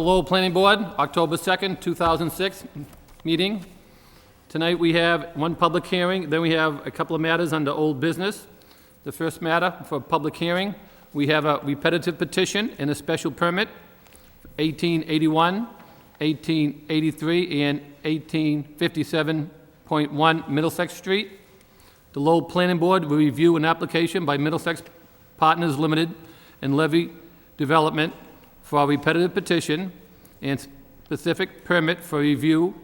Lowell Planning Board, October 2nd, 2006 meeting. Tonight we have one public hearing, then we have a couple of matters under old business. The first matter for public hearing, we have a repetitive petition and a special permit, 1881, 1883, and 1857.1 Middlesex Street. The Lowell Planning Board will review an application by Middlesex Partners Limited and Levy Development for a repetitive petition and specific permit for review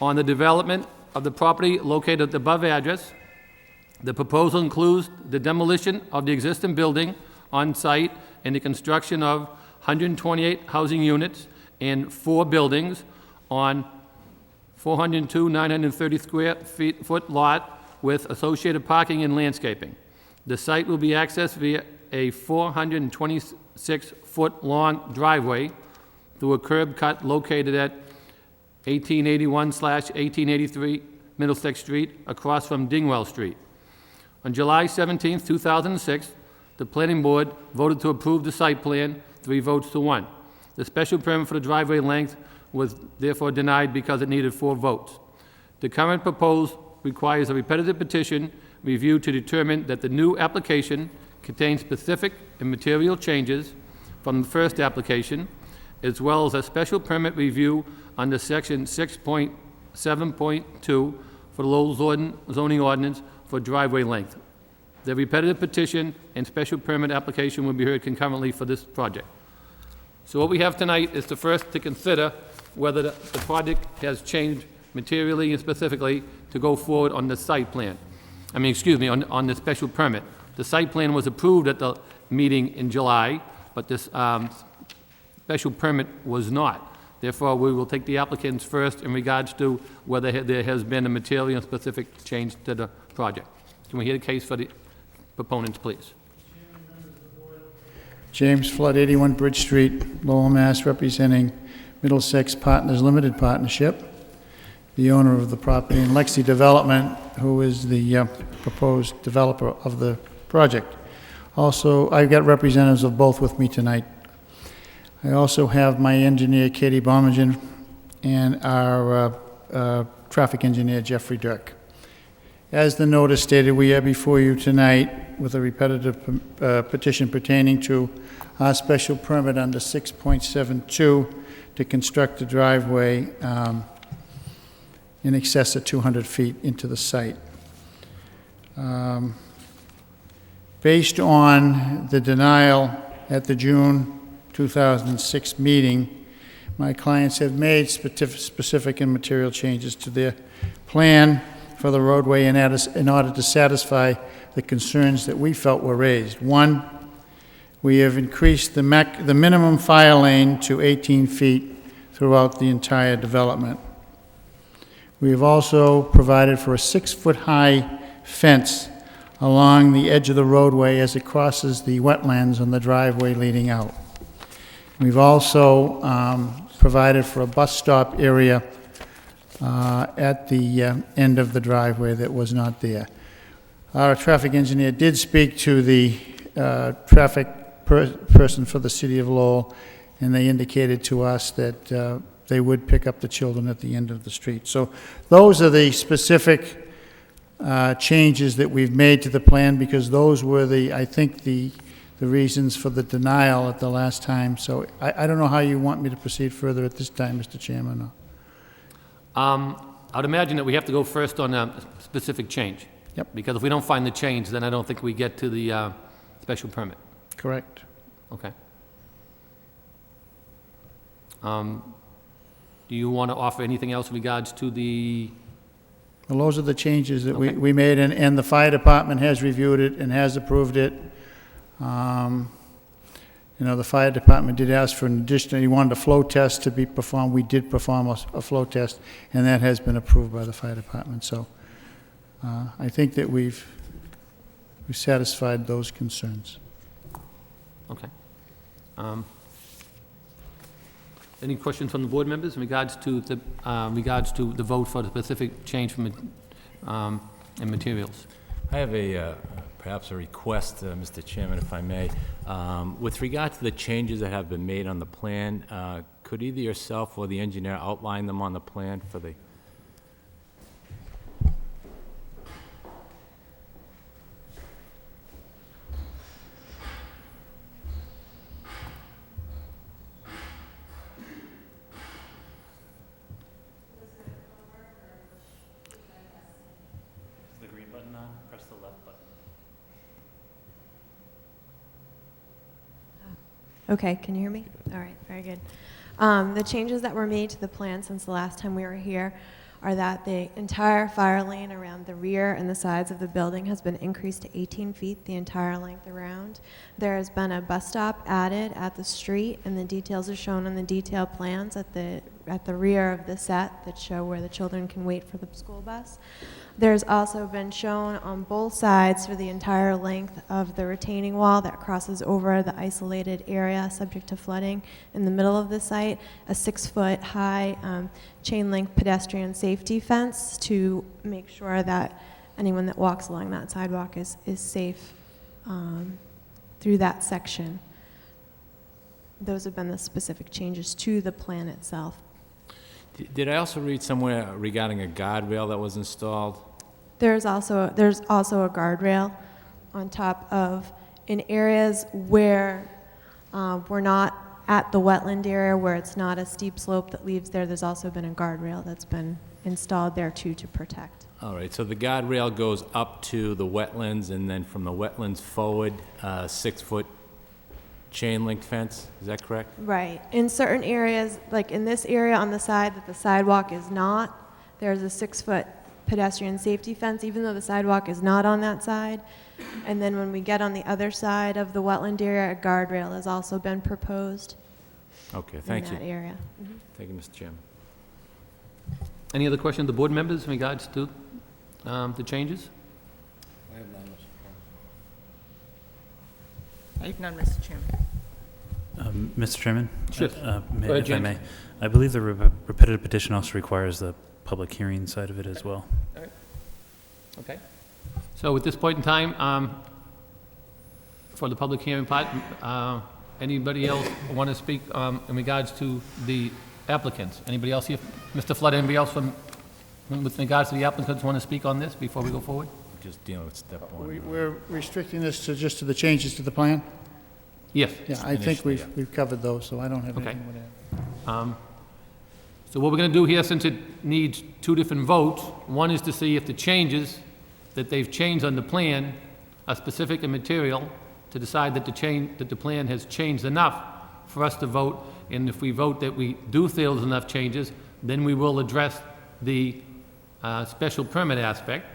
on the development of the property located at the above address. The proposal includes the demolition of the existing building on site and the construction of 128 housing units and 4 buildings on 402 930 square foot lot with associated parking and landscaping. The site will be accessed via a 426-foot-long driveway through a curb cut located at 1881/1883 Middlesex Street across from Dingwell Street. On July 17, 2006, the Planning Board voted to approve the site plan, 3 votes to 1. The special permit for the driveway length was therefore denied because it needed 4 votes. The current proposed requires a repetitive petition review to determine that the new application contains specific and material changes from the first application, as well as a special permit review under section 6.7.2 for the Lowell zoning ordinance for driveway length. The repetitive petition and special permit application will be heard concurrently for this project. So what we have tonight is to first to consider whether the project has changed materially and specifically to go forward on the site plan. On the special permit. The site plan was approved at the meeting in July, but this special permit was not. Therefore, we will take the applicants first in regards to whether there has been a material and specific change to the project. Can we hear the case for the proponents, please? James Flood, 81 Bridge Street, Lowell, Mass., representing Middlesex Partners Limited Partnership, the owner of the property, and Lexi Development, who is the proposed developer of the project. Also, I've got representatives of both with me tonight. I also have my engineer, Katie Bomingen, and our traffic engineer, Jeffrey Dirk. As the notice stated, we are before you tonight with a repetitive petition pertaining to our special permit under 6.72 to construct a driveway in excess of 200 feet into the site. Based on the denial at the June 2006 meeting, my clients have made specific and material changes to their plan for the roadway in order to satisfy the concerns that we felt were raised. 1, we have increased the minimum fire lane to 18 feet throughout the entire development. We have also provided for a 6-foot-high fence along the edge of the roadway as it crosses the wetlands on the driveway leading out. We've also provided for a bus stop area at the end of the driveway that was not there. Our traffic engineer did speak to the traffic person for the city of Lowell, and they indicated to us that they would pick up the children at the end of the street. So those are the specific changes that we've made to the plan, because those were I think the reasons for the denial at the last time. So I don't know how you want me to proceed further at this time, Mr. Chairman. I'd imagine that we have to go first on a specific change. Yep. Because if we don't find the change, then I don't think we get to the special permit. Correct. Okay. Do you want to offer anything else in regards to the... Well, those are the changes that Okay. we made, and the fire department has reviewed it and has approved it. The fire department did ask for an additional, he wanted a flow test to be performed. We did perform a flow test, and that has been approved by the fire department. So I think that we've satisfied those concerns. Okay. Any questions from the board members in regards to the vote for the specific change from in materials? I have perhaps a request, Mr. Chairman, if I may. With regard to the changes that have been made on the plan, Could either yourself or the engineer outline them on the plan for the... The green button on, press the left button. Okay, can you hear me? All right, very good. The changes that were made to the plan since the last time we were here are that the entire fire lane around the rear and the sides of the building has been increased to 18 feet the entire length around. There has been a bus stop added at the street, and the details are shown on the detailed plans at the rear of the set that show where the children can wait for the school bus. There's also been shown on both sides for the entire length of the retaining wall that crosses over the isolated area subject to flooding in the middle of the site, a 6-foot high chain link pedestrian safety fence to make sure that anyone that walks along that sidewalk is safe through that section. Those have been the specific changes to the plan itself. Did I also read somewhere regarding a guardrail that was installed? There's also a guardrail on top of, in areas where we're not at the wetland area, where it's not a steep slope that leaves there, there's also been a guardrail that's been installed there too to protect. All right, so the guardrail goes up to the wetlands, and then from the wetlands forward, 6-foot chain link fence, is that correct? Right. In certain areas, like in this area on the side that the sidewalk is not, there's a 6-foot pedestrian safety fence, even though the sidewalk is not on that side. And then when we get on the other side of the wetland area, a guardrail has also been proposed Okay, thank in you. that area. Mhm. Thank you, Mr. Chairman. Any other questions of the board members in regards to the changes? I have none, Mr. Chairman. I have none, Mr. Chairman. Mr. Chairman? Sure. May- Go ahead, If I James. may. I believe the repetitive petition also requires the public hearing side of it as well. Okay. So at this point in time, for the public hearing part, anybody else want to speak in regards to the applicants? Anybody else here? Mr. Flood, anybody else with regards to the applicants want to speak on this before we go forward? Just dealing with step one. We're restricting this to just to the changes to the plan? Yes. Yeah, I think Initially, we've covered those, so I don't have Okay. anything with that. So what we're going to do here, since it needs two different votes, one is to see if the changes that they've changed on the plan are specific and material to decide that the plan has changed enough for us to vote, and if we vote that we do feel there's enough changes, then we will address the special permit aspect.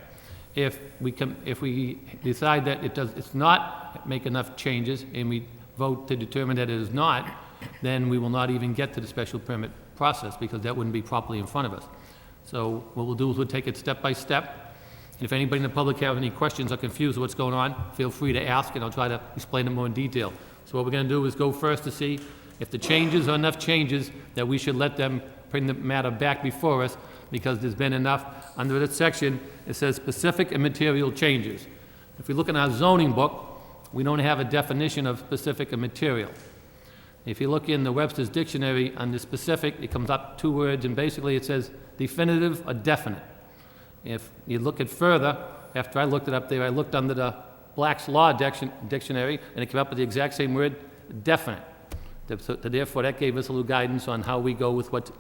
If we decide that it's not make enough changes, and we vote to determine that it is not, then we will not even get to the special permit process, because that wouldn't be properly in front of us. So what we'll do is we'll take it step by step. If anybody in the public have any questions or confused with what's going on, feel free to ask, and I'll try to explain it more in detail. So what we're going to do is go first to see if the changes are enough changes that we should let them bring the matter back before us, because there's been enough. Under this section, it says specific and material changes. If we look in our zoning book, we don't have a definition of specific and material. If you look in the Webster's Dictionary under specific, it comes up 2 words, and basically it says definitive or definite. If you look at further, after I looked it up there, I looked under the Black's Law Dictionary, and it came up with the exact same word, definite. So therefore, that gave us a little guidance on how we go with what's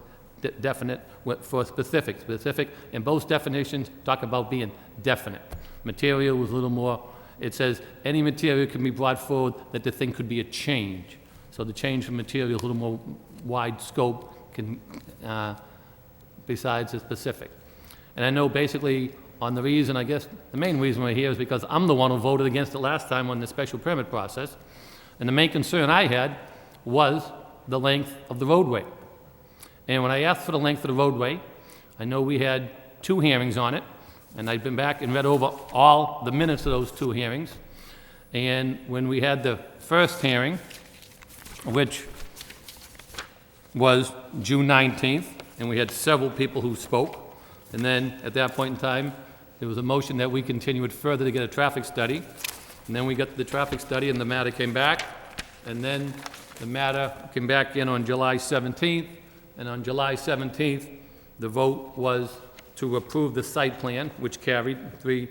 definite for specific. Specific, and both definitions talk about being definite. Material was a little more, it says any material can be brought forward that the thing could be a change. So the change from material is a little more wide scope besides the specific. And I know basically on the reason, I guess the main reason we're here is because I'm the one who voted against it last time on the special permit process. And the main concern I had was the length of the roadway. And when I asked for the length of the roadway, I know we had 2 hearings on it, and I've been back and read over all the minutes of those 2 hearings. And when we had the first hearing, which was June 19th, and we had several people who spoke. And then, at that point in time, there was a motion that we continue it further to get a traffic study. And then we got the traffic study, and the matter came back. And then The matter came back in on July 17th, and on July 17th, the vote was to approve the site plan, which carried 3-1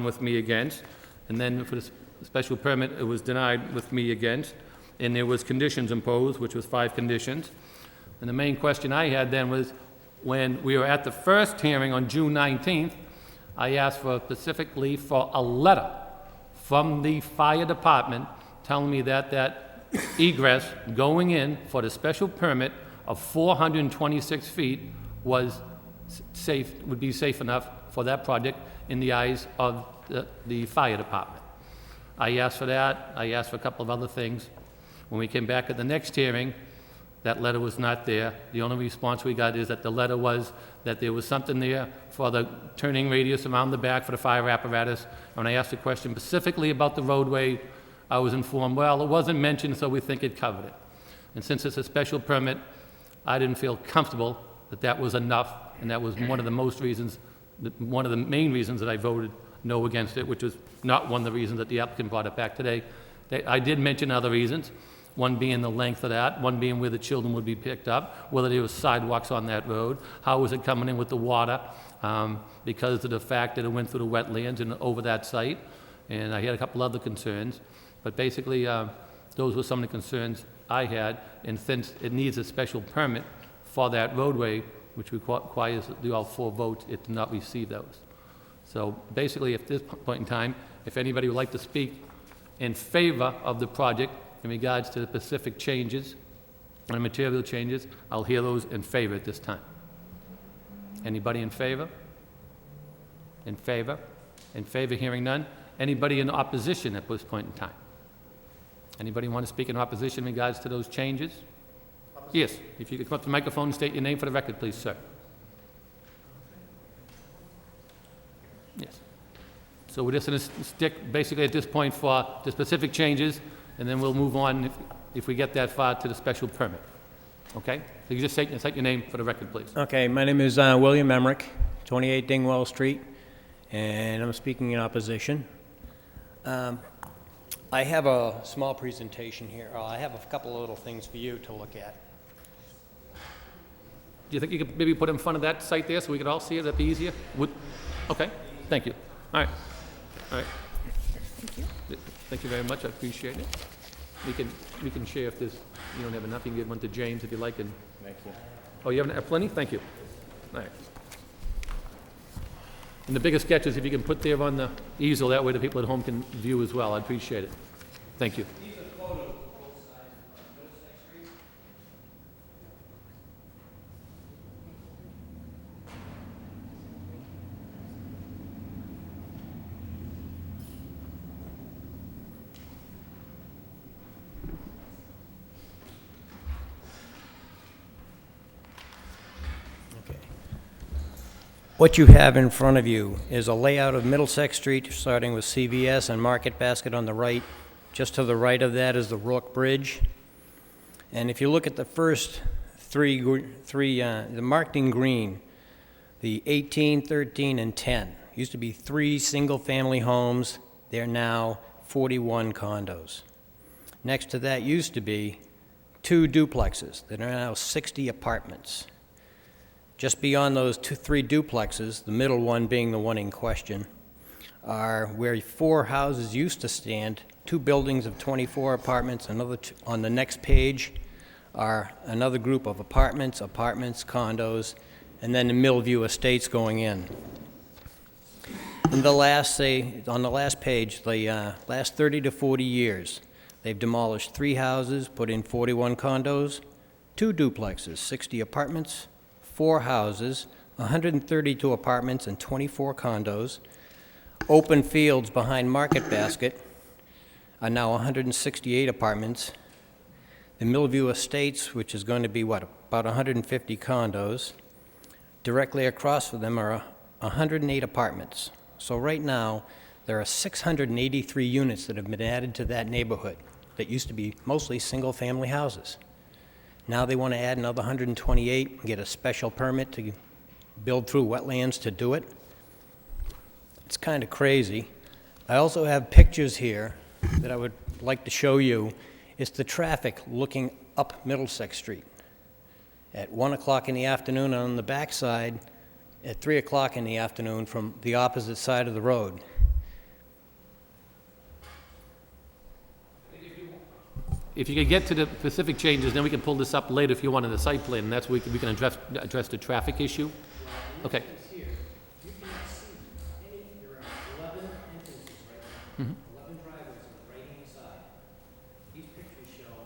with me against. And then for the special permit, it was denied with me against. And there was conditions imposed, which was 5 conditions. And the main question I had then was, when we were at the first hearing on June 19th, I asked for specifically for a letter from the fire department telling me that that egress going in for the special permit of 426 feet was safe, would be safe enough for that project in the eyes of the fire department. I asked for that. I asked for a couple of other things. When we came back at the next hearing, that letter was not there. The only response we got is that the letter was that there was something there for the turning radius around the back for the fire apparatus. And when I asked a question specifically about the roadway, I was informed, well, it wasn't mentioned, so we think it covered it. And since it's a special permit, I didn't feel comfortable that that was enough, and that was one of the one of the main reasons that I voted no against it, which was not one of the reasons that the applicant brought it back today. I did mention other reasons, one being the length of that, one being where the children would be picked up, whether there was sidewalks on that road, how was it coming in with the water, because of the fact that it went through the wetlands and over that site, and I had a couple other concerns. But basically, those were some of the concerns I had, and since it needs a special permit for that roadway, which requires all 4 votes, it did not receive those. So basically, at this point in time, if anybody would like to speak in favor of the project in regards to the specific changes and material changes, I'll hear those in favor at this time. Anybody in favor? In favor? In favor, hearing none. Anybody in opposition at this point in time? Anybody want to speak in opposition in regards to those changes? Yes, if you could come up to the microphone and state your name for the record, please, sir. Yes. So we're just going to stick basically at this point for the specific changes, and then we'll move on if we get that far to the special permit. Okay? So you just state your name for the record, please. Okay, my name is William Emmerich, 28 Dingwell Street, and I'm speaking in opposition. I have a small presentation here. I have a couple of little things for you to look at. Do you think you could maybe put in front of that site there so we could all see it? That'd be easier? Okay, thank you. All right. All right. Thank you. Thank you very much. I appreciate it. We can share if you don't have enough. You can give one to James if you like. And Thank you. oh, you have plenty? Thank you. All right. And the bigger sketches, if you can put there on the easel, that way the people at home can view as well. I'd appreciate it. Thank you. What you have in front of you is a layout of Middlesex Street, starting with CVS and Market Basket on the right. Just to the right of that is the Rourke Bridge. And if you look at the first the marked in green, the 18, 13, and 10, used to be 3 single-family homes. They're now 41 condos. Next to that used to be 2 duplexes. There are now 60 apartments. Just beyond those 3 duplexes, the middle one being the one in question, are where 4 houses used to stand, 2 buildings of 24 apartments. On the next page are another group of apartments, condos, and then the Millview Estates going in. And on the last page, the last 30 to 40 years, they've demolished 3 houses, put in 41 condos, 2 duplexes, 60 apartments, 4 houses, 132 apartments, and 24 condos. Open fields behind Market Basket are now 168 apartments. The Millview Estates, which is going to be, about 150 condos. Directly across from them are 108 apartments. So right now, there are 683 units that have been added to that neighborhood that used to be mostly single-family houses. Now they want to add another 128 and get a special permit to build through wetlands to do it. It's kind of crazy. I also have pictures here that I would like to show you It's the traffic looking up Middlesex Street. At 1 o'clock in the afternoon on the backside, at 3 o'clock in the afternoon from the opposite side of the road. If you could get to the specific changes, then we can pull this up later if you want in the site plan, and that's where we can address the traffic issue. Okay. You cannot see any, there are 11 entrances right now, 11 driveways on the right-hand side. These pictures show,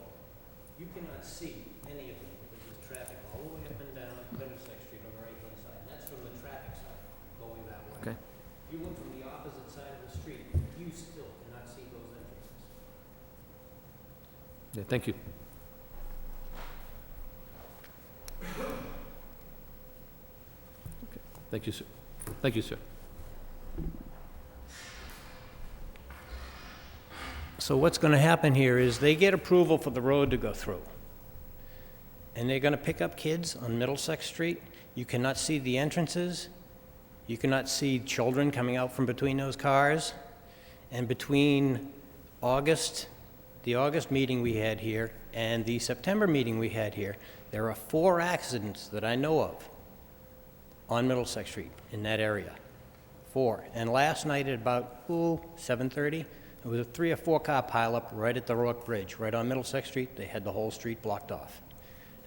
you cannot see any of them because there's traffic all the way up and down Middlesex Street on the right-hand side. That's from the traffic side going that way. Okay. If you went from the opposite side of the street, you still cannot see those entrances. Yeah, thank you. Thank you, sir. Thank you, sir. So what's going to happen here is they get approval for the road to go through. And they're going to pick up kids on Middlesex Street. You cannot see the entrances. You cannot see children coming out from between those cars. And between the August meeting we had here and the September meeting we had here, there are 4 accidents that I know of on Middlesex Street in that area. 4. And last night at about 7:30, there was a 3 or 4 car pileup right at the Rourke Bridge, right on Middlesex Street. They had the whole street blocked off.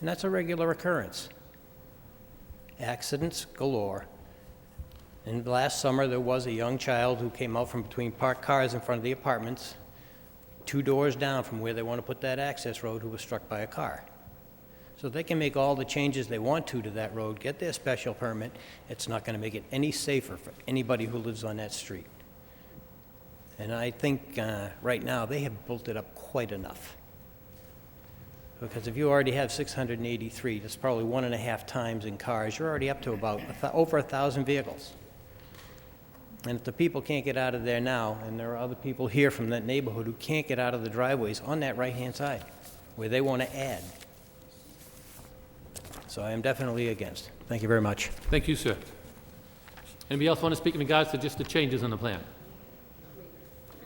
And that's a regular occurrence. Accidents galore. And last summer, there was a young child who came out from between parked cars in front of the apartments, 2 doors down from where they want to put that access road, who was struck by a car. So they can make all the changes they want to that road, get their special permit. It's not going to make it any safer for anybody who lives on that street. And I think right now they have built it up quite enough. Because if you already have 683, that's probably 1.5 times in cars. You're already up to about over 1,000 vehicles. And if the people can't get out of there now, and there are other people here from that neighborhood who can't get out of the driveways on that right-hand side, where they want to add. So I am definitely against. Thank you very much. Thank you, sir. Anybody else want to speak in regards to just the changes on the plan?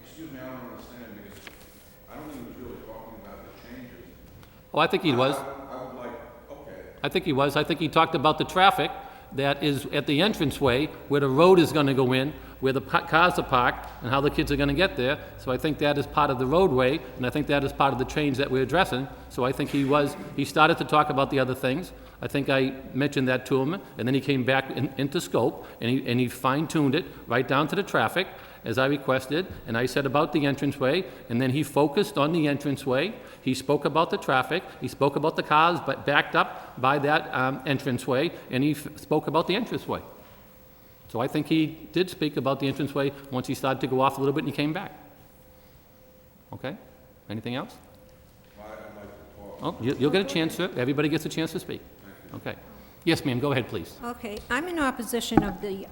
Excuse me, I don't understand, because I don't think he was really talking about the changes. Oh, I think he was. I would like, okay. I think he was. I think he talked about the traffic that is at the entranceway, where the road is going to go in, where the cars are parked, and how the kids are going to get there. So I think that is part of the roadway, and I think that is part of the change that we're addressing. So I think he started to talk about the other things. I think I mentioned that to him, and then he came back into scope, and he fine-tuned it right down to the traffic, as I requested, and I said about the entranceway, and then he focused on the entranceway. He spoke about the traffic, he spoke about the cars but backed up by that entranceway, and he spoke about the entranceway. So I think he did speak about the entranceway once he started to go off a little bit and he came back. Okay? Anything else? I'd like to talk. Oh, you'll get a chance, sir. Everybody gets a chance to speak. Okay. Yes, ma'am, go ahead, please. Okay, I'm in opposition of the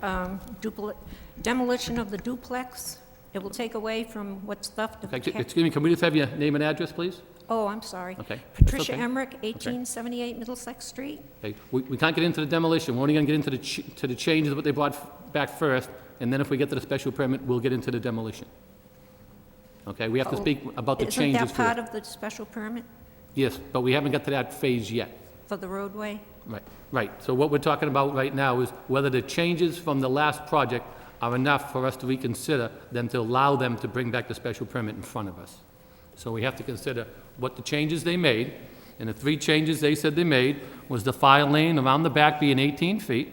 demolition of the duplex. It will take away from what's left of the... Okay, excuse me, can we just have your name and address, please? Oh, I'm sorry. Okay. Patricia That's okay. Emmerich, 1878 Middlesex Street. Okay, we can't get into the demolition. We're only going to get into the changes of what they brought back first, and then if we get to the special permit, we'll get into the demolition. Okay, we have to speak about the changes Isn't that part first. of the special permit Yes, but we haven't got to that phase yet. for the roadway? Right. So what we're talking about right now is whether the changes from the last project are enough for us to reconsider them to allow them to bring back the special permit in front of us. So we have to consider what the changes they made, and the 3 changes they said they made was the fire lane around the back being 18 feet,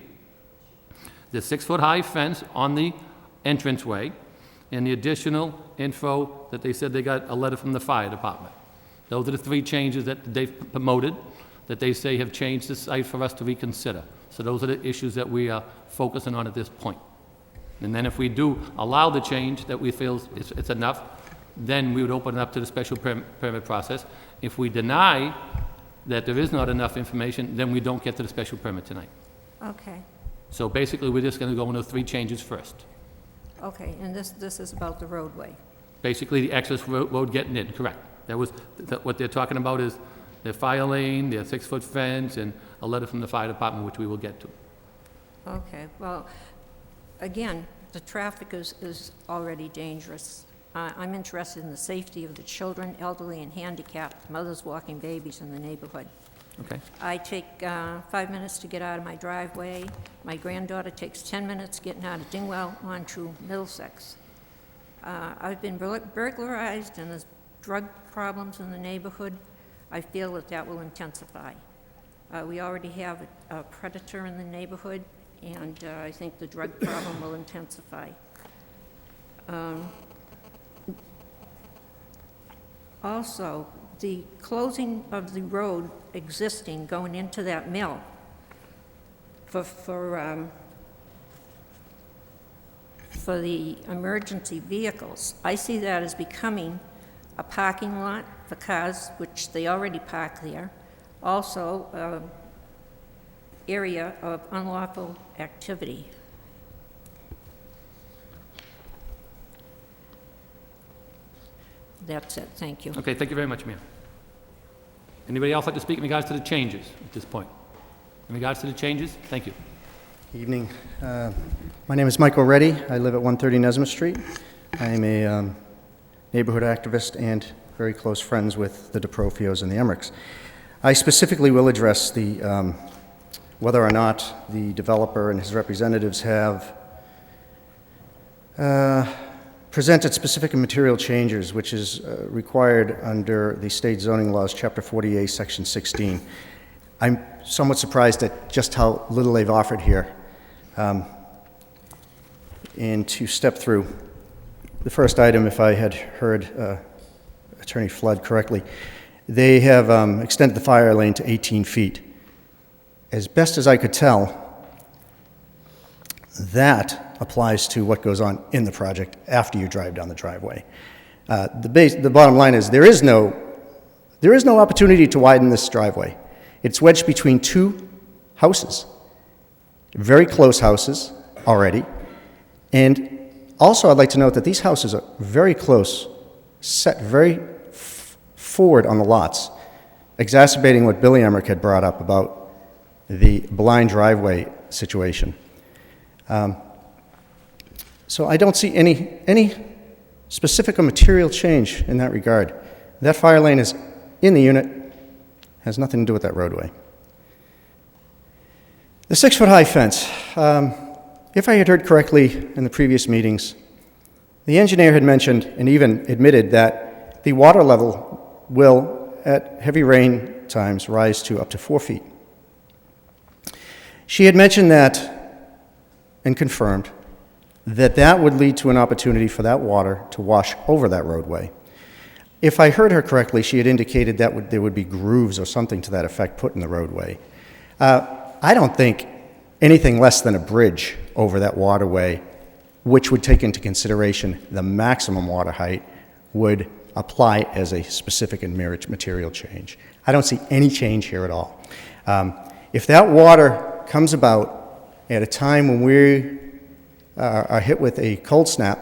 the 6-foot-high fence on the entranceway, and the additional info that they said they got a letter from the fire department. Those are the 3 changes that they've promoted, that they say have changed the site for us to reconsider. So those are the issues that we are focusing on at this point. And then if we do allow the change that we feel it's enough, then we would open it up to the special permit process. If we deny that there is not enough information, then we don't get to the special permit tonight. Okay, So basically, we're just going to go into 3 changes first. okay, and this is about the roadway. Basically, the access road getting in, correct. That was, what they're talking about is their fire lane, their 6-foot fence, and a letter from the fire department, which we will get to. Okay, well, again, the traffic is already dangerous. I'm interested in the safety of the children, elderly, and handicapped, mothers walking babies in the neighborhood. Okay. I take 5 minutes to get out of my driveway. My granddaughter takes 10 minutes getting out of Dingwell onto Middlesex. I've been burglarized, and there's drug problems in the neighborhood. I feel that that will intensify. We already have a predator in the neighborhood, and I think the drug problem will intensify. Also, the closing of the road existing going into that mill for the emergency vehicles, I see that as becoming a parking lot for cars, which they already park there. Also, area of unlawful activity. That's it, thank you. Okay, thank you very much, ma'am. Anybody else like to speak in regards to the changes at this point? In regards to the changes? Thank you. Evening. My name is Michael Reddy. I live at 130 Nesmith Street. I am a neighborhood activist and very close friends with the DeProfios and the Emmerichs. I specifically will address the whether or not the developer and his representatives have presented specific and material changes, which is required under the state zoning laws, Chapter 48, Section 16. I'm somewhat surprised at just how little they've offered here. And to step through, the first item, if I had heard Attorney Flood correctly, they have extended the fire lane to 18 feet. As best as I could tell, that applies to what goes on in the project after you drive down the driveway. The bottom line is there is no opportunity to widen this driveway. It's wedged between two houses, very close houses already. And also I'd like to note that these houses are very close, set very forward on the lots, exacerbating what Billy Emmerich had brought up about the blind driveway situation. So I don't see any specific or material change in that regard. That fire lane is in the unit, has nothing to do with that roadway. The 6-foot-high fence, if I had heard correctly in the previous meetings, the engineer had mentioned and even admitted that the water level will, at heavy rain times, rise to up to 4 feet. She had mentioned that and confirmed that that would lead to an opportunity for that water to wash over that roadway. If I heard her correctly, she had indicated that there would be grooves or something to that effect put in the roadway. I don't think anything less than a bridge over that waterway, which would take into consideration the maximum water height, would apply as a specific and material change. I don't see any change here at all. If that water comes about at a time when we are hit with a cold snap,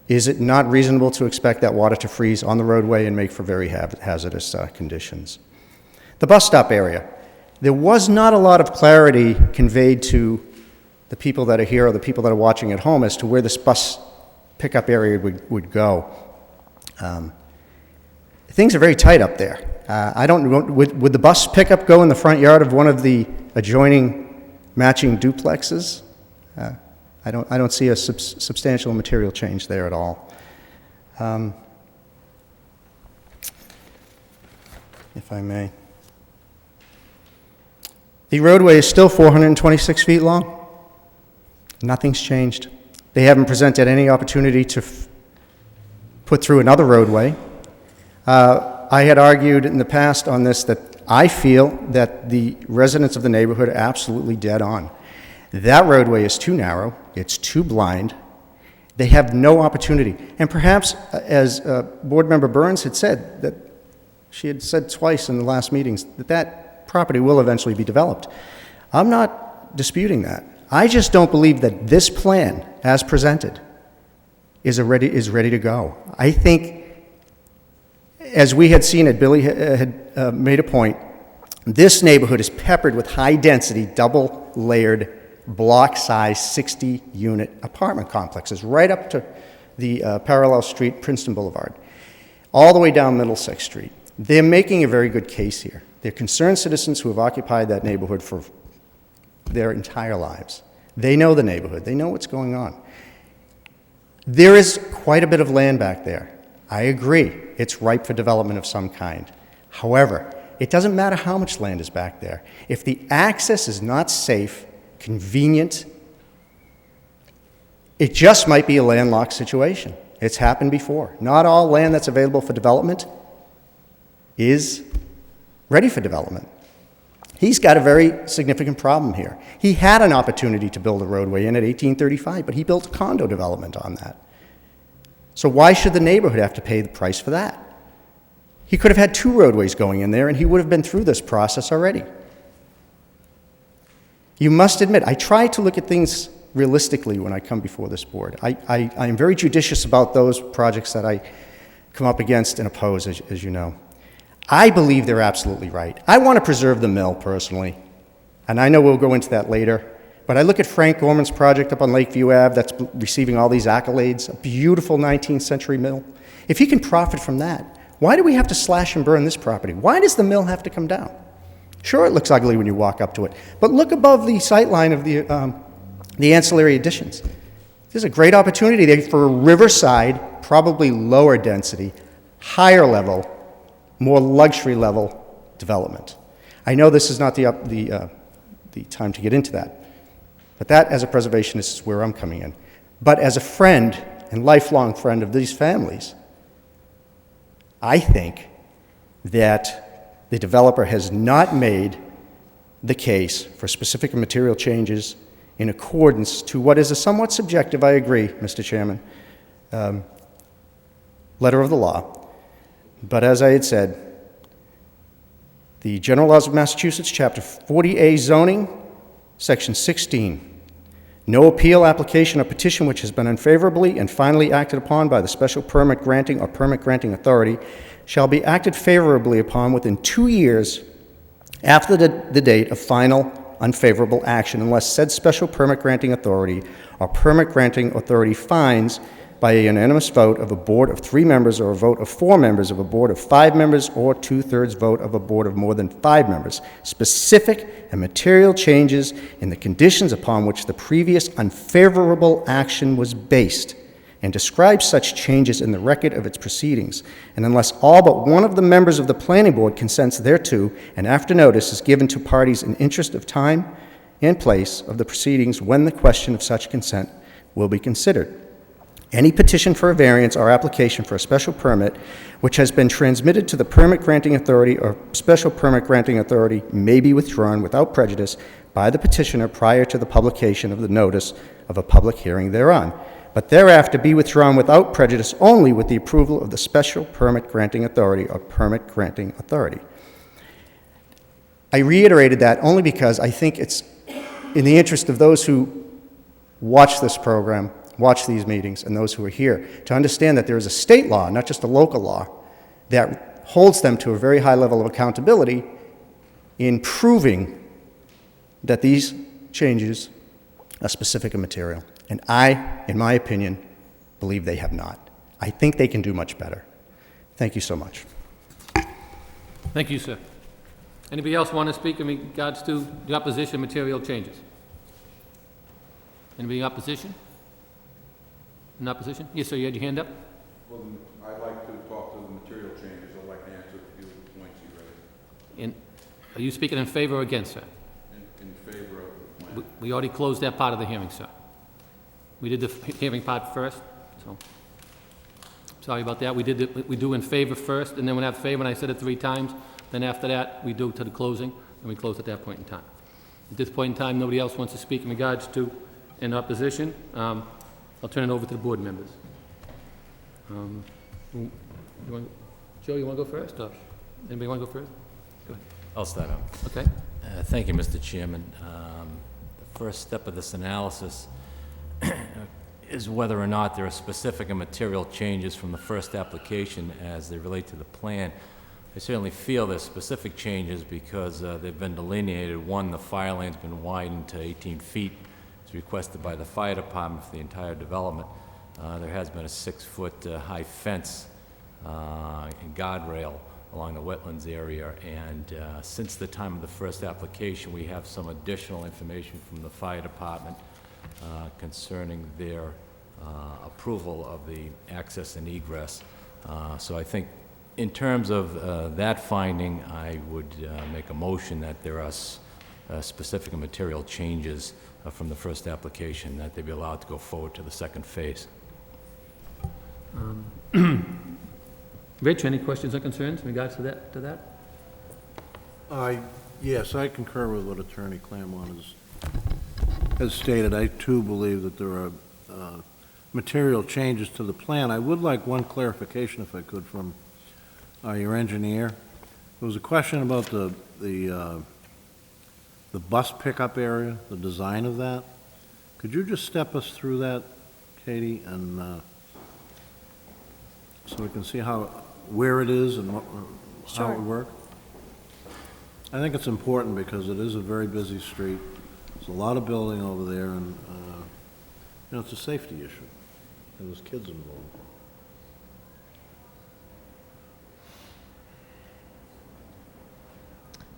is it not reasonable to expect that water to freeze on the roadway and make for very hazardous conditions? The bus stop area. There was not a lot of clarity conveyed to the people that are here or the people that are watching at home as to where this bus pickup area would go. Things are very tight up there. I don't know, would the bus pickup go in the front yard of one of the adjoining matching duplexes? I don't see a substantial material change there at all. If I may. The roadway is still 426 feet long. Nothing's changed. They haven't presented any opportunity to put through another roadway. I had argued in the past on this that I feel that the residents of the neighborhood are absolutely dead on. That roadway is too narrow, it's too blind, they have no opportunity. And perhaps, as Board Member Burns had said, that she had said twice in the last meetings, that property will eventually be developed. I'm not disputing that. I just don't believe that this plan, as presented, is ready to go. I think, as we had seen it, Billy had made a point, this neighborhood is peppered with high-density, double-layered, block-size, 60-unit apartment complexes, right up to the parallel street, Princeton Boulevard, all the way down Middlesex Street. They're making a very good case here. They're concerned citizens who have occupied that neighborhood for their entire lives. They know the neighborhood. They know what's going on. There is quite a bit of land back there. I agree. It's ripe for development of some kind. However, it doesn't matter how much land is back there. If the access is not safe, convenient, it just might be a landlocked situation. It's happened before. Not all land that's available for development is ready for development. He's got a very significant problem here. He had an opportunity to build a roadway in at 1835, but he built a condo development on that. So why should the neighborhood have to pay the price for that? He could have had 2 roadways going in there, and he would have been through this process already. You must admit, I try to look at things realistically when I come before this board. I am very judicious about those projects that I come up against and oppose, as you know. I believe they're absolutely right. I want to preserve the mill, personally, and I know we'll go into that later, but I look at Frank Gorman's project up on Lakeview Ave that's receiving all these accolades, a beautiful 19th century mill. If he can profit from that, why do we have to slash and burn this property? Why does the mill have to come down? Sure, it looks ugly when you walk up to it, but look above the sight line of the ancillary additions. There's a great opportunity there for a riverside, probably lower density, higher level, more luxury level development. I know this is not the time to get into that, but that, as a preservationist, is where I'm coming in. But as a friend and lifelong friend of these families, I think that the developer has not made the case for specific material changes in accordance to what is a somewhat subjective, I agree, Mr. Chairman, letter of the law. But as I had said, the General Laws of Massachusetts, Chapter 40A Zoning, Section 16, no appeal, application, or petition which has been unfavorably and finally acted upon by the special permit granting or permit granting authority shall be acted favorably upon within 2 years after the date of final unfavorable action, unless said special permit granting authority or permit granting authority finds by a unanimous vote of a board of 3 members or a vote of 4 members of a board of 5 members or 2/3 vote of a board of more than 5 members, specific and material changes in the conditions upon which the previous unfavorable action was based, and describes such changes in the record of its proceedings, and unless all but one of the members of the planning board consents thereto, and after notice is given to parties in interest of time and place of the proceedings when the question of such consent will be considered. Any petition for a variance or application for a special permit which has been transmitted to the permit granting authority or special permit granting authority may be withdrawn without prejudice by the petitioner prior to the publication of the notice of a public hearing thereon, but thereafter be withdrawn without prejudice only with the approval of the special permit granting authority or permit granting authority. I reiterated that only because I think it's in the interest of those who watch this program, watch these meetings, and those who are here, to understand that there is a state law, not just a local law, that holds them to a very high level of accountability in proving that these changes are specific and material. And I, in my opinion, believe they have not. I think they can do much better. Thank you so much. Thank you, sir. Anybody else want to speak in regards to the opposition material changes? Anybody in opposition? In opposition? Yes, sir, you had your hand up? Well, I'd like to talk to the material changes. I'd like to answer a few points you raised. Are you speaking in favor or against, sir? In favor of the plan. We already closed that part of the hearing, sir. We did the hearing part first, so sorry about that. We do in favor first, and then when I have favor, and I said it 3 times, then after that, we do to the closing, and we close at that point in time. At this point in time, nobody else wants to speak in regards to in opposition. I'll turn it over to the board members. Joe, you want to go first? Or anybody want to go first? Go ahead. I'll start out. Okay. Thank you, Mr. Chairman. The first step of this analysis is whether or not there are specific and material changes from the first application as they relate to the plan. I certainly feel there's specific changes because they've been delineated. One, the fire lane's been widened to 18 feet. It's requested by the fire department for the entire development. there has been a 6-foot high fence and guardrail along the wetlands area, and since the time of the first application, we have some additional information from the fire department concerning their approval of the access and egress. So I think in terms of that finding, I would make a motion that there are specific and material changes from the first application, that they be allowed to go forward to the second phase. Rich, any questions or concerns in regards to that? Yes, I concur with what Attorney Claremont has stated. I too believe that there are material changes to the plan. I would like one clarification, if I could, from your engineer. There was a question about the bus pickup area, the design of that. Could you just step us through that, Katie, and so we can see where it is and how it would work? I think it's important because it is a very busy street. There's a lot of building over there, and it's a safety issue, and there's kids involved.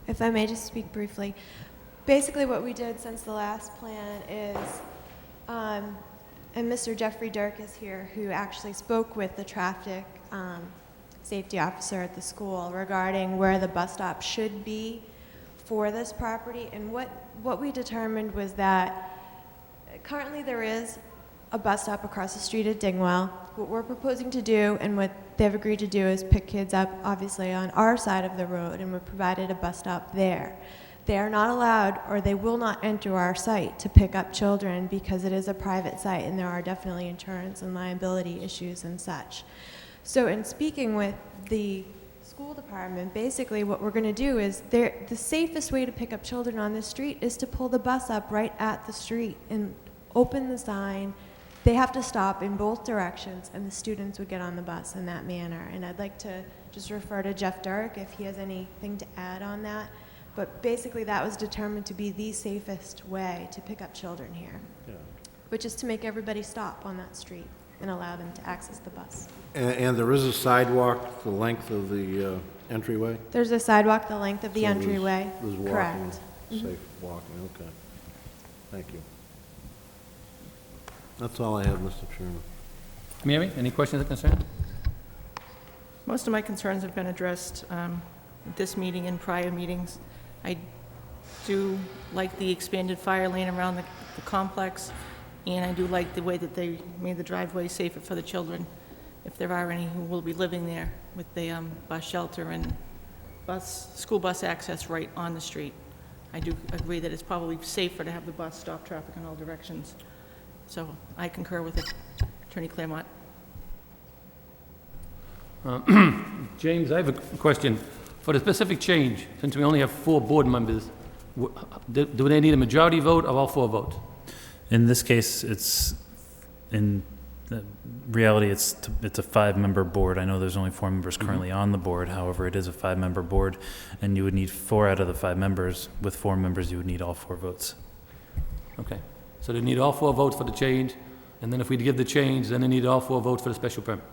If I may just speak briefly. Basically, what we did since the last plan is, and Mr. Jeffrey Dirk is here, who actually spoke with the traffic safety officer at the school regarding where the bus stop should be for this property. And what we determined was that currently there is a bus stop across the street at Dingwell. What we're proposing to do, and what they've agreed to do, is pick kids up, obviously, on our side of the road, and we've provided a bus stop there. They are not allowed, or they will not enter our site to pick up children because it is a private site, and there are definitely insurance and liability issues and such. So in speaking with the school department, basically what we're going to do is, the safest way to pick up children on this street is to pull the bus up right at the street and open the sign. They have to stop in both directions, and the students would get on the bus in that manner. And I'd like to just refer to Jeff Dirk if he has anything to add on that. But basically, that was determined to be the safest way to pick up children here, which is to make everybody stop on that street and allow them to access the bus. And there is a sidewalk the length of the entryway? There's a sidewalk the length of the So entryway. There's walking, Correct. safe walking, okay. Thank you. That's all I have, Mr. Chairman. Mary, any questions or concerns? Most of my concerns have been addressed at this meeting and prior meetings. I do like the expanded fire lane around the complex, and I do like the way that they made the driveway safer for the children, if there are any who will be living there, with the bus shelter and school bus access right on the street. I do agree that it's probably safer to have the bus stop traffic in all directions. So I concur with it, Attorney Claremont. James, I have a question. For the specific change, since we only have 4 board members, do they need a majority vote or all 4 votes? In this case, in reality, it's a 5-member board. I know there's only 4 members currently on the board. However, it is a 5-member board, and you would need 4 out of the 5 members. With 4 members, you would need all 4 votes. Okay. So they need all 4 votes for the change, and then if we give the change, then they need all 4 votes for the special permit.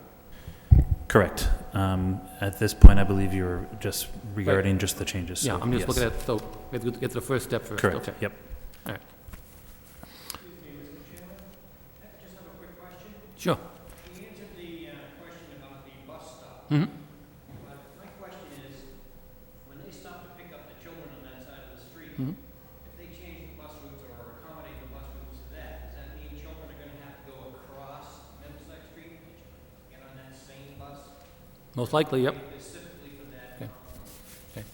Correct. At this point, I believe you're just regarding just the changes. Yeah, so I'm just yes. looking at, so we have to get to the first step first. Correct, Okay. yep. All right. Excuse me, Mr. Chairman, I just have a quick question. Sure. You answered the question about the bus stop. Mm-hmm. But my question is, when they stop to pick up the children on that side of the street, Mm-hmm. if they change the bus routes or accommodate the bus routes to that, does that mean children are gonna have to go across Middlesex Street to get on that same bus? Most likely, yep. Specifically for that? Okay. Okay.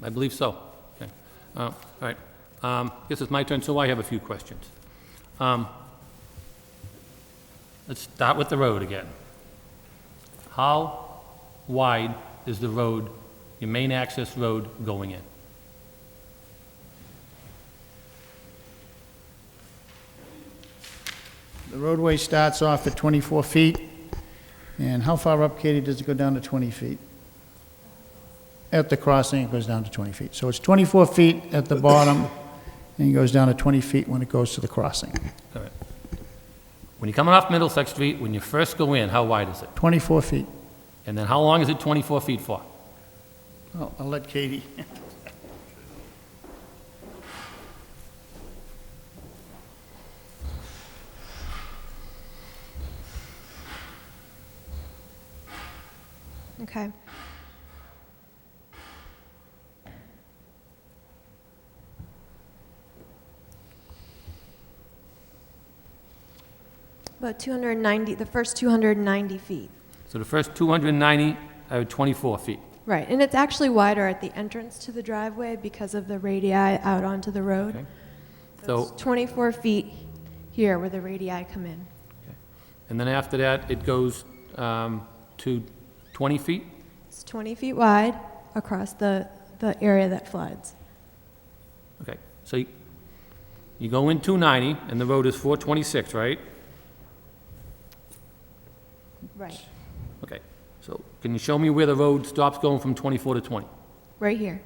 I believe so. Okay. All right. This is my turn, so I have a few questions. Let's start with the road again. How wide is the road, your main access road, going in? The roadway starts off at 24 feet, and how far up, Katie, does it go down to 20 feet? At the crossing, it goes down to 20 feet. So it's 24 feet at the bottom, and it goes down to 20 feet when it goes to the crossing. All right. When you're coming off Middlesex Street, when you first go in, how wide is it? 24 feet. And then how long is it 24 feet for? I'll let Katie. Okay. About 290, the first 290 feet. So the first 290 are 24 feet. Right, and it's actually wider at the entrance to the driveway because of the radii out onto the road. Okay. So it's 24 feet here where the radii come in. And then after that, it goes to 20 feet? It's 20 feet wide across the area that floods. Okay, so you go in 290, and the road is 426, right? Right. Okay, so can you show me where the road stops going from 24 to 20? Right here.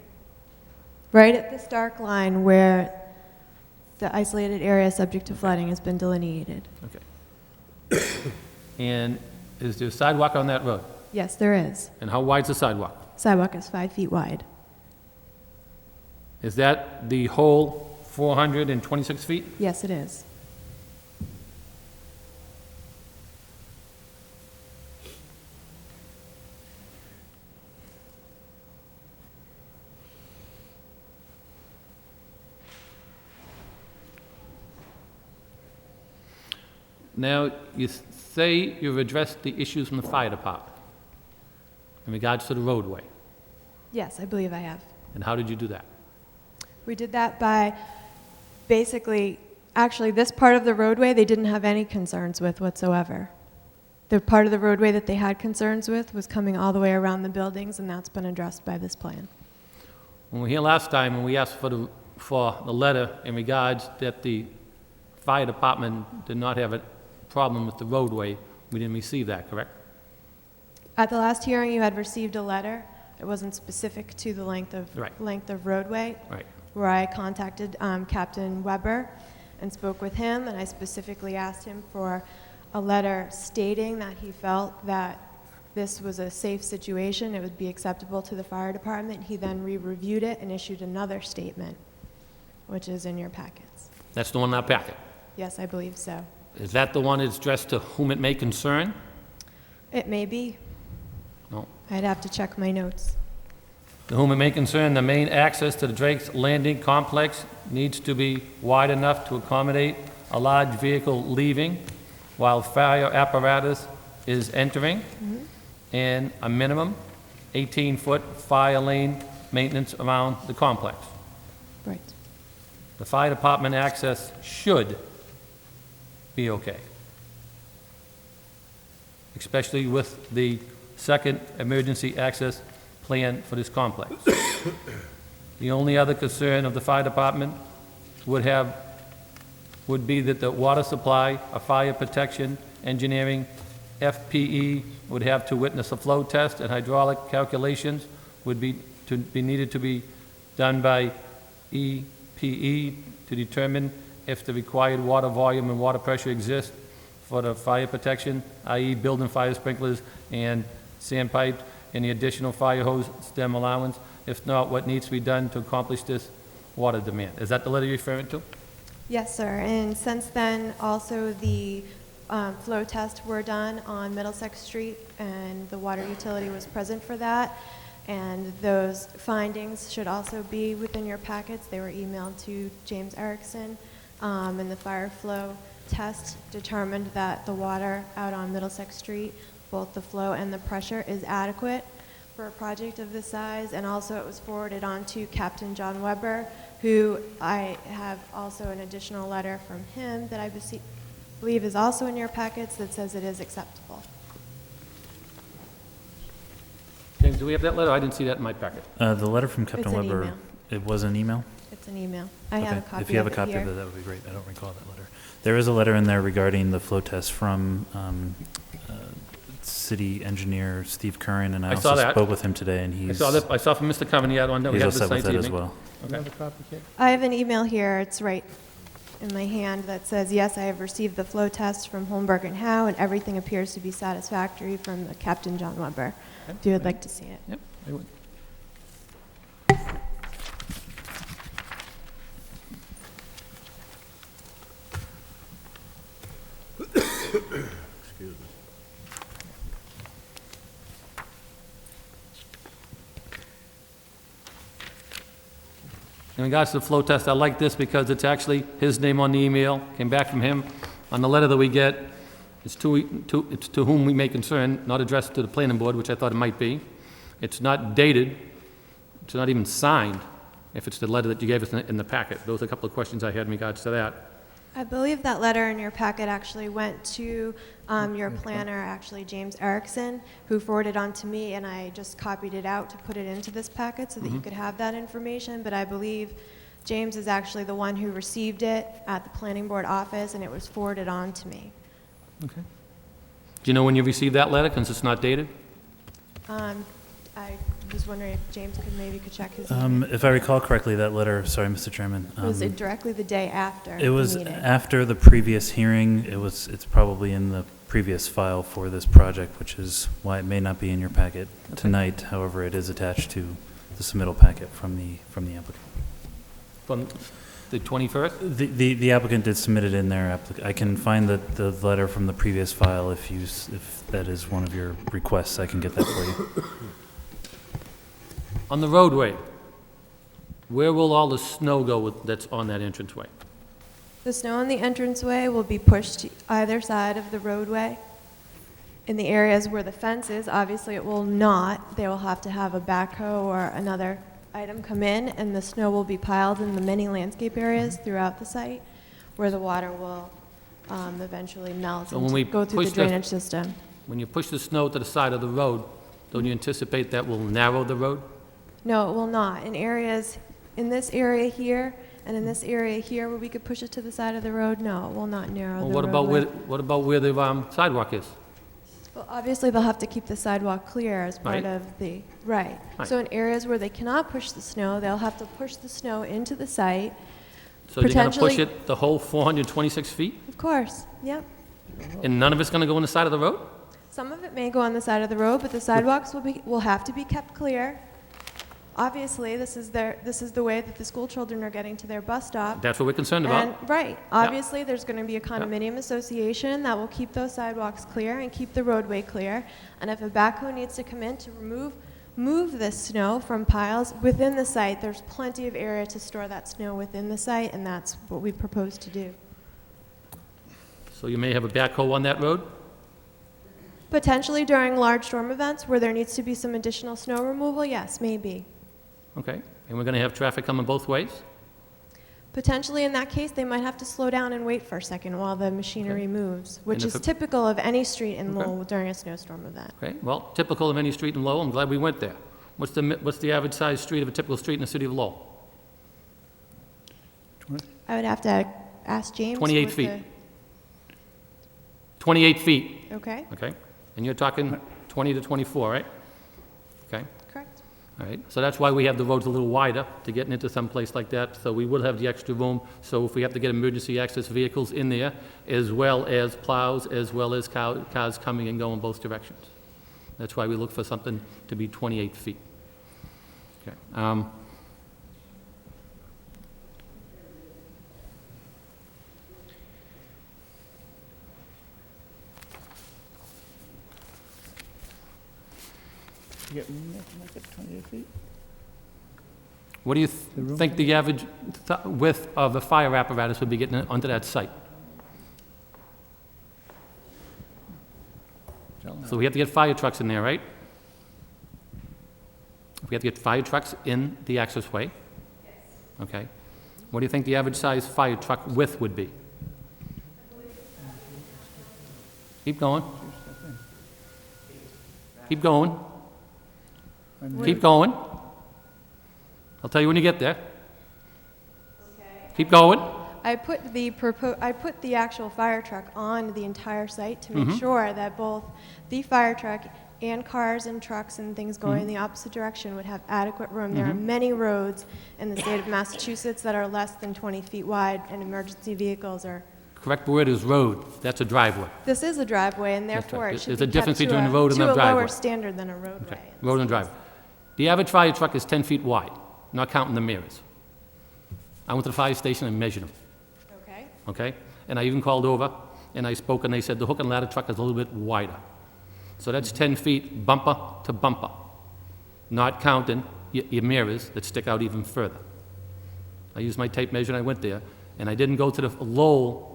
Right at this dark line where the isolated area subject to flooding has been delineated. Okay. And is there a sidewalk on that road? Yes, there is. And how wide's the sidewalk? Sidewalk is 5 feet wide. Is that the whole 426 feet? Yes, it is. Now, you say you've addressed the issues from the fire department in regards to the roadway. Yes, I believe I have. And how did you do that? We did that by basically, actually, this part of the roadway they didn't have any concerns with whatsoever. The part of the roadway that they had concerns with was coming all the way around the buildings, and that's been addressed by this plan. When we were here last time, when we asked for the letter in regards that the fire department did not have a problem with the roadway, we didn't receive that, correct? At the last hearing, you had received a letter. It wasn't specific to the length of roadway. Right. Where I contacted Captain Weber and spoke with him, and I specifically asked him for a letter stating that he felt that this was a safe situation, it would be acceptable to the fire department. He then re-reviewed it and issued another statement, which is in your packets. That's the one in our packet. Yes, I believe so. Is that the one that's addressed to whom it may concern? It may be. No. I'd have to check my notes. To whom it may concern, the main access to the Drake's Landing complex needs to be wide enough to accommodate a large vehicle leaving while fire apparatus is entering, and a minimum 18-foot fire lane maintenance around the complex. Right. The fire department access should be okay, especially with the second emergency access plan for this complex. The only other concern of the fire department would be that the water supply, a fire protection, engineering, FPE would have to witness a flow test, and hydraulic calculations would be needed to be done by EPE to determine if the required water volume and water pressure exist for the fire protection, i.e. building fire sprinklers and sand pipes, and the additional fire hose stem allowance. If not, what needs to be done to accomplish this water demand? Is that the letter you're referring to? Yes, sir. And since then, also the flow tests were done on Middlesex Street, and the water utility was present for that. And those findings should also be within your packets. They were emailed to James Erickson, and the fire flow test determined that the water out on Middlesex Street, both the flow and the pressure, is adequate for a project of this size. And also it was forwarded on to Captain John Weber, who I have also an additional letter from him that I believe is also in your packets that says it is acceptable. James, do we have that letter? I didn't see that in my packet. The letter from Captain It's an Weber, email. it was an email? It's an email. I have a Okay. copy If you have a of it copy here. of it, that would be great. I don't recall that letter. There is a letter in there regarding the flow test from city engineer Steve Curran, and I I saw also that. spoke with him today, and he's I saw from Mr. Coveney, that one that we he's had all this set night with that as evening. well. You have a copy, Kate? I have an email here. It's right in my hand that says, yes, I have received the flow test from Holmberg and Howe, and everything appears to be satisfactory from the Captain John Weber, if you would like to see it. Yep, I would. Excuse me. In regards to the flow test, I like this because it's actually his name on the email, came back from him. On the letter that we get, it's to whom we may concern, not addressed to the planning board, which I thought it might be. It's not dated, it's not even signed, if it's the letter that you gave us in the packet. Those are a couple of questions I had in regards to that. I believe that letter in your packet actually went to your planner, actually James Erickson, who forwarded on to me, and I just copied it out to put it into this packet so that you could have that information. But I believe James is actually the one who received it at the planning board office, and it was forwarded on to me. Okay. Do you know when you received that letter, since it's not dated? I was wondering if James could check his email. If I recall correctly, that letter, sorry, Mr. Chairman. Was it directly the day after It was the meeting? after the previous hearing. It's probably in the previous file for this project, which is why it may not be in your packet tonight. However, it is attached to the submittal packet from the applicant. From the 21st? The applicant did submit it in their I can find the letter from the previous file if that is one of your requests. I can get that for you. On the roadway, where will all the snow go that's on that entranceway? The snow on the entranceway will be pushed to either side of the roadway. In the areas where the fence is, obviously it will not. They will have to have a backhoe or another item come in, and the snow will be piled in the many landscape areas throughout the site where the water will eventually melt So when and we go through the push the- drainage system. When you push the snow to the side of the road, don't you anticipate that will narrow the road? No, it will not. In areas, in this area here and in this area here where we could push it to the side of the road, no, it will not narrow Well, the what roadway. about where the sidewalk is? Well, obviously, they'll have to keep the sidewalk clear as part Right. of the, right. Right. So in areas where they cannot push the snow, they'll have to push the snow into the site. So you're gonna push Potentially- it the whole 426 feet? Of course, yep. And none of it's gonna go on the side of the road? Some of it may go on the side of the road, but the sidewalks will have to be kept clear. Obviously, this is the way that the school children are getting to their bus stop. That's what we're concerned about. And, right, obviously, there's going to be a condominium association that will keep those sidewalks clear and keep the roadway clear. And if a backhoe needs to come in to move this snow from piles within the site, there's plenty of area to store that snow within the site, and that's what we propose to do. So you may have a backhoe on that road? Potentially during large storm events where there needs to be some additional snow removal, yes, maybe. Okay, and we're gonna have traffic coming both ways? Potentially, in that case, they might have to slow down and wait for a second while the machinery moves, which And is if it- typical of any street in Okay. Lowell during a snowstorm event. Okay, well, typical of any street in Lowell, I'm glad we went there. What's the average size street of a typical street in the city of Lowell? I would have to ask James. 28 what feet. the- 28 feet, Okay, okay? And you're talking 20 to 24, right? Okay, correct. all right. So that's why we have the roads a little wider, to get into some place like that, so we will have the extra room. So if we have to get emergency access vehicles in there, as well as plows, as well as cars coming and going both directions. That's why we look for something to be 28 feet. Okay. You make it 28 feet? What do you room think the average width of a fire apparatus would be getting onto that site? So we have to get fire trucks in there, right? We have to get fire trucks in the access way? Yes. Okay. What do you think the average size fire truck width would be? Keep going. Keep going. Keep going. I'll tell you when you get there. Keep going. I put the actual fire truck on the entire site to make Mhm. sure that both the fire truck and cars and trucks and things going in the opposite direction would have adequate room. There are many roads in the state of Massachusetts that are less than 20 feet wide, and emergency vehicles are. Correct word is road. That's a driveway. This is a driveway, and That's therefore right. it should There's be a difference kept between a road and a to a lower driveway. standard than a roadway. Okay, road and driveway. The average fire truck is 10 feet wide, not counting the mirrors. I went to the fire station and measured them, Okay. okay? And I even called over, and I spoke, and they said the hook and ladder truck is a little bit wider. So that's 10 feet bumper to bumper, not counting your mirrors that stick out even further. I used my tape measure and I went there, and I didn't go to the Lowell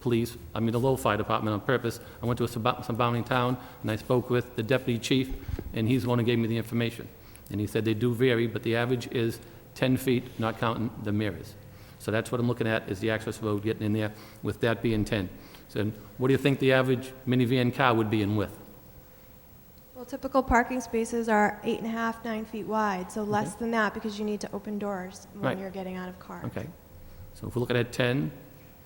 the Lowell Fire Department on purpose. I went to a surrounding town, and I spoke with the deputy chief, and he's the one who gave me the information. And he said they do vary, but the average is 10 feet, not counting the mirrors. So that's what I'm looking at, is the access road getting in there, with that being 10. So what do you think the average minivan car would be in width? Well, typical parking spaces are 8.5, 9 feet wide, so less than that because you need to open doors when Right. you're getting out of cars. Okay. So if we're looking at 10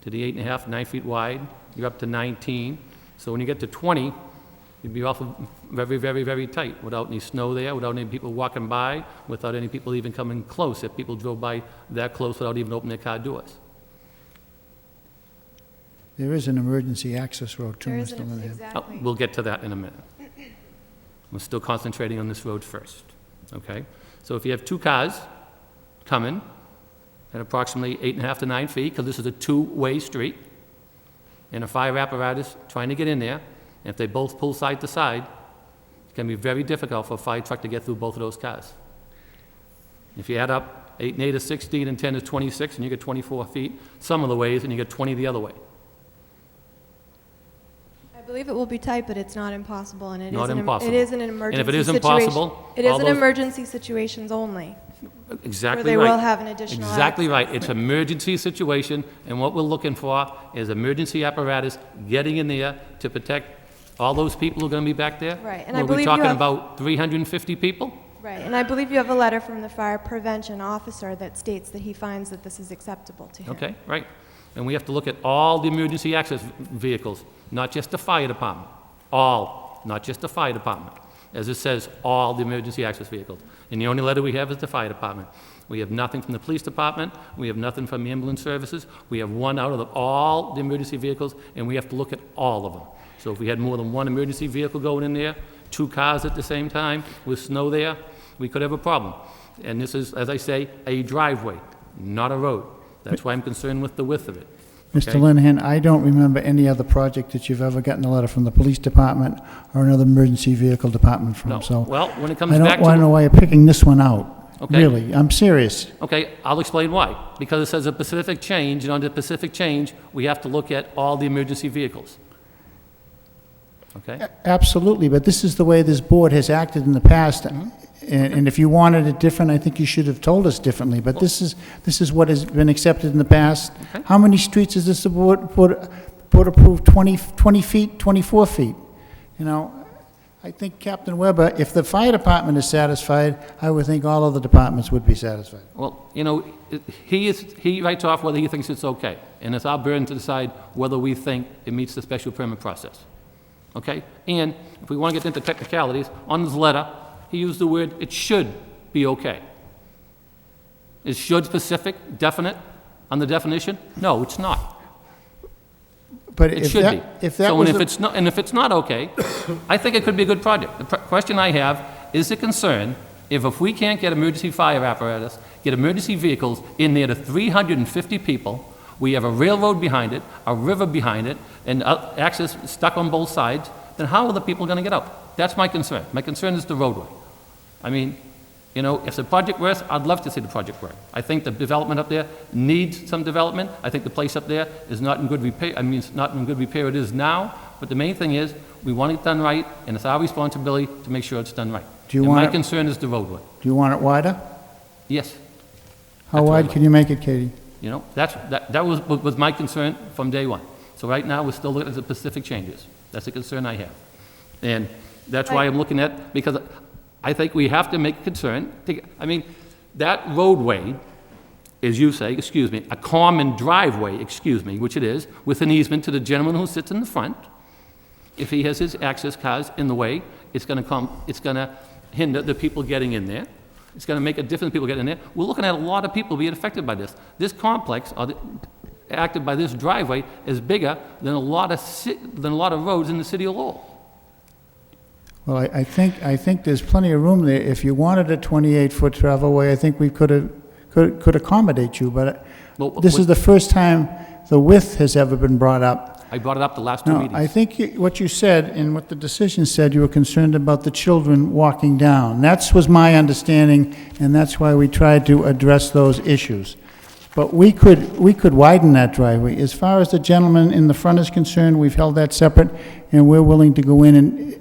to the 8.5, 9 feet wide, you're up to 19. So when you get to 20, you'd be awful, very, very, very tight, without any snow there, without any people walking by, without any people even coming close, if people drove by that close without even opening their car doors. There is an emergency access road too, There Mr. isn't, Linehan. exactly. We'll get to that in a minute. We're still concentrating on this road first, okay? So if you have two cars coming at approximately 8.5 to 9 feet, because this is a two-way street, and a fire apparatus trying to get in there, and if they both pull side to side, it's going to be very difficult for a fire truck to get through both of those cars. If you add up 8 and 8 is 16, and 10 is 26, and you get 24 feet some of the ways, and you get 20 the other way. I believe it will be tight, but it's not impossible, and Not impossible. it is an emergency And if it is situation. impossible, It is all in those- emergency situations only. Exactly they right. will have an additional Exactly right. access. It's an emergency situation, and what we're looking for is emergency apparatus getting in there to protect all those people who are going to be back there. Right, and I We're believe you talking have- about 350 people? Right, and I believe you have a letter from the fire prevention officer that states that he finds that this is acceptable to him. Okay, right. And we have to look at all the emergency access vehicles, not just the fire department. All, not just the fire department. As it says, all the emergency access vehicles. And the only letter we have is the fire department. We have nothing from the police department. We have nothing from ambulance services. We have one out of all the emergency vehicles, and we have to look at all of them. So if we had more than one emergency vehicle going in there, two cars at the same time, with snow there, we could have a problem. And this is, as I say, a driveway, not a road. That's why I'm concerned with the width of it. Mr. Okay. Linehan, I don't remember any other project that you've ever gotten a letter from the police department or another emergency vehicle department from, No. so. Well, when it comes I back don't to... know why you're picking this one out. Okay. Really, I'm serious. Okay, I'll explain why. Because it says a specific change, and under specific change, we have to look at all the emergency vehicles. Okay? Absolutely, but this is the way this board has acted in the past. And if you wanted it different, I think you should have told us differently. But this is what has been accepted in the past. Okay. How many streets has this board approved? 20 feet, 24 feet? You know, I think Captain Weber, if the fire department is satisfied, I would think all other departments would be satisfied. Well, you know, he writes off whether he thinks it's okay, and it's our burden to decide whether we think it meets the special permit process. Okay? And if we want to get into technicalities, on his letter, he used the word, it should be okay. Is should specific, definite, on the definition? No, it's not. But It if should be. that, if that So, was and if the- it's not, and if it's not okay, I think it could be a good project. The question I have is a concern if we can't get emergency fire apparatus, get emergency vehicles in there to 350 people, we have a railroad behind it, a river behind it, and access stuck on both sides, then how are the people going to get out? That's my concern. My concern is the roadway. I mean, you know, if the project works, I'd love to see the project work. I think the development up there needs some development. I think the place up there is not in good repair. I mean, it's not in good repair it is now, but the main thing is, we want it done right, and it's our responsibility to make sure it's done right. Do you And want my it- concern is the roadway. Do you want it wider? Yes. How That's wide right. can you make it, Katie? You know, that was my concern from day one. So right now, we're still looking at the specific changes. That's a concern I have. And that's why I'm looking at, because I think we have to make a concern. I mean, that roadway, as you say, excuse me, a common driveway, excuse me, which it is, with an easement to the gentleman who sits in the front, if he has his access cars in the way, it's gonna hinder the people getting in there. It's gonna make a difference to people getting in there. We're looking at a lot of people being affected by this. This complex, acted by this driveway, is bigger than a lot of roads in the city of Lowell. Well, I think there's plenty of room there. If you wanted a 28-foot travelway, I think we could accommodate you, but Well, this is the first time the width has ever been brought up. I brought it up the last two No, meetings. I think what you said and what the decision said, you were concerned about the children walking down. That was my understanding, and that's why we tried to address those issues. But we could widen that driveway. As far as the gentleman in the front is concerned, we've held that separate, and we're willing to go in and,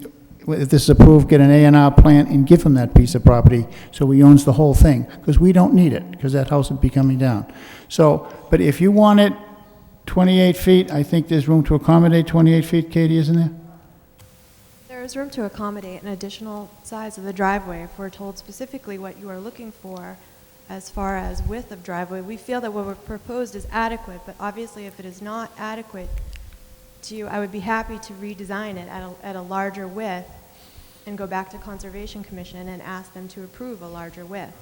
if this is approved, get an A&R plan and give him that piece of property so he owns the whole thing, because we don't need it, because that house would be coming down. So, but if you want it 28 feet, I think there's room to accommodate 28 feet, Katie, isn't there? There is room to accommodate an additional size of the driveway if we're told specifically what you are looking for as far as width of driveway. We feel that what we've proposed is adequate, but obviously if it is not adequate to you, I would be happy to redesign it at a larger width and go back to Conservation Commission and ask them to approve a larger width.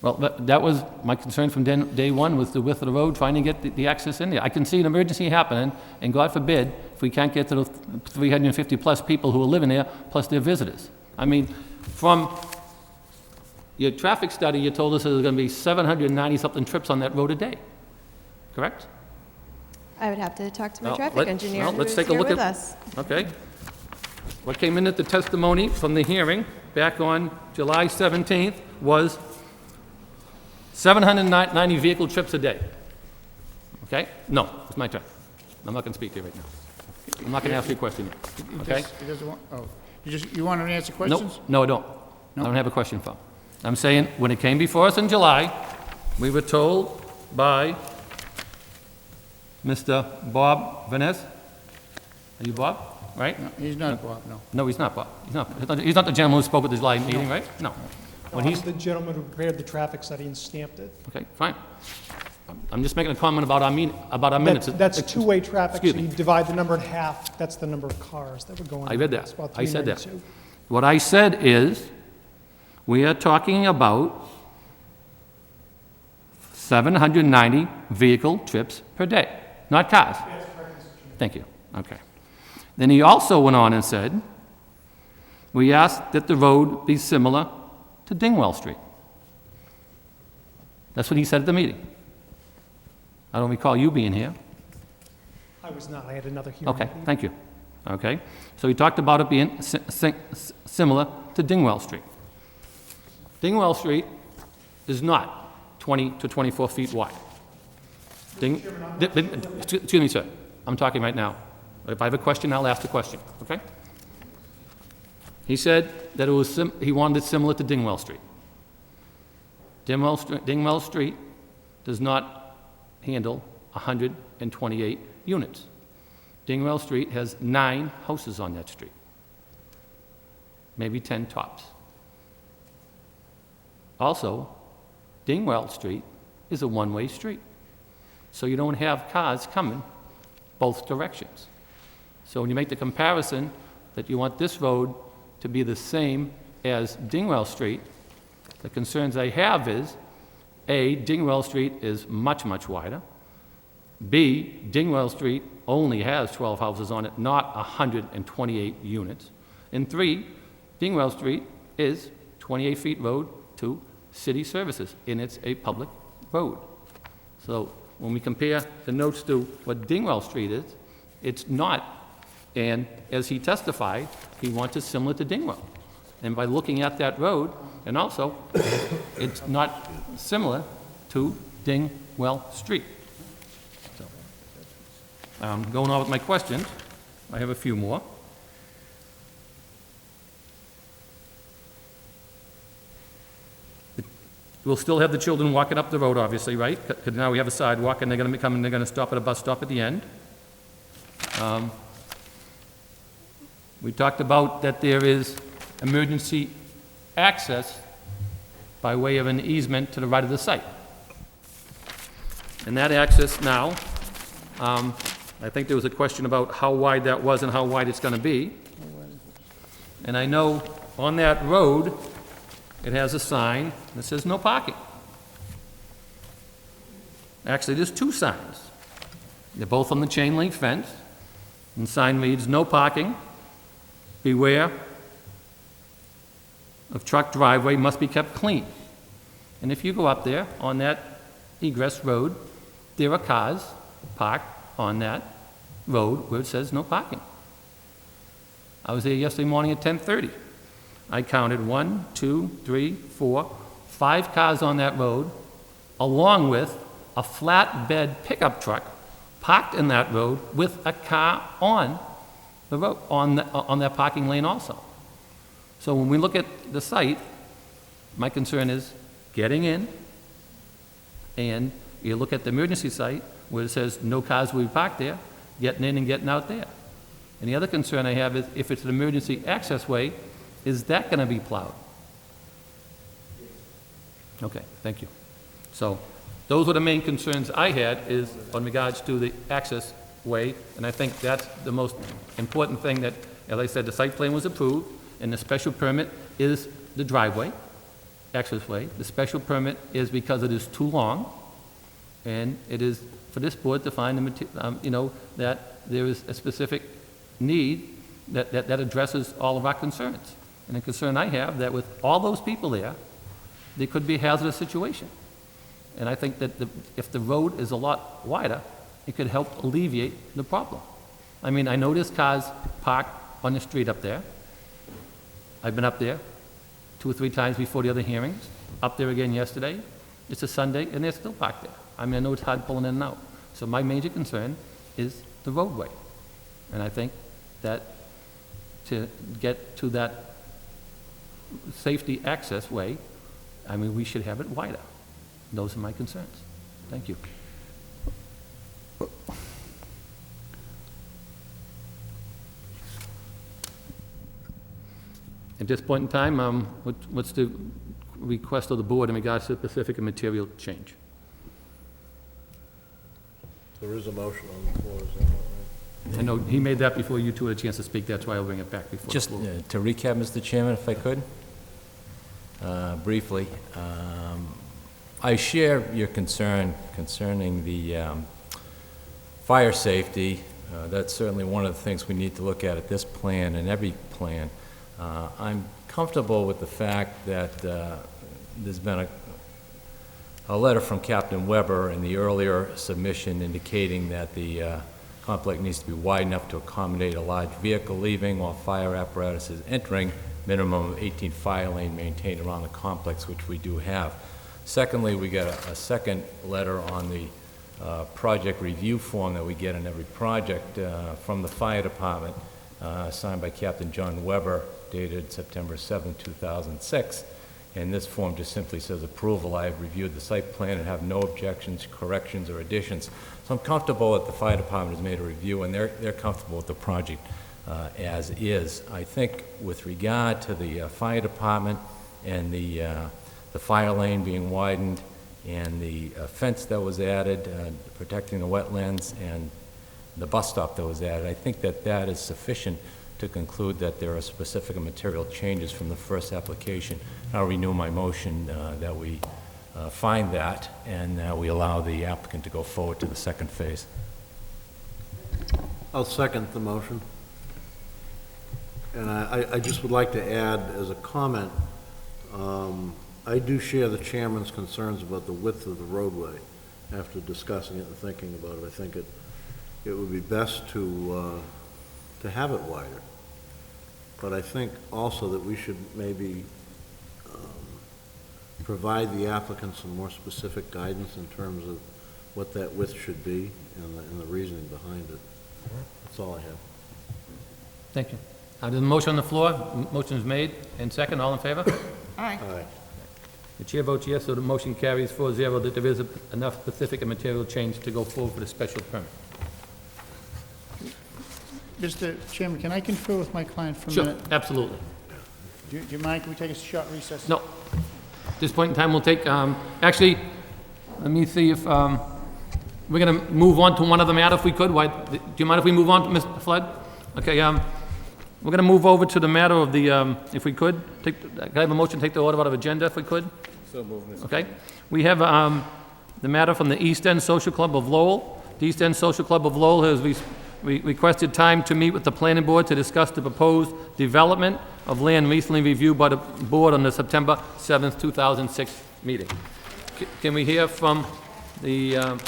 Well, that was my concern from day one, was the width of the road, trying to get the access in there. I can see an emergency happening, and God forbid, if we can't get to the 350-plus people who are living there, plus their visitors. I mean, from your traffic study, you told us there's going to be 790-something trips on that road a day, correct? I would have to talk to my Well, traffic engineer who's let's take a here look with at- us. Okay. What came in at the testimony from the hearing back on July 17th was 790 vehicle trips a day. Okay? No, it's my turn. I'm not going to speak to you right now. I'm not going to ask you a question yet. Okay? He doesn't want, oh, you want him to answer questions? Nope. No, I don't. I don't have a question for him. I'm saying, when it came before us in July, we were told by Mr. Bob Vaness. Are you Bob? Right? No, he's not Bob, no. No, he's not Bob. He's not the gentleman who spoke at the July meeting, right? No. When I'm he's, the gentleman who prepared the traffic study and stamped it. okay, fine. I'm just making a comment about our minutes. That's two-way traffic, so Excuse me. you divide the number in half, that's the number of cars that would go in. I read It's that. about I said that. 392. What I said is, we are talking about 790 vehicle trips per day, not cars. Thank you. Okay. Then he also went on and said, we asked that the road be similar to Dingwell Street. That's what he said at the meeting. I don't recall you being here. I was not, I had another hearing. Okay, thank you. Okay, so he talked about it being similar to Dingwell Street. Dingwell Street is not 20 to 24 feet wide. Excuse me, sir. I'm talking right now. If I have a question, I'll ask the question, okay? He said that it was he wanted it similar to Dingwell Street. Dingwell Street does not handle 128 units. Dingwell Street has 9 houses on that street, maybe 10 tops. Also, Dingwell Street is a one-way street, so you don't have cars coming both directions. So when you make the comparison that you want this road to be the same as Dingwell Street, the concerns I have is, A, Dingwell Street is much, much wider. B, Dingwell Street only has 12 houses on it, not 128 units. And 3, Dingwell Street is 28 feet road to city services, and it's a public road. So when we compare the notes to what Dingwell Street is, it's not. And as he testified, he wants it similar to Dingwell. And by looking at that road, and also, it's not similar to Dingwell Street. So, going on with my questions, I have a few more. We'll still have the children walking up the road, obviously, right? Because now we have a sidewalk, and they're going to be coming, they're going to stop at a bus stop at the end. We talked about that there is emergency access by way of an easement to the right of the site. And that access now, I think there was a question about how wide that was and how wide it's going to be. And I know on that road, it has a sign that says no parking. Actually, there's two signs. They're both on the chain link fence. And the sign reads, "No parking. Beware of truck driveway must be kept clean." And if you go up there on that egress road, there are cars parked on that road where it says no parking. I was there yesterday morning at 10:30. I counted 1, 2, 3, 4, 5 cars on that road, along with a flatbed pickup truck parked in that road with a car on the road, on that parking lane also. So when we look at the site, my concern is getting in, and you look at the emergency site where it says no cars will be parked there, getting in and getting out there. And the other concern I have is if it's an emergency access way, is that going to be plowed? Okay, thank you. So those were the main concerns I had, is on regards to the access way, and I think that's the most important thing that, as I said, the site plan was approved, and the special permit is the driveway, access way. The special permit is because it is too long, and it is for this board to find that there is a specific need that addresses all of our concerns. And the concern I have, that with all those people there could be a hazardous situation. And I think that if the road is a lot wider, it could help alleviate the problem. I mean, I know there's cars parked on the street up there. I've been up there 2 or 3 times before the other hearings, up there again yesterday. It's a Sunday, and they're still parked there. I mean, I know it's hard pulling in and out. So my major concern is the roadway. And I think that to get to that safety access way, I mean, we should have it wider. Those are my concerns. Thank you. At this point in time, what's the request of the board in regards to specific and material change? There is a motion on the floor, is that not right? I know he made that before you two had a chance to speak, that's why I'll bring it back before. Just to recap, Mr. Chairman, if I could, briefly, I share your concern concerning the fire safety. That's certainly one of the things we need to look at this plan and every plan. I'm comfortable with the fact that there's been a letter from Captain Weber in the earlier submission indicating that the complex needs to be wide enough to accommodate a large vehicle leaving while fire apparatus is entering, minimum of 18 fire lane maintained around the complex, which we do have. Secondly, we got a second letter on the project review form that we get in every project from the fire department, signed by Captain John Weber, dated September 7, 2006. And this form just simply says approval. I have reviewed the site plan and have no objections, corrections, or additions. So I'm comfortable that the fire department has made a review, and they're comfortable with the project as is. I think with regard to the fire department and the fire lane being widened and the fence that was added, protecting the wetlands, and the bus stop that was added, I think that that is sufficient to conclude that there are specific and material changes from the first application. I'll renew my motion that we find that, and that we allow the applicant to go forward to the second phase. I'll second the motion. And I just would like to add as a comment, I do share the chairman's concerns about the width of the roadway after discussing it and thinking about it. I think it would be best to have it wider. But I think also that we should maybe provide the applicant some more specific guidance in terms of what that width should be and the reasoning behind it. That's all I have. Thank you. There's a motion on the floor. Motion is made and second. All in favor? Aye. Aye. The chair votes yes, so the motion carries 4-0 that there is enough specific and material change to go forward for the special permit. Mr. Chairman, can I confer with my client for a Sure, minute? absolutely. Do you mind, can we take a short recess? No. At this point in time, we'll take, actually, let me see if, we're going to move on to one other matter if we could. Do you mind if we move on, Mr. Flood? Okay, We're going to move over to the matter of the, if we could, can I have a motion to take the order out of agenda if we could? So moved, Mr. Okay. We have the matter from the East End Social Club of Lowell. The East End Social Club of Lowell has requested time to meet with the planning board to discuss the proposed development of land recently reviewed by the board on the September 7th, 2006 meeting. Can we hear from the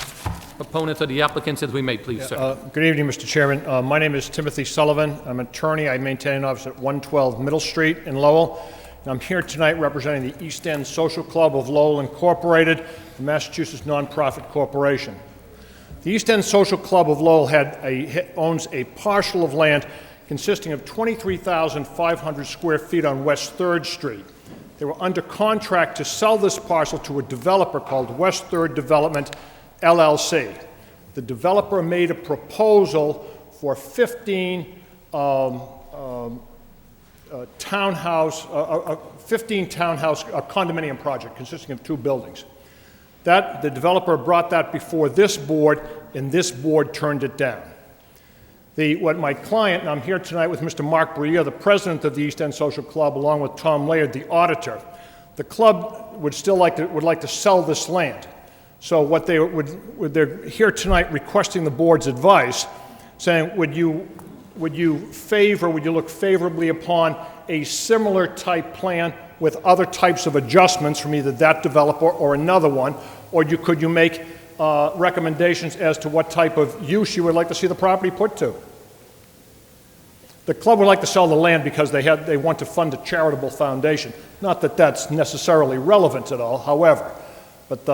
proponents or the applicants as we may, please, sir? Good evening, Mr. Chairman. My name is Timothy Sullivan. I'm an attorney. I maintain an office at 112 Middle Street in Lowell. And I'm here tonight representing the East End Social Club of Lowell Incorporated, a Massachusetts nonprofit corporation. The East End Social Club of Lowell owns a parcel of land consisting of 23,500 square feet on West 3rd Street. They were under contract to sell this parcel to a developer called West 3rd Development, LLC. The developer made a proposal for 15 townhouse condominium project consisting of 2 buildings. The developer brought that before this board, and this board turned it down. What my client, and I'm here tonight with Mr. Mark Bria, the president of the East End Social Club, along with Tom Laird, the auditor. The club would like to sell this land. So they're here tonight requesting the board's advice, saying, would you look favorably upon a similar type plan with other types of adjustments from either that developer or another one, or could you make recommendations as to what type of use you would like to see the property put to? The club would like to sell the land because they want to fund a charitable foundation. Not that that's necessarily relevant at all, however, but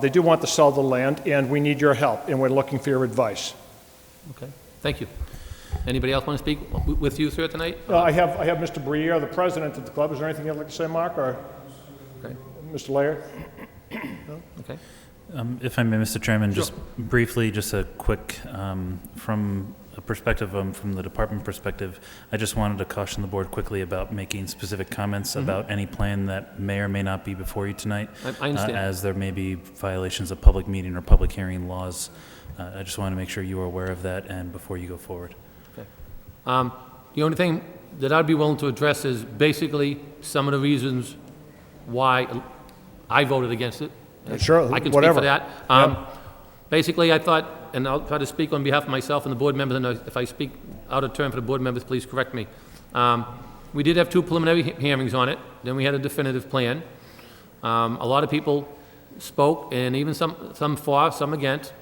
they do want to sell the land, and we need your help, and we're looking for your advice. Okay, thank you. Anybody else want to speak with you, sir, tonight? I have Mr. Briere, the president of the club. Is there anything you'd like to say, Mark, or Okay. Mr. Laird? No? Okay. If I may, Mr. Chairman, just briefly, just a quick, from a perspective, from the department perspective, I just wanted to caution the board quickly about making specific comments about any plan that may or may not be before you tonight. I understand. As there may be violations of public meeting or public hearing laws. I just want to make sure you are aware of that and before you go forward. Okay. The only thing that I'd be willing to address is basically some of the reasons why I voted against it. Sure, I can whatever. speak for that. Basically, I thought, and I'll try to speak on behalf of myself and the board members, and if I speak out of turn for the board members, please correct me. We did have 2 preliminary hearings on it, then we had a definitive plan. A lot of people spoke, and even some for, some against.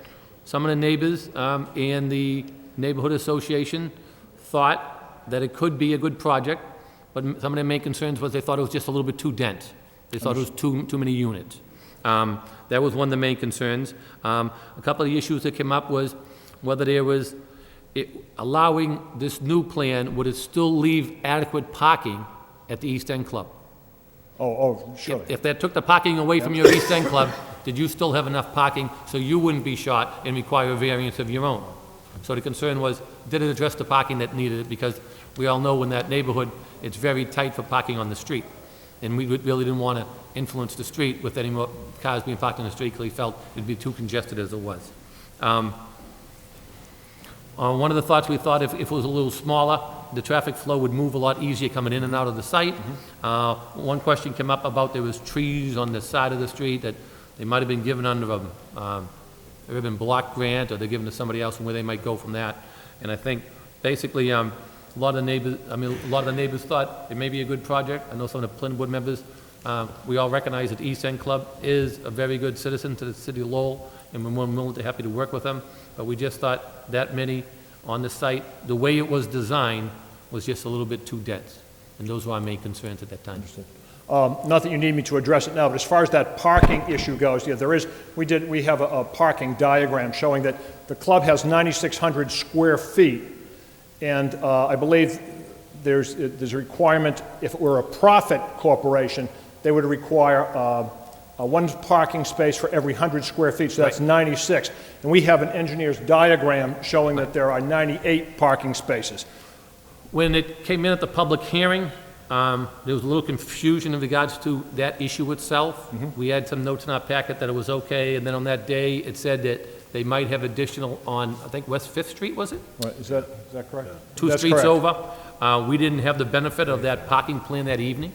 Some of the neighbors and the neighborhood association thought that it could be a good project, but some of their main concerns was they thought it was just a little bit too dense. They thought it was too many units. That was one of the main concerns. A couple of the issues that came up was whether there was, allowing this new plan, would it still leave adequate parking at the East End Club? Oh, sure. If that took the parking away from your East End Club, did you still have enough parking so you wouldn't be shot and require a variance of your own? So the concern was, did it address the parking that needed it? Because we all know in that neighborhood, it's very tight for parking on the street. And we really didn't want to influence the street with any more cars being parked on the street because we felt it'd be too congested as it was. One of the thoughts, we thought if it was a little smaller, the traffic flow would move a lot easier coming in and out of the site. One question came up about there was trees on the side of the street that they might have been given under a urban block grant, or they're given to somebody else, and where they might go from that. And I think basically a lot of the neighbors thought it may be a good project. I know some of the planning board members, we all recognize that East End Club is a very good citizen to the city of Lowell, and we're more than willing to happy to work with them. But we just thought that many on the site, the way it was designed, was just a little bit too dense. And those were our main concerns at that time. Not that you need me to address it now, but as far as that parking issue goes, yeah, we have a parking diagram showing that the club has 9,600 square feet, and I believe there's a requirement, if it were a profit corporation, they would require one parking space for every 100 square feet, so that's 96. And we have an engineer's diagram showing that there are 98 parking spaces. When it came in at the public hearing, there was a little confusion in regards to that issue itself. We had some notes in our packet that it was okay, and then on that day, it said that they might have additional on, I think, West 5th Street, was it? Right, is that correct? Two That's streets correct. over. We didn't have the benefit of that parking plan that evening.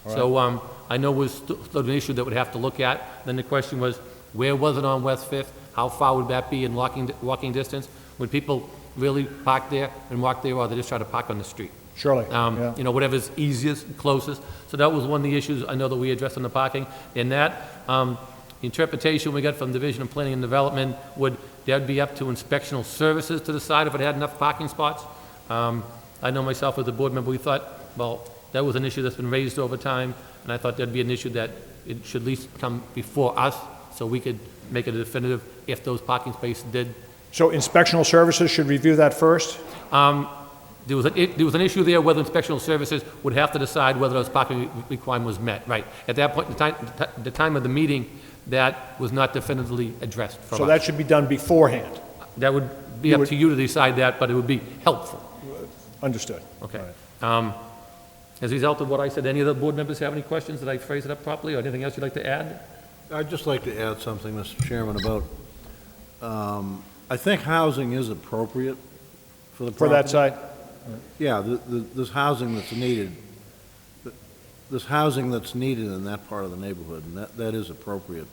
So I know it was still an issue that we'd have to look at. Then the question was, where was it on West Fifth? How far would that be in walking distance? Would people really park there and walk there, or they just try to park on the street? Surely, yeah. You know, whatever's easiest, closest. So that was one of the issues I know that we addressed on the parking. And that, the interpretation we got from Division of Planning and Development that'd be up to inspectional services to decide if it had enough parking spots. I know myself as a board member, we thought, well, that was an issue that's been raised over time, and I thought that'd be an issue that it should at least come before us, so we could make it a definitive if those parking spaces did. So inspectional services should review that first? There was an issue there whether inspectional services would have to decide whether those parking requirement was met, right? At that point, the time of the meeting, that was not definitively addressed from us. So that should be done beforehand? That would be up to you to decide that, but it would be helpful. Understood. Okay. All right. As a result of what I said, any other board members have any questions? Did I phrase it up properly, or anything else you'd like to add? I'd just like to add something, Mr. Chairman, about, I think housing is appropriate for the For that property. side? Yeah, this housing that's needed, this housing that's needed in that part of the neighborhood, and that is appropriate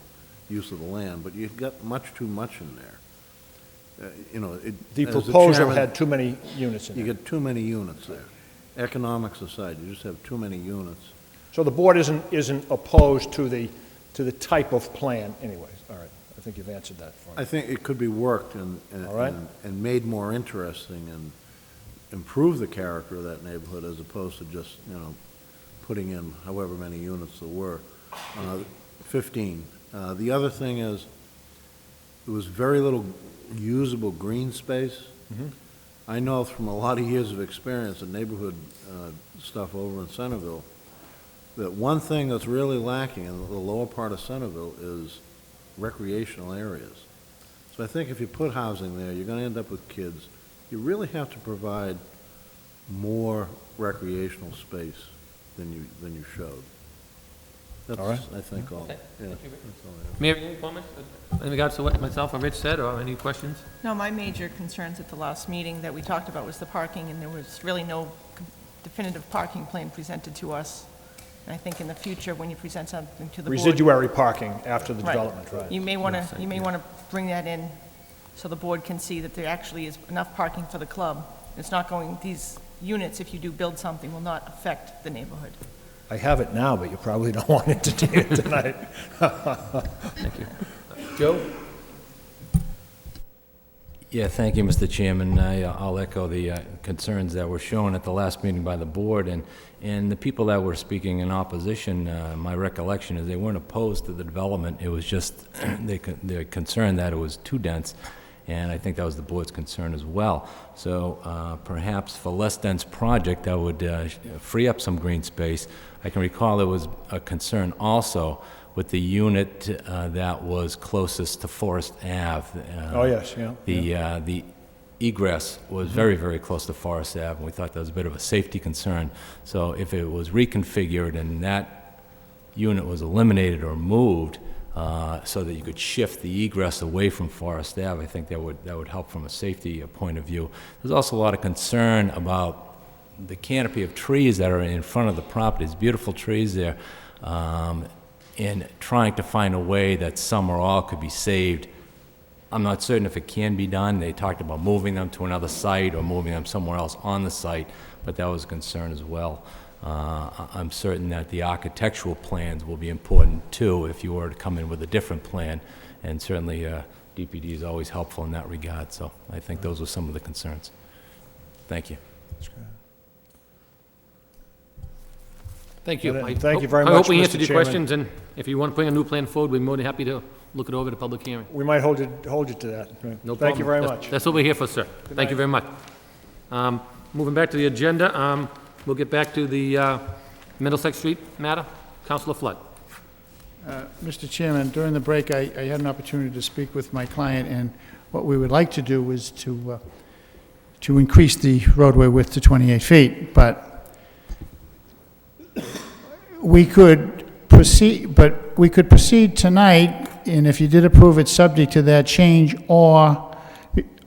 use of the land, but you've got much too much in there. You know, The as proposal chairman, had too many units in you it. get too many units there. Economics aside, you just have too many units. So the board isn't opposed to the type of plan anyways? All right, I think you've answered that for me. I think it could be worked All right. and made more interesting and improve the character of that neighborhood as opposed to just, you know, putting in however many units there were. 15. The other thing is, there was very little usable green space. Mhm. I know from a lot of years of experience in neighborhood stuff over in Centerville, that one thing that's really lacking in the lower part of Centerville is recreational areas. So I think if you put housing there, you're going to end up with kids. You really have to provide more recreational space than you showed. That's, All right. I think, all. Okay. Yeah. Mayor, any comments in regards to what myself or Rich said, or any questions? No, my major concerns at the last meeting that we talked about was the parking, and there was really no definitive parking plan presented to us. And I think in the future, when you present something to the board... Residuary parking after the Right. development, right? You may want to bring that in so the board can see that there actually is enough parking for the club. It's not going, these units, if you do build something, will not affect the neighborhood. I have it now, but you probably don't want to entertain it tonight. Thank you. Joe? Yeah, thank you, Mr. Chairman. I'll echo the concerns that were shown at the last meeting by the board, and the people that were speaking in opposition, my recollection is they weren't opposed to the development. It was just they're concerned that it was too dense, and I think that was the board's concern as well. So perhaps for less dense project that would free up some green space. I can recall there was a concern also with the unit that was closest to Forest Ave. Oh, yes, yeah. The egress was very, very close to Forest Ave, and we thought that was a bit of a safety concern. So if it was reconfigured and that unit was eliminated or moved so that you could shift the egress away from Forest Ave, I think that would help from a safety point of view. There's also a lot of concern about the canopy of trees that are in front of the property. There's beautiful trees there. In trying to find a way that some or all could be saved. I'm not certain if it can be done. They talked about moving them to another site or moving them somewhere else on the site, but that was a concern as well. I'm certain that the architectural plans will be important too if you were to come in with a different plan, and certainly DPD is always helpful in that regard, so I think those were some of the concerns. Thank you. Thank you. Thank you very much, I hope we Mr. answered your Chairman. questions, and if you want to bring a new plan forward, we're more than happy to look it over at a public hearing. We might hold you to that. Right. No Thank you problem. very That's- much. That's what we're here for, sir. Thank you very much. Moving back to the agenda, we'll get back to the Middlesex Street matter. Councilor Flood. Mr. Chairman, during the break, I had an opportunity to speak with my client, and what we would like to do is to increase the roadway width to 28 feet, but we could proceed tonight, and if you did approve it, subject to that change, or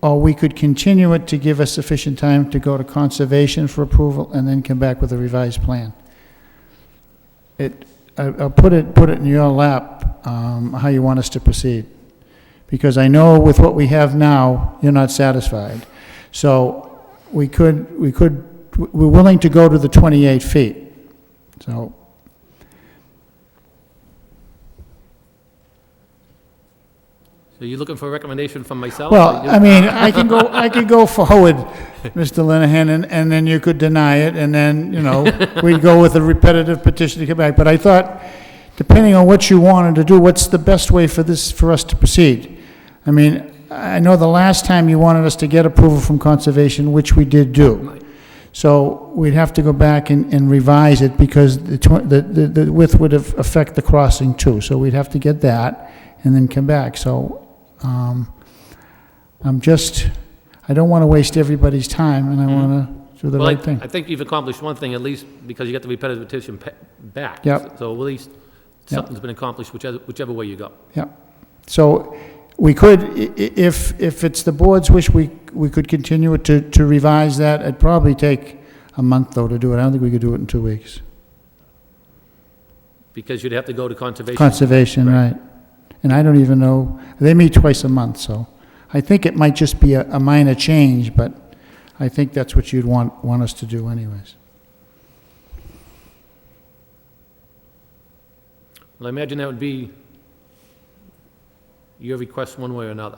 or we could continue it to give us sufficient time to go to conservation for approval and then come back with a revised plan. I'll put it in your lap, how you want us to proceed. Because I know with what we have now, you're not satisfied. So we're willing to go to the 28 feet. So, So you're looking for a recommendation from myself? well, or you- I mean, I could go forward, Mr. Linehan, and then you could deny it, and then, we'd go with a repetitive petition to come back. But I thought, depending on what you wanted to do, what's the best way for us to proceed? I mean, I know the last time you wanted us to get approval from conservation, which we did do. So we'd have to go back and revise it because the width would affect the crossing too. So we'd have to get that and then come back. So I don't want to waste everybody's time, and I want to do the Well, right thing. I think you've accomplished one thing, at least, because you got the repetitive petition back. Yep. So at least something's been accomplished, whichever way you go. Yeah. So we could, if it's the board's wish, we could continue it to revise that. It'd probably take a month, though, to do it. I don't think we could do it in 2 weeks. Because you'd have to go to conservation. Conservation, right. And I don't even know, they meet twice a month, so I think it might just be a minor change, but I think that's what you'd want us to do anyways. Well, I imagine that would be your request one way or another,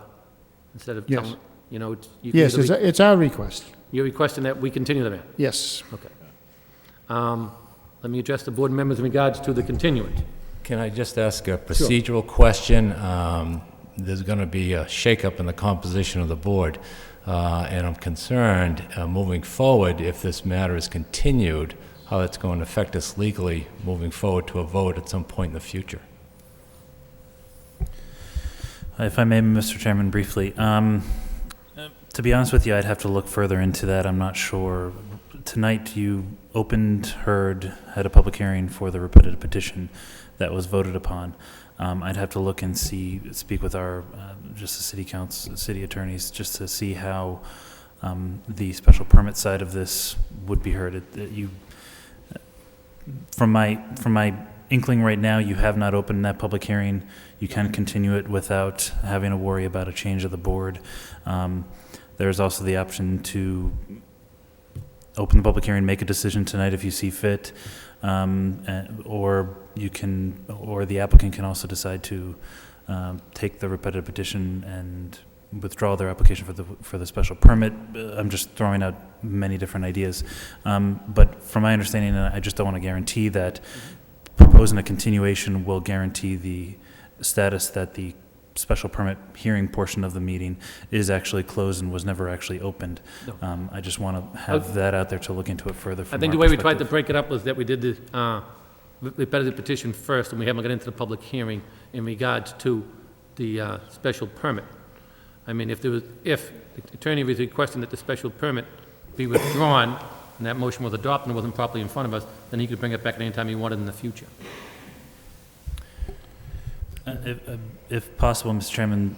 instead of Yes. telling, Yes, it's our request. You're requesting that we continue the matter? Yes. Okay. Let me address the board members in regards to the continuance. Can I just ask a procedural question? There's going to be a shakeup in the composition of the board, and I'm concerned, moving forward, if this matter is continued, how that's going to affect us legally moving forward to a vote at some point in the future. If I may, Mr. Chairman, briefly. To be honest with you, I'd have to look further into that. I'm not sure. Tonight, you had a public hearing for the repetitive petition that was voted upon. I'd have to look and speak with our, just the city council, city attorneys, just to see how the special permit side of this would be heard. From my inkling right now, you have not opened that public hearing. You can continue it without having to worry about a change of the board. There's also the option to open the public hearing, make a decision tonight if you see fit, or the applicant can also decide to take the repetitive petition and withdraw their application for the special permit. I'm just throwing out many different ideas, but from my understanding, and I just don't want to guarantee that proposing a continuation will guarantee the status that the special permit hearing portion of the meeting is actually closed and was never actually opened. No. I just want to have that out there to look into it further. I think the way we tried to break it up was that we did the repetitive petition first, and we haven't got into the public hearing in regards to the special permit. I mean, if the attorney was requesting that the special permit be withdrawn, and that motion was adopted and wasn't properly in front of us, then he could bring it back at any time he wanted in the future. If possible, Mr. Chairman,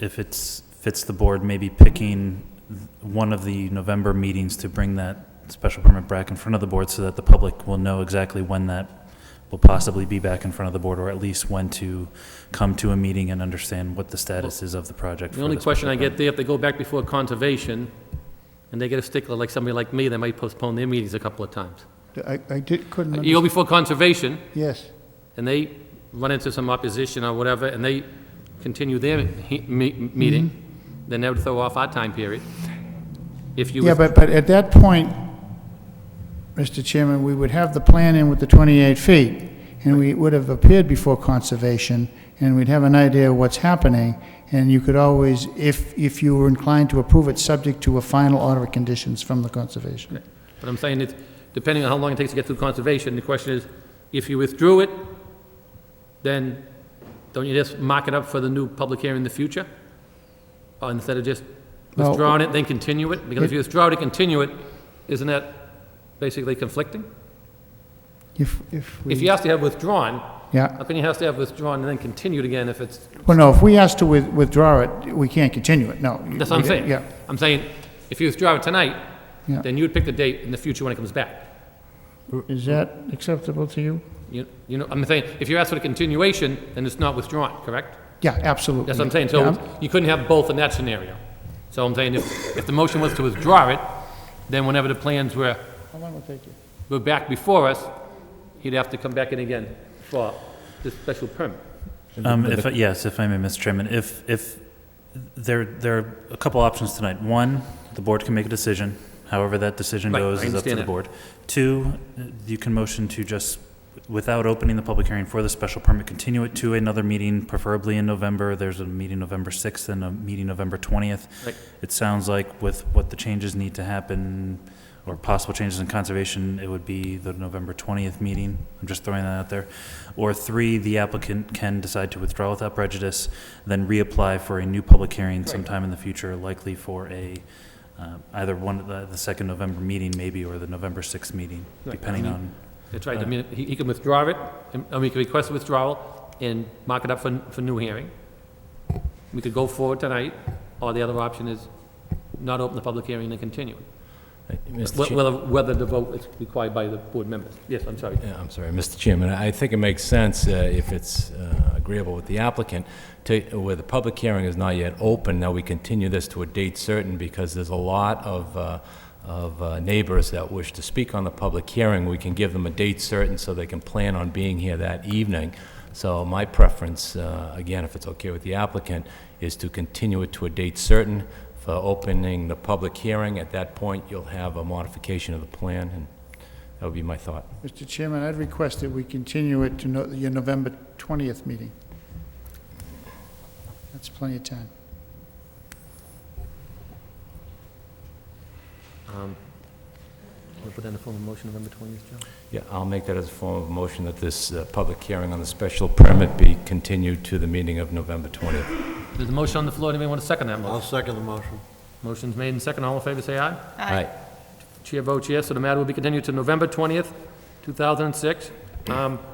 if it fits the board, maybe picking one of the November meetings to bring that special permit back in front of the board so that the public will know exactly when that will possibly be back in front of the board, or at least when to come to a meeting and understand what the status is of the project. The only question I get there, if they go back before conservation, and they get a stickler like somebody like me, they might couldn't their meetings a couple of times. Couldn't. You go before conservation, Yes. and they run into some opposition or whatever, and they continue their meeting, then that would throw off our time period. If you Yeah, but at that point, Mr. Chairman, we would have the plan in with the 28 feet, and we would have appeared before conservation, and we'd have an idea of what's happening, and you could always, if you were inclined to approve it, subject to a final order of conditions from the conservation. But I'm saying that depending on how long it takes to get through conservation, the question is, if you withdrew it, then don't you just mark it up for the new public hearing in the future? Or instead of just withdrawing it, then continue it? Because if you withdraw it and continue it, isn't that basically conflicting? If If you have to have withdrawn, Yeah. How can you have to have withdrawn and then continued again if it's, Well, no, if we ask to withdraw it, we can't continue it, no. that's what I'm saying. Yeah, I'm saying, if you withdraw it tonight, Yeah. then you would pick the date in the future when it comes back. is that acceptable to you? You know, I'm saying, if you ask for the continuation, then it's not withdrawn, correct? Yeah, absolutely. That's what I'm saying, Yeah, so you couldn't have both in that scenario. So I'm saying, if the motion was to withdraw it, then whenever the plans were How long will it take you? back before us, he'd have to come back in again for this special permit. Yes, if I may, Mr. Chairman, if there are a couple options tonight. One, the board can make a decision. However that decision Right, goes I is up to understand the that. board. Two, you can motion to just, without opening the public hearing for the special permit, continue it to another meeting, preferably in November. There's a meeting November 6th and a meeting November 20th. Right. It sounds like with what the changes need to happen, or possible changes in conservation, it would be the November 20th meeting. I'm just throwing that out there. Or three, the applicant can decide to withdraw without prejudice, then reapply for a new public hearing sometime in the future, likely for a, either the second November meeting maybe, or the November 6th meeting, Right. depending on. That's right, I mean, he can withdraw it, and we can request a withdrawal and mark it up for new hearing. We could go forward tonight, or the other option is not open the public hearing and continue it. Mr. Chair- Whether the vote is required by the board members. Yes, I'm sorry. Yeah, I'm sorry, Mr. Chairman. I think it makes sense, if it's agreeable with the applicant, where the public hearing is not yet open, now we continue this to a date certain, because there's a lot of neighbors that wish to speak on the public hearing. We can give them a date certain so they can plan on being here that evening. So my preference, again, if it's okay with the applicant, is to continue it to a date certain for opening the public hearing. At that point, you'll have a modification of the plan, and that would be my thought. Mr. Chairman, I'd request that we continue it to your November 20th meeting. That's plenty of time. We'll put that in the form of motion November 20th, Joe? Yeah, I'll make that as a form of motion that this public hearing on the special permit be continued to the meeting of November 20th. There's a motion on the floor, anybody want to second that I'll motion? second the motion. Motion's made and second, all in favor, say aye. Aye. Chair votes yes, so the matter will be continued to November 20th, 2006.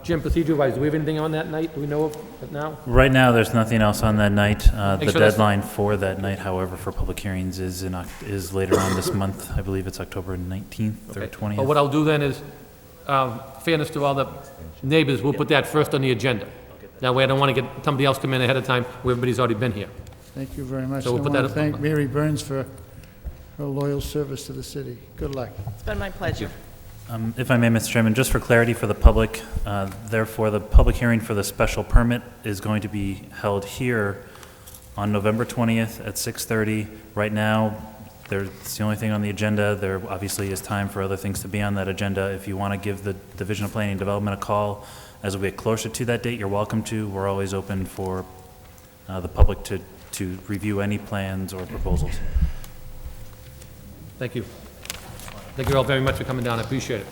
Jim, procedure-wise, do we have anything on that night? Do we know of it now? Right now, there's nothing else on that night. The Make sure that's- deadline for that night, however, for public hearings is later on this month. I believe it's October 19th or Okay. 20th. Well, what I'll do then is, fairness to all the neighbors, we'll put that first on the agenda. That way I don't want to get somebody else come in ahead of time where everybody's already been here. Thank you very much. So we'll I put want that to up- thank Mary Burns for her loyal service to the city. Good luck. It's been my pleasure. If I may, Mr. Chairman, just for clarity for the public, therefore, the public hearing for the special permit is going to be held here on November 20th at 6:30. Right now, it's the only thing on the agenda. There obviously is time for other things to be on that agenda. If you want to give the Division of Planning and Development a call as we get closer to that date, you're welcome to. We're always open for the public to review any plans or proposals. Thank you. Thank you all very much for coming down, I appreciate it.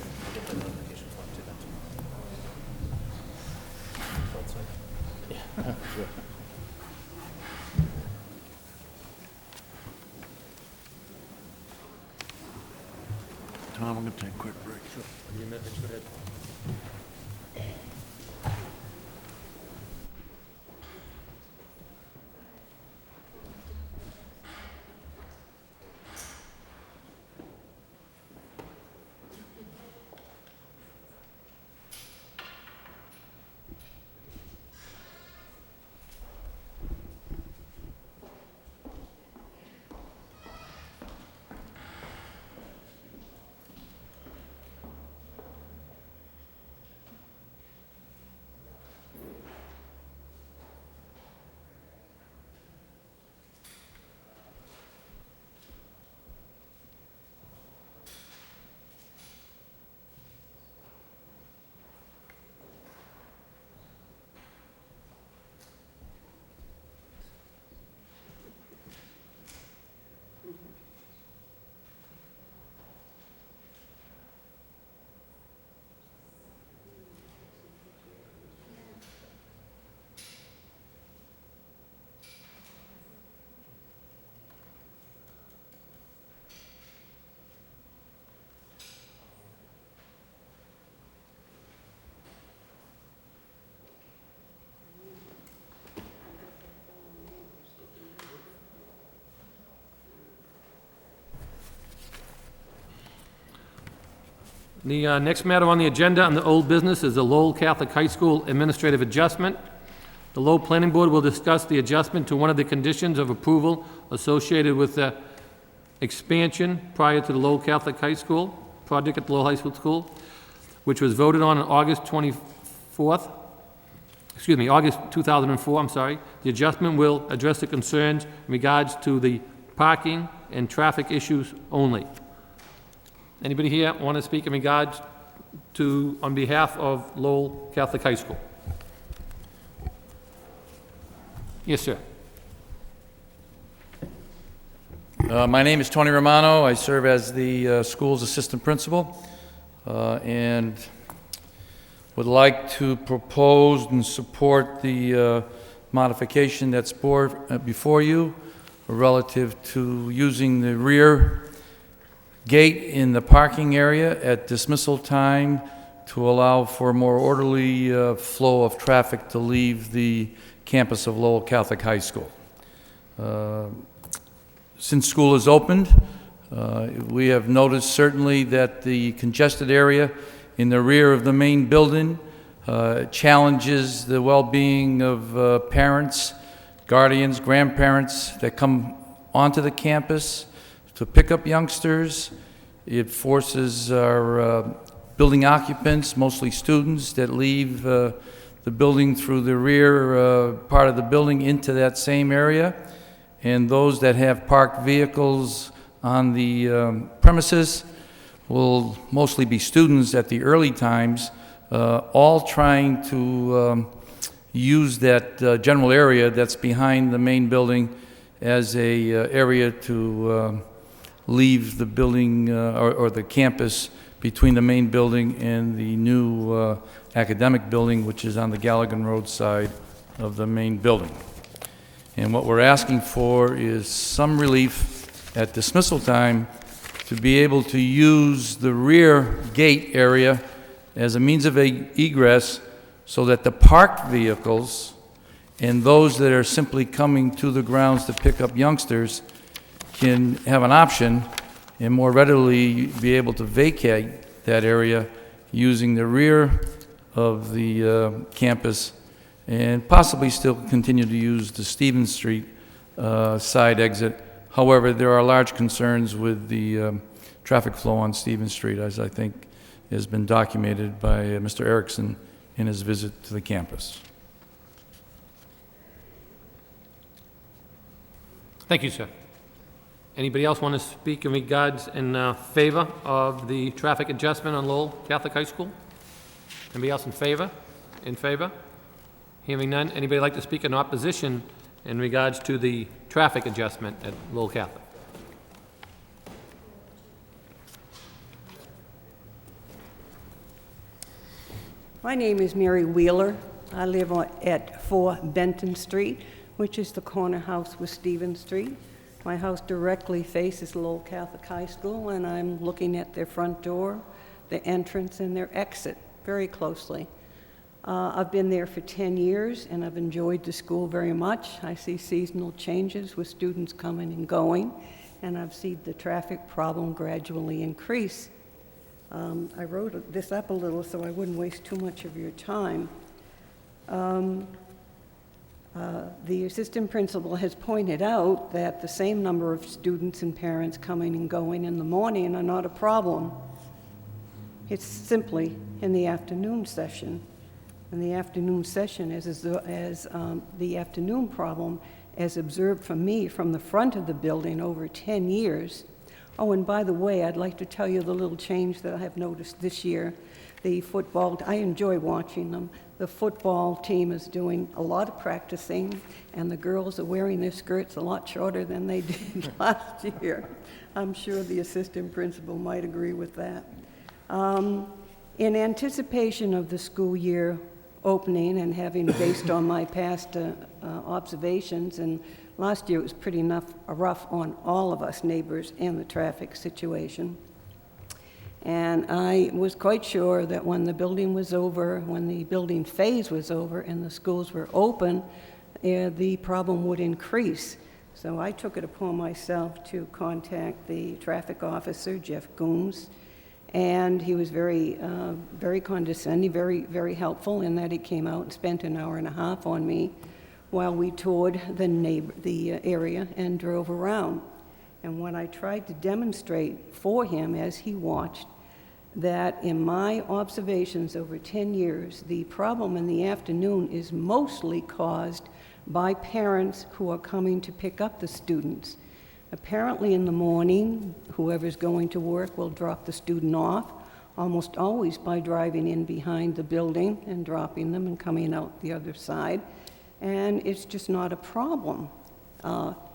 Tom, I'm going to take a quick break. The next matter on the agenda on the old business is the Lowell Catholic High School administrative adjustment. The Lowell Planning Board will discuss the adjustment to one of the conditions of approval associated with the expansion prior to the Lowell Catholic High School, project at the Lowell High School, which was voted on August 24th, August 2004, I'm sorry. The adjustment will address the concerns in regards to the parking and traffic issues only. Anybody here want to speak in regards to, on behalf of Lowell Catholic High School? Yes, sir. My name is Tony Romano. I serve as the school's assistant principal and would like to propose and support the modification that's before you relative to using the rear gate in the parking area at dismissal time to allow for a more orderly flow of traffic to leave the campus of Lowell Catholic High School. Since school is opened, we have noticed certainly that the congested area in the rear of the main building challenges the well-being of parents, guardians, grandparents that come onto the campus to pick up youngsters. It forces our building occupants, mostly students, that leave the building through the rear part of the building into that same area. And those that have parked vehicles on the premises will mostly be students at the early times, all trying to use that general area that's behind the main building as a area to leave the building or the campus between the main building and the new academic building, which is on the Galligan Road side of the main building. And what we're asking for is some relief at dismissal time to be able to use the rear gate area as a means of egress so that the parked vehicles and those that are simply coming to the grounds to pick up youngsters can have an option and more readily be able to vacate that area using the rear of the campus and possibly still continue to use the Stevens Street side exit. However, there are large concerns with the traffic flow on Stevens Street, as I think has been documented by Mr. Erickson in his visit to the campus. Thank you, sir. Anybody else want to speak in regards in favor of the traffic adjustment on Lowell Catholic High School? Anybody else in favor? In favor? Hearing none. Anybody like to speak in opposition in regards to the traffic adjustment at Lowell Catholic? My name is Mary Wheeler. I live at 4 Benton Street, which is the corner house with Stevens Street. My house directly faces Lowell Catholic High School, and I'm looking at their front door, their entrance, and their exit very closely. I've been there for 10 years, and I've enjoyed the school very much. I see seasonal changes with students coming and going, and I've seen the traffic problem gradually increase. I wrote this up a little so I wouldn't waste too much of your time. The assistant principal has pointed out that the same number of students and parents coming and going in the morning are not a problem. It's simply in the afternoon session. And the afternoon session is the afternoon problem, as observed from me from the front of the building over 10 years. Oh, and by the way, I'd like to tell you the little change that I have noticed this year. The football, I enjoy watching them. The football team is doing a lot of practicing, and the girls are wearing their skirts a lot shorter than they did last year. I'm sure the assistant principal might agree with that. In anticipation of the school year opening and having, based on my past observations, and last year it was pretty rough on all of us neighbors and the traffic situation. And I was quite sure that when the building was over, when the building phase was over and the schools were open, the problem would increase. So I took it upon myself to contact the traffic officer, Jeff Gooms, And he was very condescending, very helpful in that he came out and spent an hour and a half on me while we toured the area and drove around. And what I tried to demonstrate for him as he watched, that in my observations over 10 years, the problem in the afternoon is mostly caused by parents who are coming to pick up the students. Apparently in the morning, whoever's going to work will drop the student off, almost always by driving in behind the building and dropping them and coming out the other side. And it's just not a problem.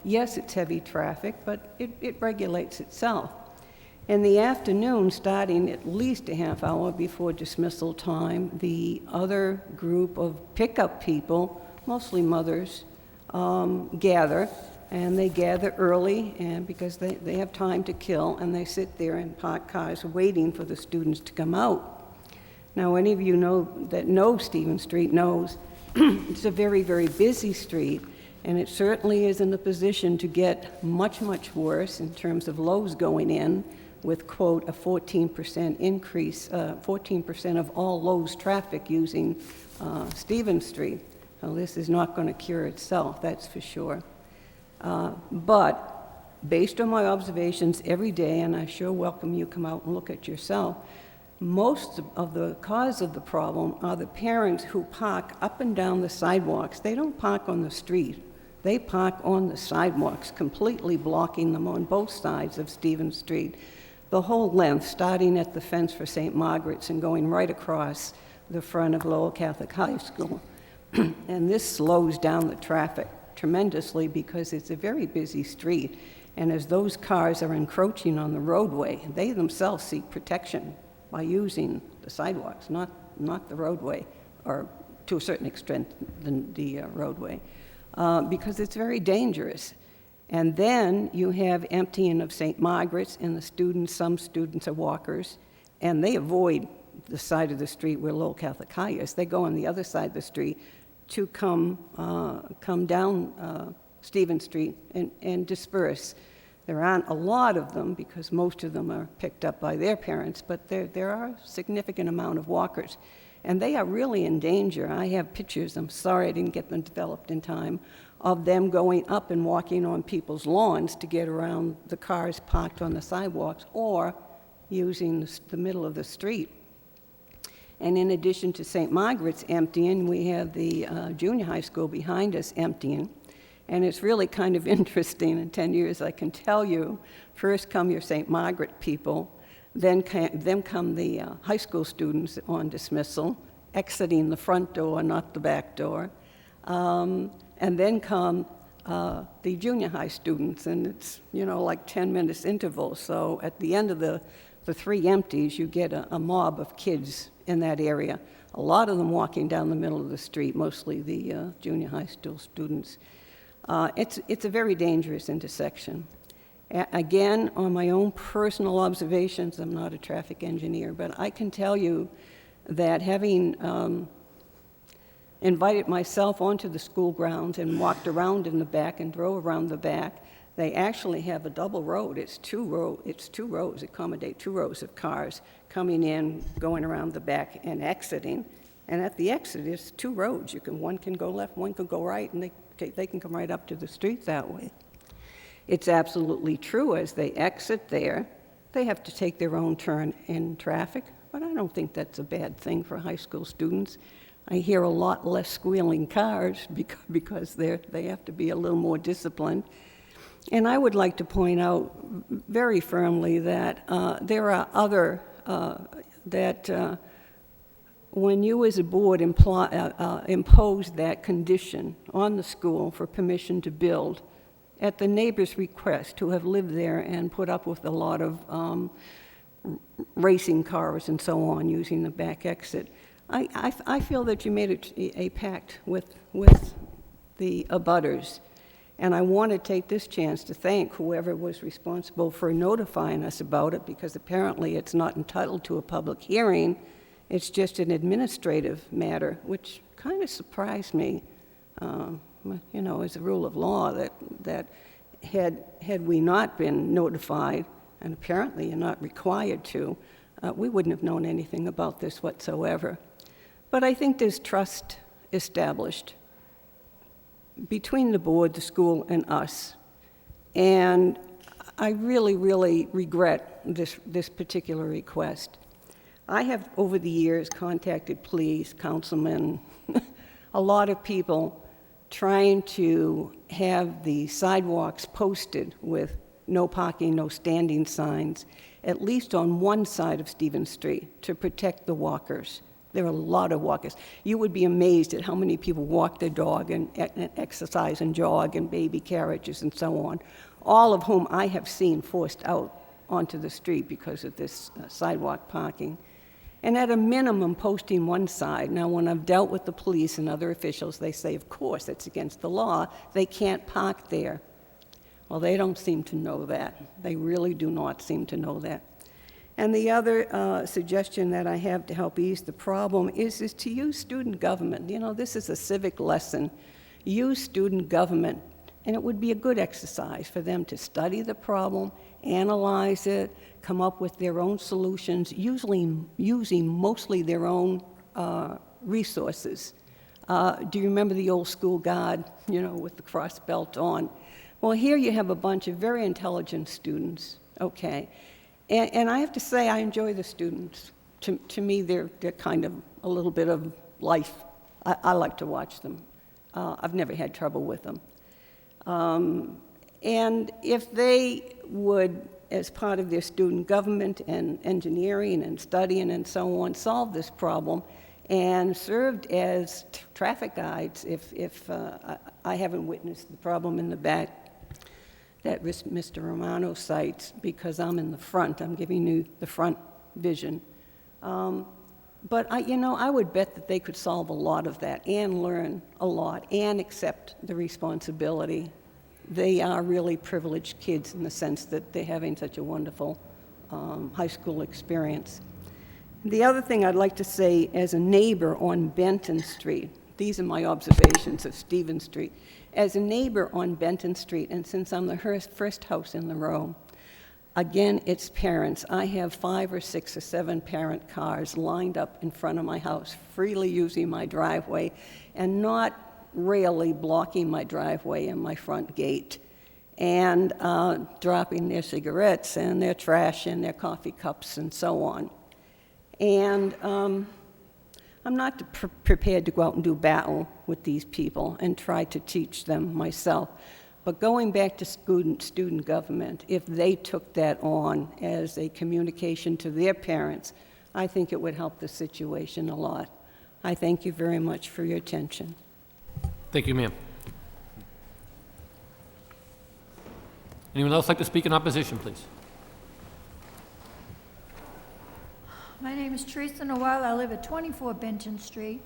Yes, it's heavy traffic, but it regulates itself. In the afternoon, starting at least a half hour before dismissal time, the other group of pickup people, mostly mothers, gather, and they gather early and because they have time to kill, and they sit there in parked cars waiting for the students to come out. Now, any of you know Stevens Street knows it's a very, very busy street, and it certainly is in a position to get much, much worse in terms of lows going in, with, quote, a 14% increase, 14% of all Lowe's traffic using Stevens Street. Now, this is not going to cure itself, that's for sure. But based on my observations every day, and I sure welcome you come out and look at yourself, most of the cause of the problem are the parents who park up and down the sidewalks. They don't park on the street. They park on the sidewalks, completely blocking them on both sides of Stevens Street. The whole length, starting at the fence for St. Margaret's and going right across the front of Lowell Catholic High School. And this slows down the traffic tremendously because it's a very busy street. And as those cars are encroaching on the roadway, they themselves seek protection by using the sidewalks, not the roadway, or to a certain extent, the roadway, because it's very dangerous. And then you have emptying of St. Margaret's, and some students are walkers, and they avoid the side of the street where Lowell Catholic High is. They go on the other side of the street to come down Stevens Street and disperse. There aren't a lot of them because most of them are picked up by their parents, but there are a significant amount of walkers. And they are really in danger. I have pictures, I'm sorry I didn't get them developed in time, of them going up and walking on people's lawns to get around the cars parked on the sidewalks or using the middle of the street. And in addition to St. Margaret's emptying, we have the junior high school behind us emptying. And it's really kind of interesting. In 10 years, I can tell you, first come your St. Margaret people, then come the high school students on dismissal, exiting the front door, not the back door. And then come the junior high students, and it's, like 10 minutes intervals. So at the end of the 3 empties, you get a mob of kids in that area. A lot of them walking down the middle of the street, mostly the junior high school students. It's a very dangerous intersection. Again, on my own personal observations, I'm not a traffic engineer, but I can tell you that having invited myself onto the school grounds and walked around in the back and drove around the back, they actually have a double road. It's two rows, accommodate 2 rows of cars coming in, going around the back and exiting. And at the exit, it's 2 roads. One can go left, one can go right, and they can come right up to the street that way. It's absolutely true, as they exit there, they have to take their own turn in traffic, but I don't think that's a bad thing for high school students. I hear a lot less squealing cars because they have to be a little more disciplined. And I would like to point out very firmly that there are other, when you as a board impose that condition on the school for permission to build, at the neighbor's request, who have lived there and put up with a lot of racing cars and so on using the back exit, I feel that you made a pact with the abutters. And I want to take this chance to thank whoever was responsible for notifying us about it, because apparently it's not entitled to a public hearing. It's just an administrative matter, which kind of surprised me, as a rule of law, that had we not been notified, and apparently you're not required to, we wouldn't have known anything about this whatsoever. But I think there's trust established between the board, the school, and us. And I really, really regret this particular request. I have, over the years, contacted police, councilmen, a lot of people trying to have the sidewalks posted with no parking, no standing signs, at least on one side of Stevens Street, to protect the walkers. There are a lot of walkers. You would be amazed at how many people walk their dog and exercise and jog and baby carriages and so on, all of whom I have seen forced out onto the street because of this sidewalk parking. And at a minimum, posting one side. Now, when I've dealt with the police and other officials, they say, of course, it's against the law. They can't park there. Well, they don't seem to know that. They really do not seem to know that. And the other suggestion that I have to help ease the problem is to use student government. You know, this is a civic lesson. Use student government, and it would be a good exercise for them to study the problem, analyze it, come up with their own solutions, usually using mostly their own resources. Do you remember the old school guard, you know, with the cross belt on? Well, here you have a bunch of very intelligent students, okay? And I have to say, I enjoy the students. To me, they're kind of a little bit of life. I like to watch them. I've never had trouble with them. And if they would, as part of their student government and engineering and studying and so on, solve this problem and served as traffic guides, if I haven't witnessed the problem in the back that Mr. Romano cites, because I'm in the front. I'm giving you the front vision. But I would bet that they could solve a lot of that and learn a lot and accept the responsibility. They are really privileged kids in the sense that they're having such a wonderful high school experience. The other thing I'd like to say, as a neighbor on Benton Street, these are my observations of Stevens Street. As a neighbor on Benton Street, and since I'm the first house in the row, again, it's parents. I have 5 or 6 or 7 parent cars lined up in front of my house, freely using my driveway, and not rarely blocking my driveway and my front gate, and dropping their cigarettes and their trash and their coffee cups and so on. And I'm not prepared to go out and do battle with these people and try to teach them myself. But going back to student government, if they took that on as a communication to their parents, I think it would help the situation a lot. I thank you very much for your attention. Thank you, ma'am. Anyone else like to speak in opposition, please? My name is Teresa Noel. I live at 24 Benton Street,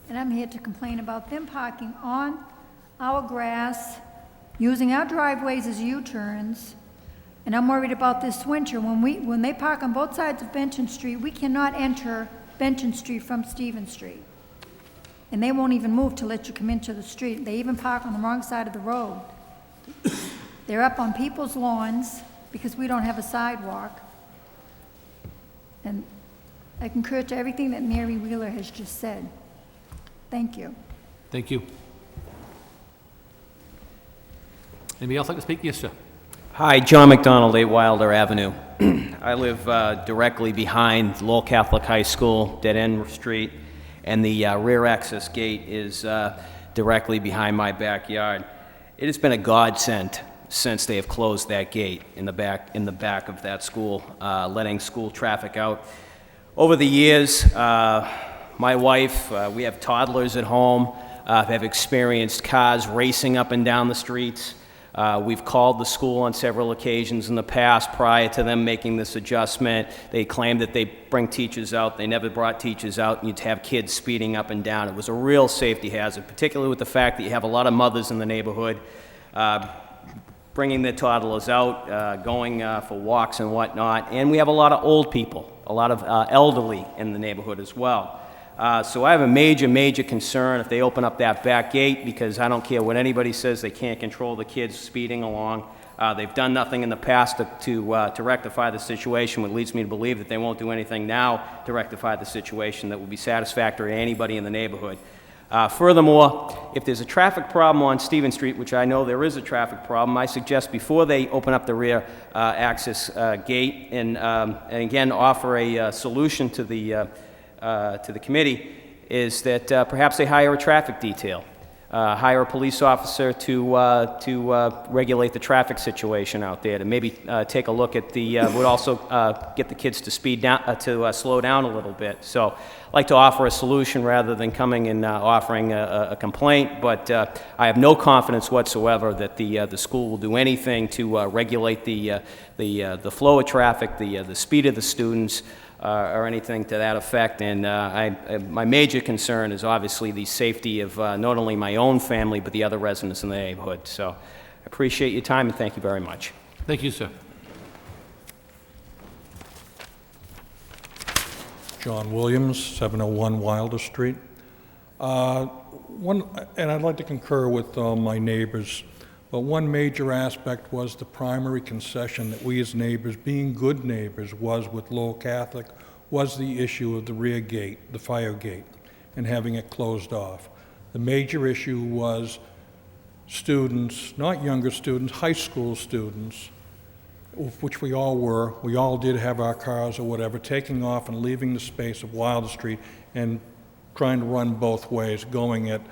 and I'm here to complain about them parking on our grass, using our driveways as U-turns, and I'm worried about this winter. When they park on both sides of Benton Street, we cannot enter Benton Street from Stevens Street. And they won't even move to let you come into the street. They even park on the wrong side of the road. They're up on people's lawns because we don't have a sidewalk. And I concur to everything that Mary Wheeler has just said. Thank you. Thank you. Anybody else like to speak? Yes, sir. Hi, John McDonald, 8 Wilder Avenue. I live directly behind Lowell Catholic High School, Dead End Street, and the rear access gate is directly behind my backyard. It has been a godsend since they have closed that gate in the back of that school, letting school traffic out. Over the years, my wife, we have toddlers at home, have experienced cars racing up and down the streets. We've called the school on several occasions in the past prior to them making this adjustment. They claimed that they bring teachers out. They never brought teachers out, and you'd have kids speeding up and down. It was a real safety hazard, particularly with the fact that you have a lot of mothers in the neighborhood bringing their toddlers out, going for walks and whatnot. And we have a lot of old people, a lot of elderly in the neighborhood as well. So I have a major concern if they open up that back gate, because I don't care what anybody says, they can't control the kids speeding along. They've done nothing in the past to rectify the situation, which leads me to believe that they won't do anything now to rectify the situation that will be satisfactory to anybody in the neighborhood. Furthermore, if there's a traffic problem on Stevens Street, which I know there is a traffic problem, I suggest before they open up the rear access gate and again offer a solution to the committee, is that perhaps they hire a traffic detail. Hire a police officer to regulate the traffic situation out there, to maybe take a look at the, would also get the kids to speed down, to slow down a little bit. So I'd like to offer a solution rather than coming and offering a complaint, but I have no confidence whatsoever that the school will do anything to regulate the flow of traffic, the speed of the students, or anything to that effect. And my major concern is obviously the safety of not only my own family, but the other residents in the neighborhood. So I appreciate your time, and thank you very much. Thank you, sir. John Williams, 701 Wilder Street. And I'd like to concur with my neighbors, but one major aspect was the primary concession that we as neighbors, being good neighbors, was with Lowell Catholic, was the issue of the rear gate, the fire gate, and having it closed off. The major issue was students, not younger students, high school students, which we all were, we all did have our cars or whatever, taking off and leaving the space of Wilder Street and trying to run both ways, going at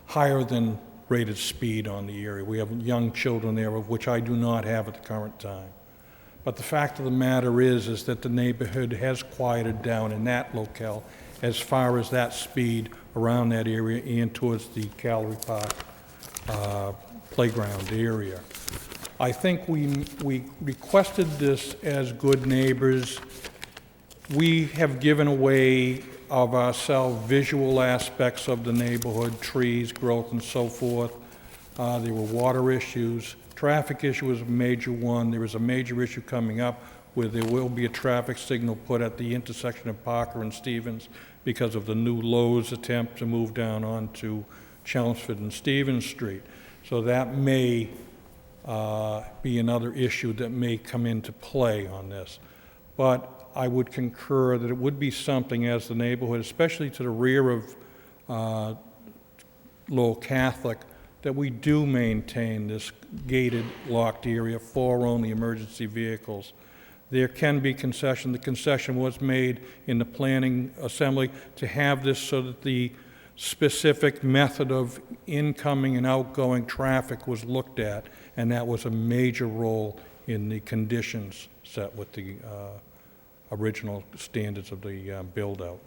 higher than rated speed on the area. We have young children there, of which I do not have at the current time. But the fact of the matter is that the neighborhood has quieted down in that locale as far as that speed around that area and towards the Gallery Park playground area. I think we requested this as good neighbors. We have given away of ourselves visual aspects of the neighborhood, trees, growth, and so forth. There were water issues. Traffic issue was a major one. There is a major issue coming up where there will be a traffic signal put at the intersection of Parker and Stevens because of the new Lowe's attempt to move down onto Chelmsford and Stevens Street. So that may be another issue that may come into play on this. But I would concur that it would be something as the neighborhood, especially to the rear of Lowell Catholic, that we do maintain this gated, locked area for only emergency vehicles. There can be concession. The concession was made in the planning assembly to have this so that the specific method of incoming and outgoing traffic was looked at, and that was a major role in the conditions set with the original standards of the build-out.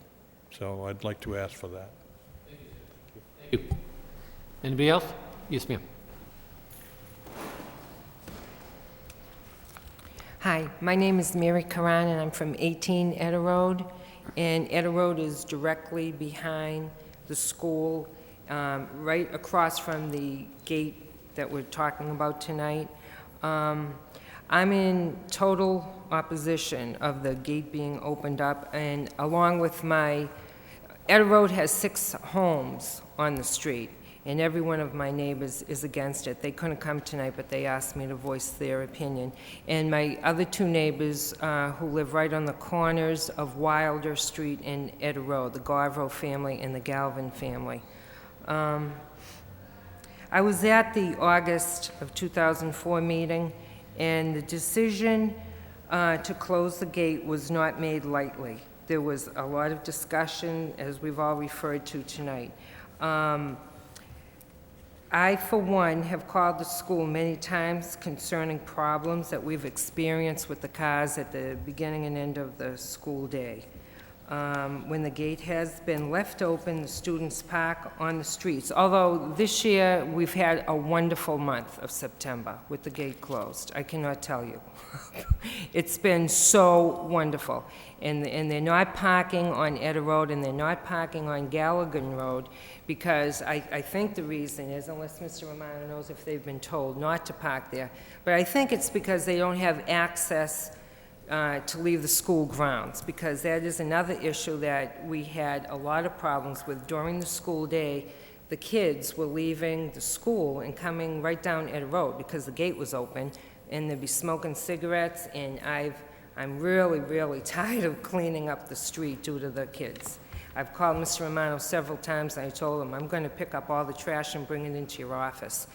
So I'd like to ask for that. Thank you. Anybody else? Yes, ma'am. Hi, my name is Mary Karan, and I'm from 18 Eder Road. And Eder Road is directly behind the school, right across from the gate that we're talking about tonight. I'm in total opposition of the gate being opened up, and along with Eder Road has 6 homes on the street, and every one of my neighbors is against it. They couldn't come tonight, but they asked me to voice their opinion. And my other 2 neighbors who live right on the corners of Wilder Street and Eder Road, the Garvo family and the Galvin family. I was at the August of 2004 meeting, and the decision to close the gate was not made lightly. There was a lot of discussion, as we've all referred to tonight. I, for one, have called the school many times concerning problems that we've experienced with the cars at the beginning and end of the school day. When the gate has been left open, the students park on the streets. Although this year, we've had a wonderful month of September with the gate closed. I cannot tell you. It's been so wonderful. And they're not parking on Eder Road, and they're not parking on Galligan Road, because I think the reason is, unless Mr. Romano knows if they've been told not to park there, but I think it's because they don't have access to leave the school grounds, because that is another issue that we had a lot of problems with during the school day. The kids were leaving the school and coming right down Eder Road because the gate was open. and they'd be smoking cigarettes, and I'm really, really tired of cleaning up the street due to the kids. I've called Mr. Romano several times, and I told him, I'm going to pick up all the trash and bring it into your office.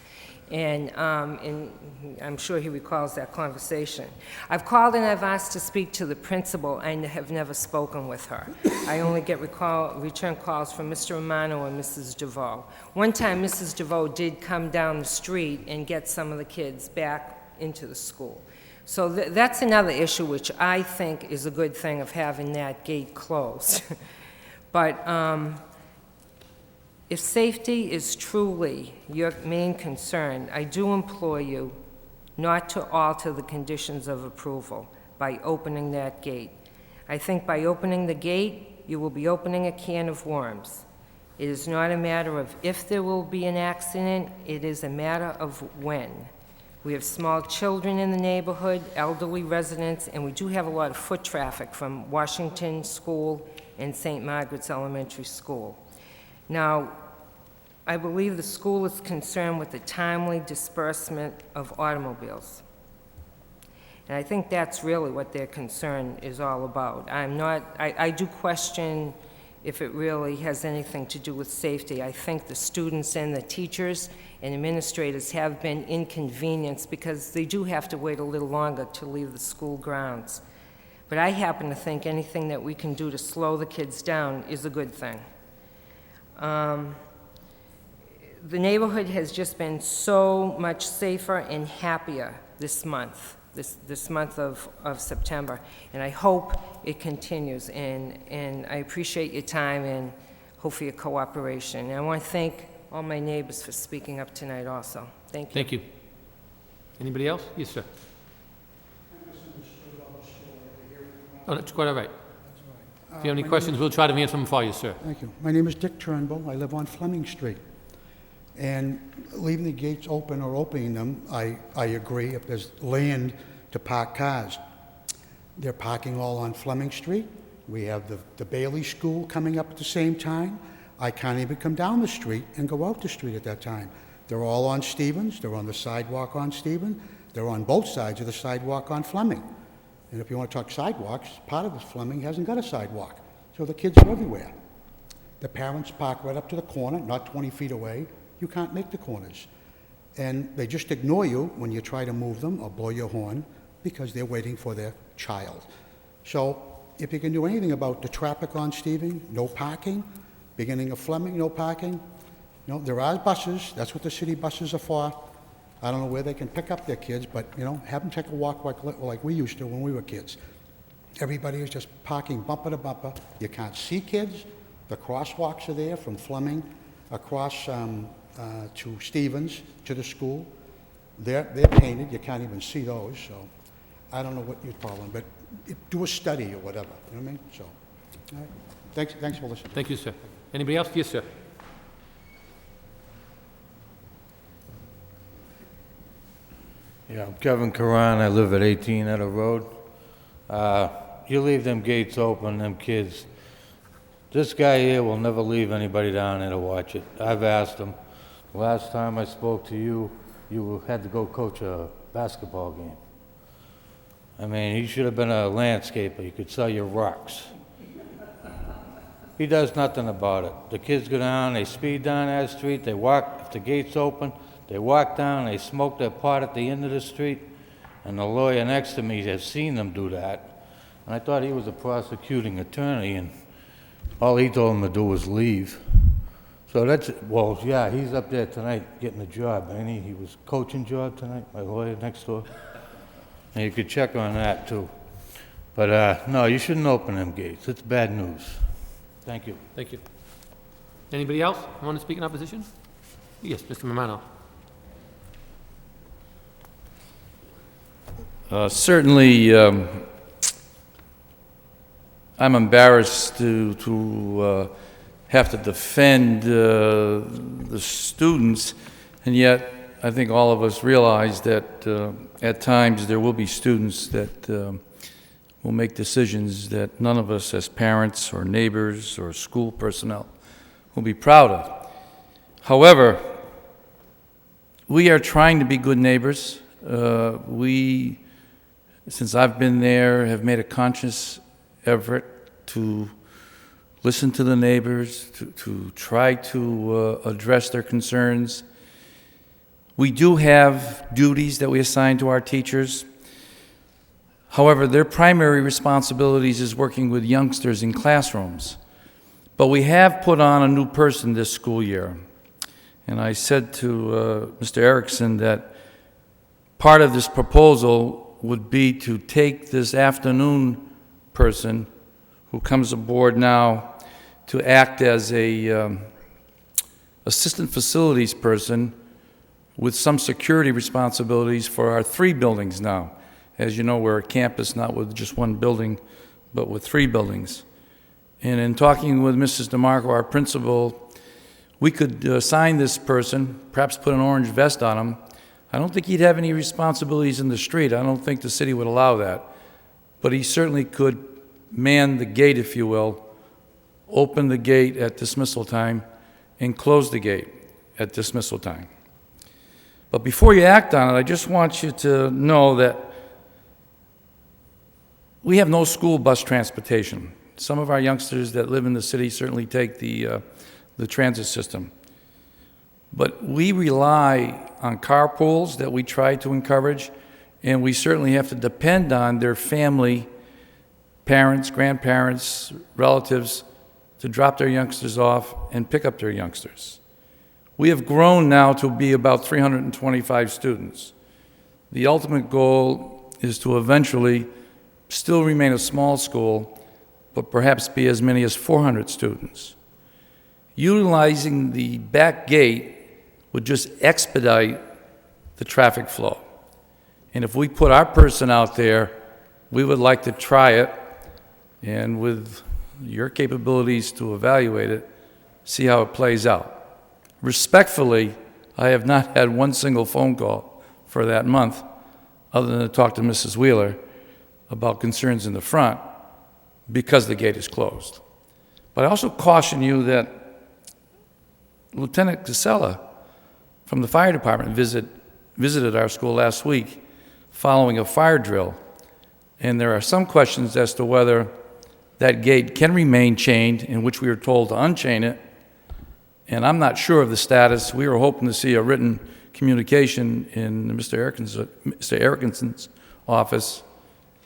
And I'm sure he recalls that conversation. I've called and I've asked to speak to the principal. I have never spoken with her. I only get return calls from Mr. Romano and Mrs. DeVoe. One time, Mrs. DeVoe did come down the street and get some of the kids back into the school. So that's another issue which I think is a good thing of having that gate closed. But if safety is truly your main concern, I do implore you not to alter the conditions of approval by opening that gate. I think by opening the gate, you will be opening a can of worms. It is not a matter of if there will be an accident, it is a matter of when. We have small children in the neighborhood, elderly residents, and we do have a lot of foot traffic from Washington School and St. Margaret's Elementary School. Now, I believe the school is concerned with the timely disbursement of automobiles. And I think that's really what their concern is all about. I do question if it really has anything to do with safety. I think the students and the teachers and administrators have been inconvenienced because they do have to wait a little longer to leave the school grounds. But I happen to think anything that we can do to slow the kids down is a good thing. The neighborhood has just been so much safer and happier this month, this month of September, and I hope it continues, and I appreciate your time and hope for your cooperation. And I want to thank all my neighbors for speaking up tonight also. Thank you. Thank you. Anybody else? Yes, sir. Oh, that's quite all right. If you have any questions, we'll try to answer them for you, sir. Thank you. My name is Dick Turnbull. I live on Fleming Street. And leaving the gates open or opening them, I agree if there's land to park cars. They're parking all on Fleming Street. We have the Bailey School coming up at the same time. I can't even come down the street and go out the street at that time. They're all on Stevens. They're on the sidewalk on Stevens. They're on both sides of the sidewalk on Fleming. And if you want to talk sidewalks, part of this Fleming hasn't got a sidewalk. So the kids are everywhere. The parents park right up to the corner, not 20 feet away. You can't make the corners. And they just ignore you when you try to move them or blow your horn because they're waiting for their child. So if you can do anything about the traffic on Stevens, no parking, beginning of Fleming, no parking. You know, there are buses. That's what the city buses are for. I don't know where they can pick up their kids, but, you know, have them take a walk like we used to when we were kids. Everybody is just parking bumper to bumper. You can't see kids. The crosswalks are there from Fleming across to Stevens to the school. They're painted. You can't even see those. So I don't know what you'd call them, but do a study or whatever. You know what I mean? So, all right. Thanks for listening. Thank you, sir. Anybody else? Yes, sir. Yeah, I'm Kevin Karan. I live at 18 Etta Road. You leave them gates open, them kids. This guy here will never leave anybody down there to watch it. I've asked him. The last time I spoke to you, you had to go coach a basketball game. I mean, he should have been a landscaper. He could sell you rocks. He does nothing about it. The kids go down, they speed down that street, they walk, if the gate's open, they walk down, they smoke their pot at the end of the street, and the lawyer next to me has seen them do that. And I thought he was a prosecuting attorney, and all he told them to do was leave. So that's, well, yeah, he's up there tonight getting a job, ain't he? He was coaching job tonight, my lawyer next door. And you could check on that, too. But, no, you shouldn't open them gates. It's bad news. Thank you. Thank you. Anybody else want to speak in opposition? Yes, Mr. Romano. Certainly, I'm embarrassed to have to defend the students, and yet I think all of us realize that at times there will be students that will make decisions that none of us as parents or neighbors or school personnel will be proud of. However, we are trying to be good neighbors, we, since I've been there, have made a conscious effort to listen to the neighbors, to try to address their concerns. We do have duties that we assign to our teachers. However, their primary responsibilities is working with youngsters in classrooms. But we have put on a new person this school year. And I said to Mr. Erickson that part of this proposal would be to take this afternoon person who comes aboard now to act as a assistant facilities person with some security responsibilities for our 3 buildings now. As you know, we're a campus not with just 1 building, but with 3 buildings. And in talking with Mrs. DeMarco, our principal, we could assign this person, perhaps put an orange vest on him. I don't think he'd have any responsibilities in the street. I don't think the city would allow that. But he certainly could man the gate, if you will, open the gate at dismissal time, and close the gate at dismissal time. But before you act on it, I just want you to know that we have no school bus transportation. Some of our youngsters that live in the city certainly take the transit system. But we rely on carpools that we try to encourage, and we certainly have to depend on their family, parents, grandparents, relatives, to drop their youngsters off and pick up their youngsters. We have grown now to be about 325 students. The ultimate goal is to eventually still remain a small school, but perhaps be as many as 400 students. Utilizing the back gate would just expedite the traffic flow. And if we put our person out there, we would like to try it, and with your capabilities to evaluate it, see how it plays out. Respectfully, I have not had one single phone call for that month, other than to talk to Mrs. Wheeler about concerns in the front because the gate is closed. But I also caution you that Lieutenant Casella from the fire department visited our school last week following a fire drill, and there are some questions as to whether that gate can remain chained, in which we were told to unchain it, and I'm not sure of the status. We were hoping to see a written communication in Mr. Erickson's office,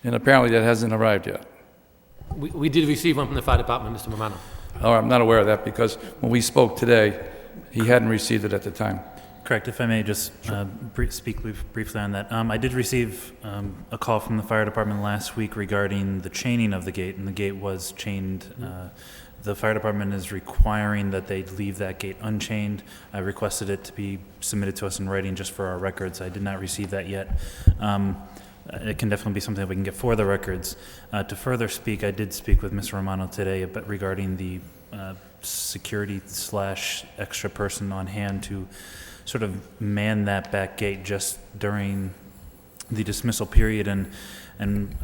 and apparently that hasn't arrived yet. We did receive one from the fire department, Mr. Romano. Oh, I'm not aware of that, because when we spoke today, he hadn't received it at the time. Correct. If I may just speak briefly on that. I did receive a call from the fire department last week regarding the chaining of the gate, and the gate was chained. The fire department is requiring that they leave that gate unchained. I requested it to be submitted to us in writing just for our records. I did not receive that yet. It can definitely be something that we can get for the records. To further speak, I did speak with Mr. Romano today regarding the security / extra person on hand to sort of man that back gate just during the dismissal period. And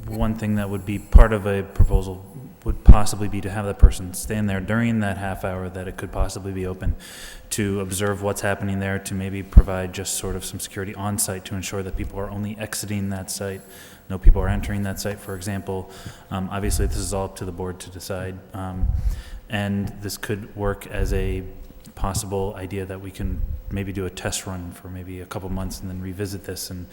one thing that would be part of a proposal would possibly be to have that person stand there during that half hour that it could possibly be open to observe what's happening there, to maybe provide just sort of some security on site to ensure that people are only exiting that site, no people are entering that site, for example. Obviously, this is all up to the board to decide. And this could work as a possible idea that we can maybe do a test run for maybe a couple months and then revisit this, and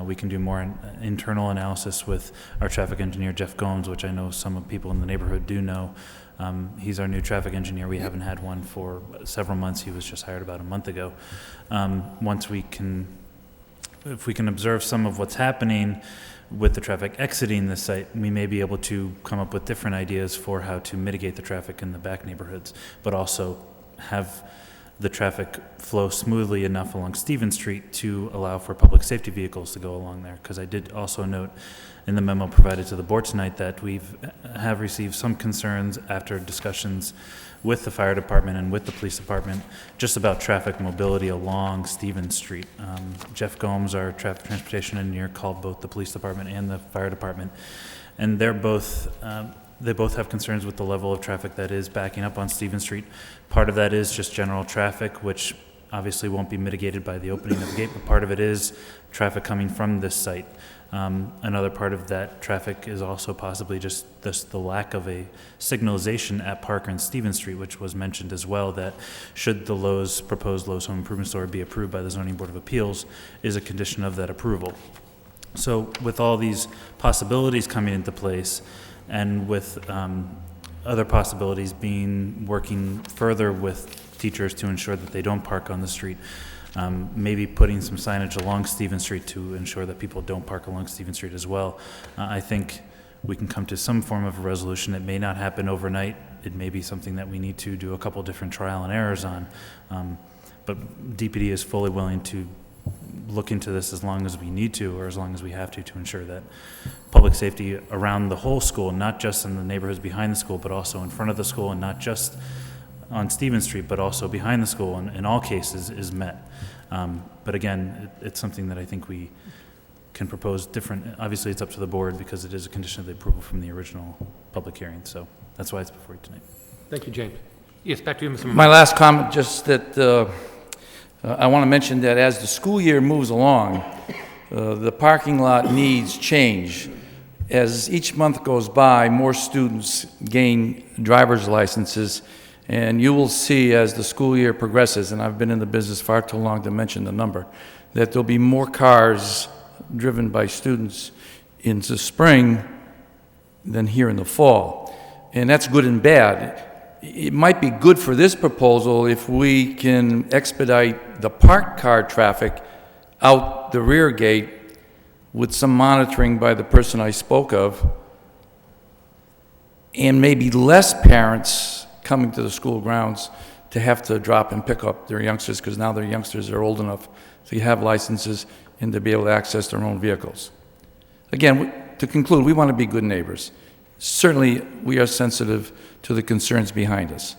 we can do more internal analysis with our traffic engineer, Jeff Gomes, which I know some of people in the neighborhood do know. He's our new traffic engineer. We haven't had one for several months. He was just hired about a month ago. If we can observe some of what's happening with the traffic exiting the site, we may be able to come up with different ideas for how to mitigate the traffic in the back neighborhoods, but also have the traffic flow smoothly enough along Stevens Street to allow for public safety vehicles to go along there. Because I did also note in the memo provided to the board tonight that we have received some concerns after discussions with the fire department and with the police department just about traffic mobility along Stevens Street. Jeff Gomes, our traffic transportation engineer, called both the police department and the fire department, and they both have concerns with the level of traffic that is backing up on Stevens Street. Part of that is just general traffic, which obviously won't be mitigated by the opening of the gate, but part of it is traffic coming from this site. Another part of that traffic is also possibly just the lack of a signalization at Parker and Stevens Street, which was mentioned as well, that should the proposed Lowe's Home Improvement Store be approved by the Zoning Board of Appeals, is a condition of that approval. So with all these possibilities coming into place, and with other possibilities being working further with teachers to ensure that they don't park on the street, maybe putting some signage along Stevens Street to ensure that people don't park along Stevens Street as well. I think we can come to some form of a resolution. It may not happen overnight. It may be something that we need to do a couple different trial and errors on. But DPD is fully willing to look into this as long as we need to, or as long as we have to ensure that public safety around the whole school, not just in the neighborhoods behind the school, but also in front of the school, and not just on Stevens Street, but also behind the school, in all cases, is met. But again, it's something that I think we can propose different. Obviously, it's up to the board because it is a condition of the approval from the original public hearing. So that's why it's before you tonight. Thank you, James. Yes, back to you, Mr. Romano. My last comment, just that I want to mention that as the school year moves along, the parking lot needs change. As each month goes by, more students gain driver's licenses, and you will see as the school year progresses, and I've been in the business far too long to mention the number, that there'll be more cars driven by students in the spring than here in the fall. And that's good and bad. It might be good for this proposal if we can expedite the parked car traffic out the rear gate with some monitoring by the person I spoke of, and maybe less parents coming to the school grounds to have to drop and pick up their youngsters, because now their youngsters are old enough to have licenses and to be able to access their own vehicles. Again, to conclude, we want to be good neighbors. Certainly, we are sensitive to the concerns behind us.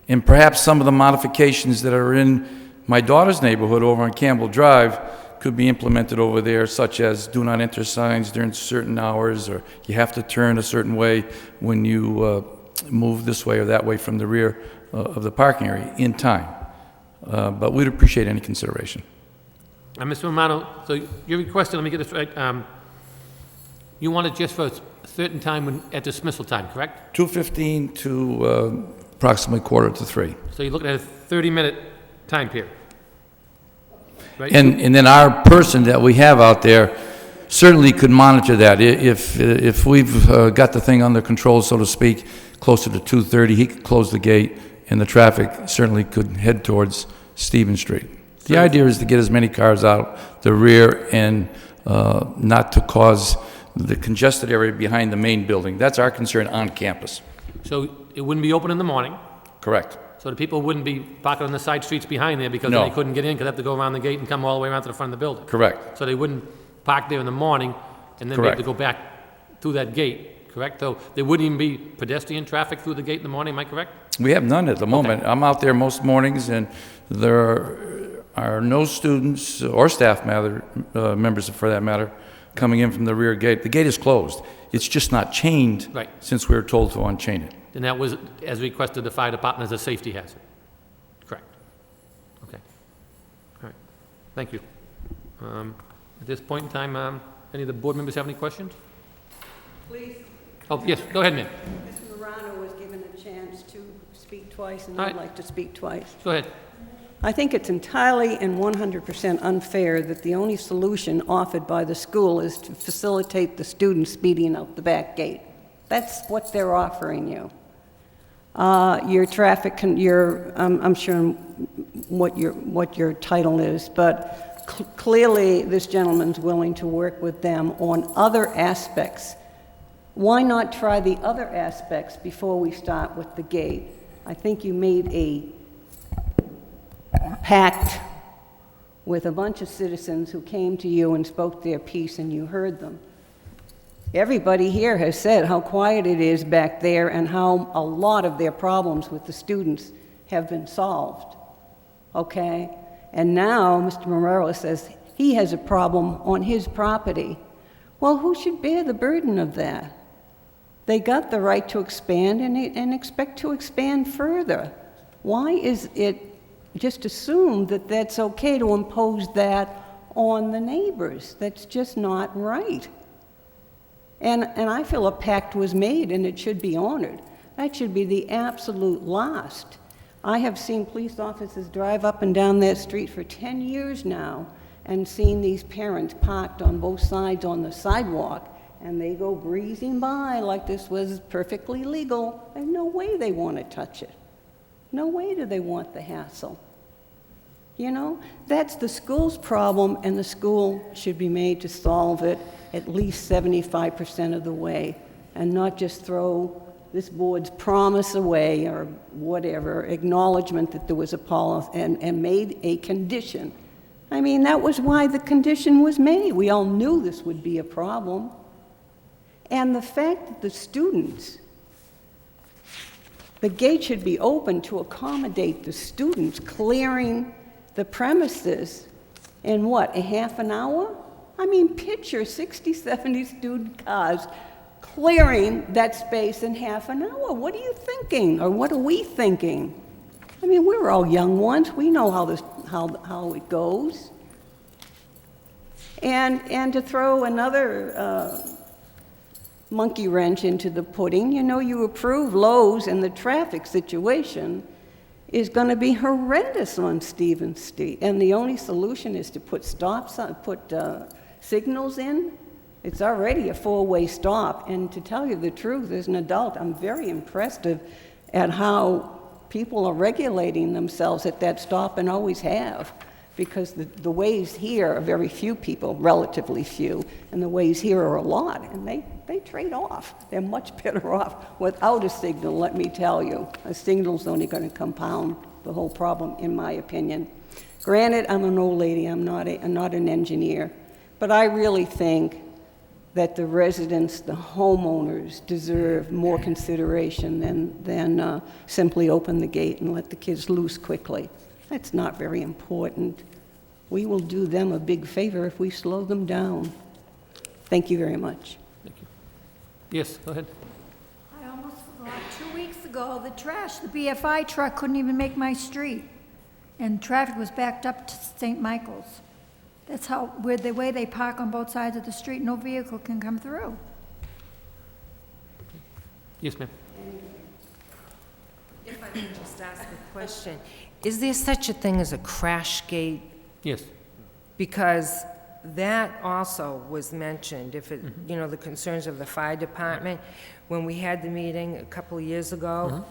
And perhaps some of the modifications that are in my daughter's neighborhood over on Campbell Drive could be implemented over there, such as do not enter signs during certain hours, or you have to turn a certain way when you move this way or that way from the rear of the parking area in time. But we'd appreciate any consideration. Mr. Romano, so you're requesting, let me get this right, you want it just for a certain time at dismissal time, correct? 2:15 to approximately 2:45. So you're looking at a 30-minute time period, right? And then our person that we have out there certainly could monitor that. If we've got the thing under control, so to speak, closer to 2:30, he could close the gate, and the traffic certainly could head towards Stevens Street. The idea is to get as many cars out the rear and not to cause the congested area behind the main building. That's our concern on campus. So it wouldn't be open in the morning? Correct. So the people wouldn't be parking on the side streets behind there because No. they couldn't get in, because they have to go around the gate and come all the way around to the front of the building? Correct. So they wouldn't park there in the morning and then they have to go back through that gate, correct? So there wouldn't even be pedestrian traffic through the gate in the morning, am I correct? We have none at the moment. I'm out there most mornings, and there are no students or staff members, for that matter, coming in from the rear gate. The gate is closed. It's just not chained since we were told to unchain it. And that was, as requested, the fire department as a safety hazard? Correct. Okay. All right. Thank you. At this point in time, any of the board members have any questions? Please. Oh, yes, go ahead, ma'am. Mr. Morano was given a chance to speak twice, and All I'd right. like to speak twice. Go ahead. I think it's entirely and 100% unfair that the only solution offered by the school is to facilitate the students speeding out the back gate. That's what they're offering you. Your traffic, I'm sure what your title is, but clearly this gentleman's willing to work with them on other aspects. Why not try the other aspects before we start with the gate? I think you made a pact with a bunch of citizens who came to you and spoke their piece, and you heard them. Everybody here has said how quiet it is back there and how a lot of their problems with the students have been solved, okay? And now Mr. Morero says he has a problem on his property. Well, who should bear the burden of that? They got the right to expand and expect to expand further. Why is it just assumed that that's okay to impose that on the neighbors. That's just not right. And I feel a pact was made and it should be honored. That should be the absolute last. I have seen police officers drive up and down that street for 10 years now and seen these parents parked on both sides on the sidewalk, and they go breezing by like this was perfectly legal. There's no way they want to touch it. No way do they want the hassle. You know, that's the school's problem, and the school should be made to solve it at least 75% of the way, and not just throw this board's promise away or whatever, acknowledgement that there was a policy, and made a condition. I mean, that was why the condition was made. We all knew this would be a problem. And the fact that the students, the gate should be open to accommodate the students clearing the premises in what, a half an hour? I mean, picture 60, 70 student cars clearing that space in half an hour. What are you thinking, or what are we thinking? I mean, we're all young ones. We know how it goes. And to throw another monkey wrench into the pudding, you know, you approve Lowe's, and the traffic situation is going to be horrendous on Stevens Street. And the only solution is to put signals in. It's already a four-way stop. And to tell you the truth, as an adult, I'm very impressed at how people are regulating themselves at that stop, and always have. Because the ways here are very few people, relatively few, and the ways here are a lot, and they trade off. They're much better off without a signal, let me tell you. A signal's only going to compound the whole problem, in my opinion. Granted, I'm an old lady, I'm not an engineer, but I really think that the residents, the homeowners, deserve more consideration than simply open the gate and let the kids loose quickly. That's not very important. We will do them a big favor if we slow them down. Thank you very much. Thank you. Yes, go ahead. I almost forgot. 2 weeks ago, the BFI truck couldn't even make my street, and traffic was backed up to St. Michael's. That's how, with the way they park on both sides of the street, no vehicle can come through. Yes, ma'am. If I can just ask a question. Is there such a thing as a crash gate? Yes. Because that also was mentioned, if it, you know, the concerns of the fire department. When we had the meeting a couple of years ago,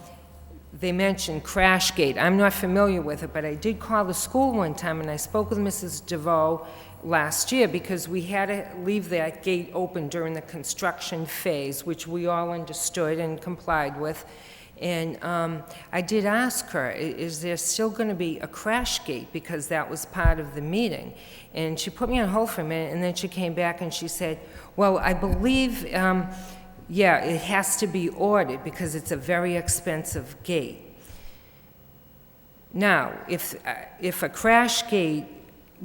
they mentioned crash gate. I'm not familiar with it, but I did call the school one time, and I spoke with Mrs. DeVoe last year, because we had to leave that gate open during the construction phase, which we all understood and complied with. And I did ask her, is there still going to be a crash gate, because that was part of the meeting? And she put me on hold for a minute, and then she came back and she said, well, I believe, yeah, it has to be ordered because it's a very expensive gate. Now, if a crash gate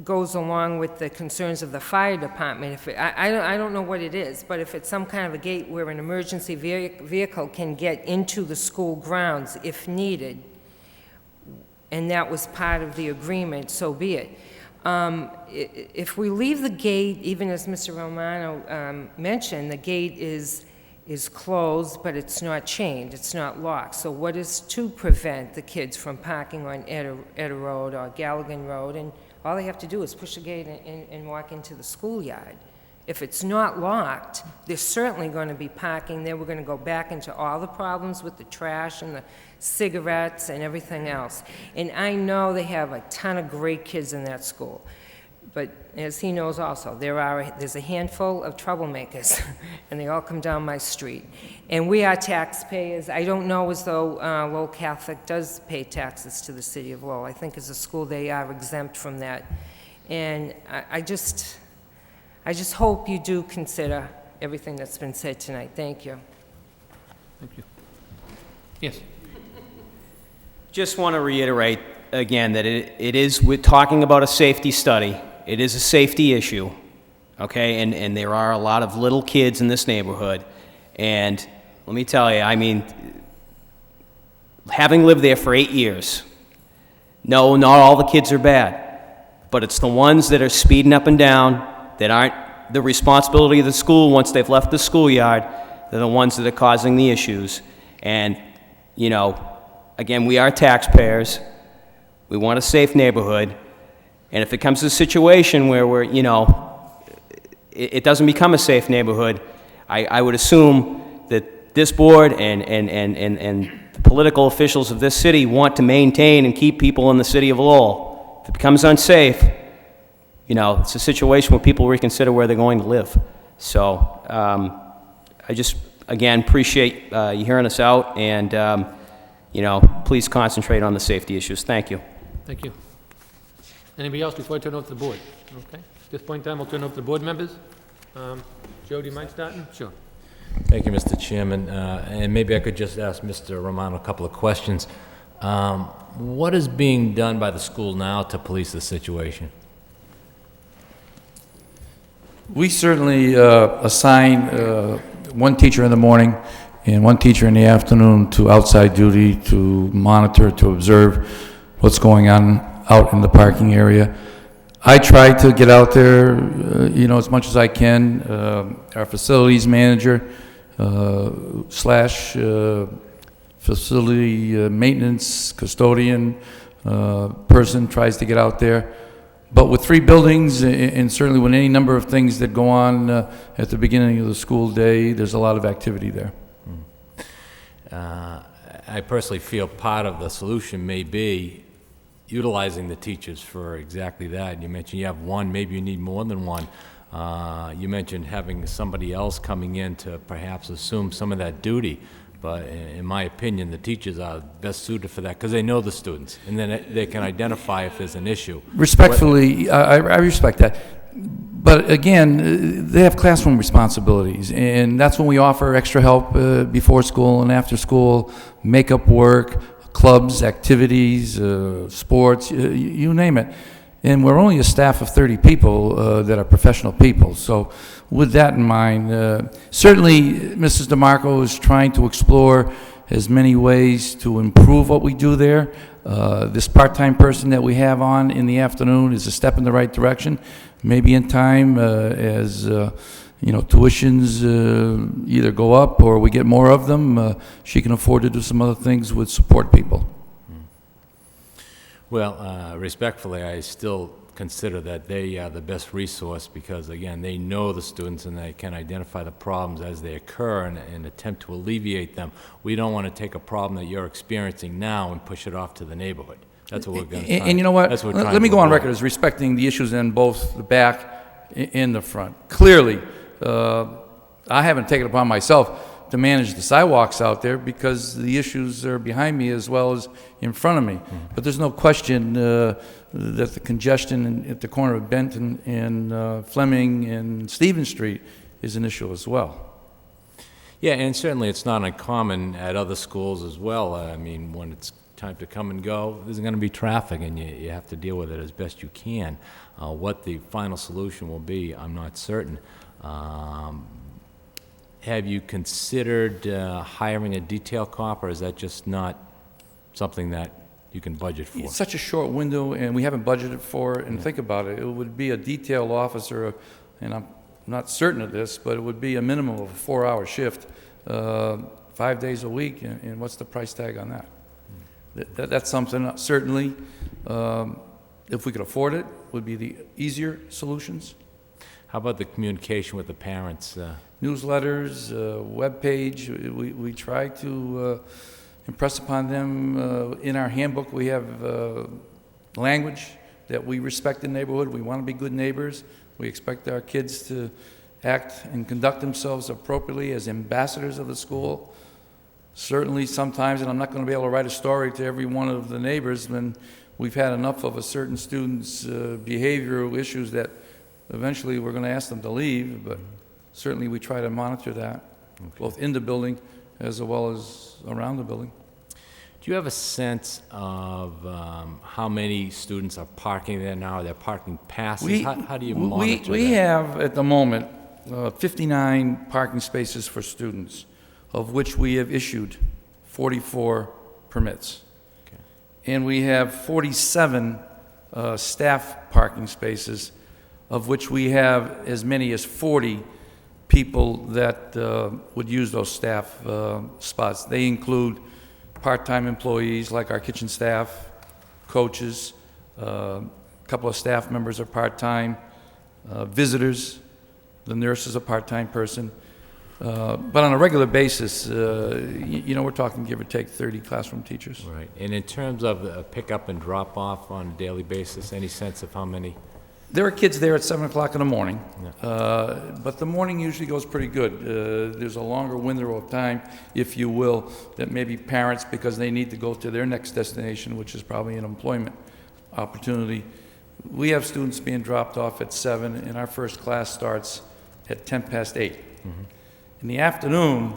goes along with the concerns of the fire department, I don't know what it is, but if it's some kind of a gate where an emergency vehicle can get into the school grounds if needed, and that was part of the agreement, so be it. If we leave the gate, even as Mr. Romano mentioned, the gate is closed, but it's not chained, it's not locked. So what is to prevent the kids from parking on Etta Road or Galligan Road? And all they have to do is push the gate and walk into the schoolyard. If it's not locked, there's certainly going to be parking there. We're going to go back into all the problems with the trash and the cigarettes and everything else. And I know they have a ton of great kids in that school. But as he knows also, there's a handful of troublemakers, and they all come down my street. And we are taxpayers. I don't know as though Lowell Catholic does pay taxes to the city of Lowell. I think as a school they are exempt from that. And I just hope you do consider everything that's been said tonight. Thank you. Thank you. Yes. Just want to reiterate again that it is, we're talking about a safety study. It is a safety issue, okay? And there are a lot of little kids in this neighborhood. And let me tell you, I mean, having lived there for 8 years, No, not all the kids are bad, but it's the ones that are speeding up and down that aren't the responsibility of the school once they've left the schoolyard. They're the ones that are causing the issues. And, you know, again, we are taxpayers. We want a safe neighborhood. And if it comes to a situation where we're, you know, it doesn't become a safe neighborhood, I would assume that this board and the political officials of this city want to maintain and keep people in the city of Lowell. If it becomes unsafe, you know, it's a situation where people reconsider where they're going to live. So I just, again, appreciate you hearing us out, and, you know, please concentrate on the safety issues. Thank you. Thank you. Anybody else before I turn it over to the board? Okay. At this point in time, I'll turn it over to the board members. Joe, do you mind starting? Sure. Thank you, Mr. Chairman. And maybe I could just ask Mr. Romano a couple of questions. What is being done by the school now to police the situation? We certainly assign one teacher in the morning and one teacher in the afternoon to outside duty to monitor, to observe what's going on out in the parking area. I try to get out there, you know, as much as I can. Our facilities manager slash facility maintenance custodian person tries to get out there. But with 3 buildings, and certainly with any number of things that go on at the beginning of the school day, there's a lot of activity there. I personally feel part of the solution may be utilizing the teachers for exactly that. You mentioned you have one, maybe you need more than one. You mentioned having somebody else coming in to perhaps assume some of that duty. But in my opinion, the teachers are best suited for that because they know the students, and then they can identify if there's an issue. Respectfully, I respect that. But again, they have classroom responsibilities, and that's when we offer extra help before school and after school, makeup work, clubs, activities, sports, you name it. And we're only a staff of 30 people that are professional people. So with that in mind, certainly Mrs. DeMarco is trying to explore as many ways to improve what we do there. This part-time person that we have on in the afternoon is a step in the right direction. Maybe in time, as you know, tuitions either go up or we get more of them, she can afford to do some other things with support people. Well, respectfully, I still consider that they are the best resource because, again, they know the students and they can identify the problems as they occur and attempt to alleviate them. We don't want to take a problem that you're experiencing now and push it off to the neighborhood. That's what we're going to try. And you know what? Let me go on record as respecting the issues in both the back and the front. Clearly, I haven't taken it upon myself to manage the sidewalks out there because the issues are behind me as well as in front of me. But there's no question that the congestion at the corner of Benton and Fleming and Stevens Street is an issue as well. Yeah, and certainly it's not uncommon at other schools as well. I mean, when it's time to come and go, there's going to be traffic and you have to deal with it as best you can. What the final solution will be, I'm not certain. Have you considered hiring a detail cop, or is that just not something that you can budget for? It's such a short window, and we haven't budgeted for it. And think about it. It would be a detail officer, and I'm not certain of this, but it would be a minimum of a 4-hour shift, 5 days a week, and what's the price tag on that? That's something, certainly, if we could afford it, would be the easier solutions. How about the communication with the parents? Newsletters, webpage. We try to impress upon them. In our handbook, we have language that we respect the neighborhood. We want to be good neighbors. We expect our kids to act and conduct themselves appropriately as ambassadors of the school. Certainly sometimes, and I'm not going to be able to write a story to every one of the neighbors when we've had enough of a certain student's behavioral issues that eventually we're going to ask them to leave, but certainly we try to monitor that, both in the building as well as around the building. Do you have a sense of how many students are parking there now? Are there parking passes? How do you monitor that? We have, at the moment, 59 parking spaces for students, of which we have issued 44 permits. Okay. and we have 47 staff parking spaces, of which we have as many as 40 people that would use those staff spots. They include part-time employees like our kitchen staff, coaches, a couple of staff members are part-time, visitors, the nurse is a part-time person. But on a regular basis, we're talking give or take 30 classroom teachers. Right. And in terms of pick-up and drop-off on a daily basis, any sense of how many? There are kids there at 7 o'clock in the morning, but the morning usually goes pretty good. There's a longer window of time, if you will, that maybe parents, because they need to go to their next destination, which is probably an employment opportunity. We have students being dropped off at 7, and our first class starts at 8:10. Mm-hmm. In the afternoon,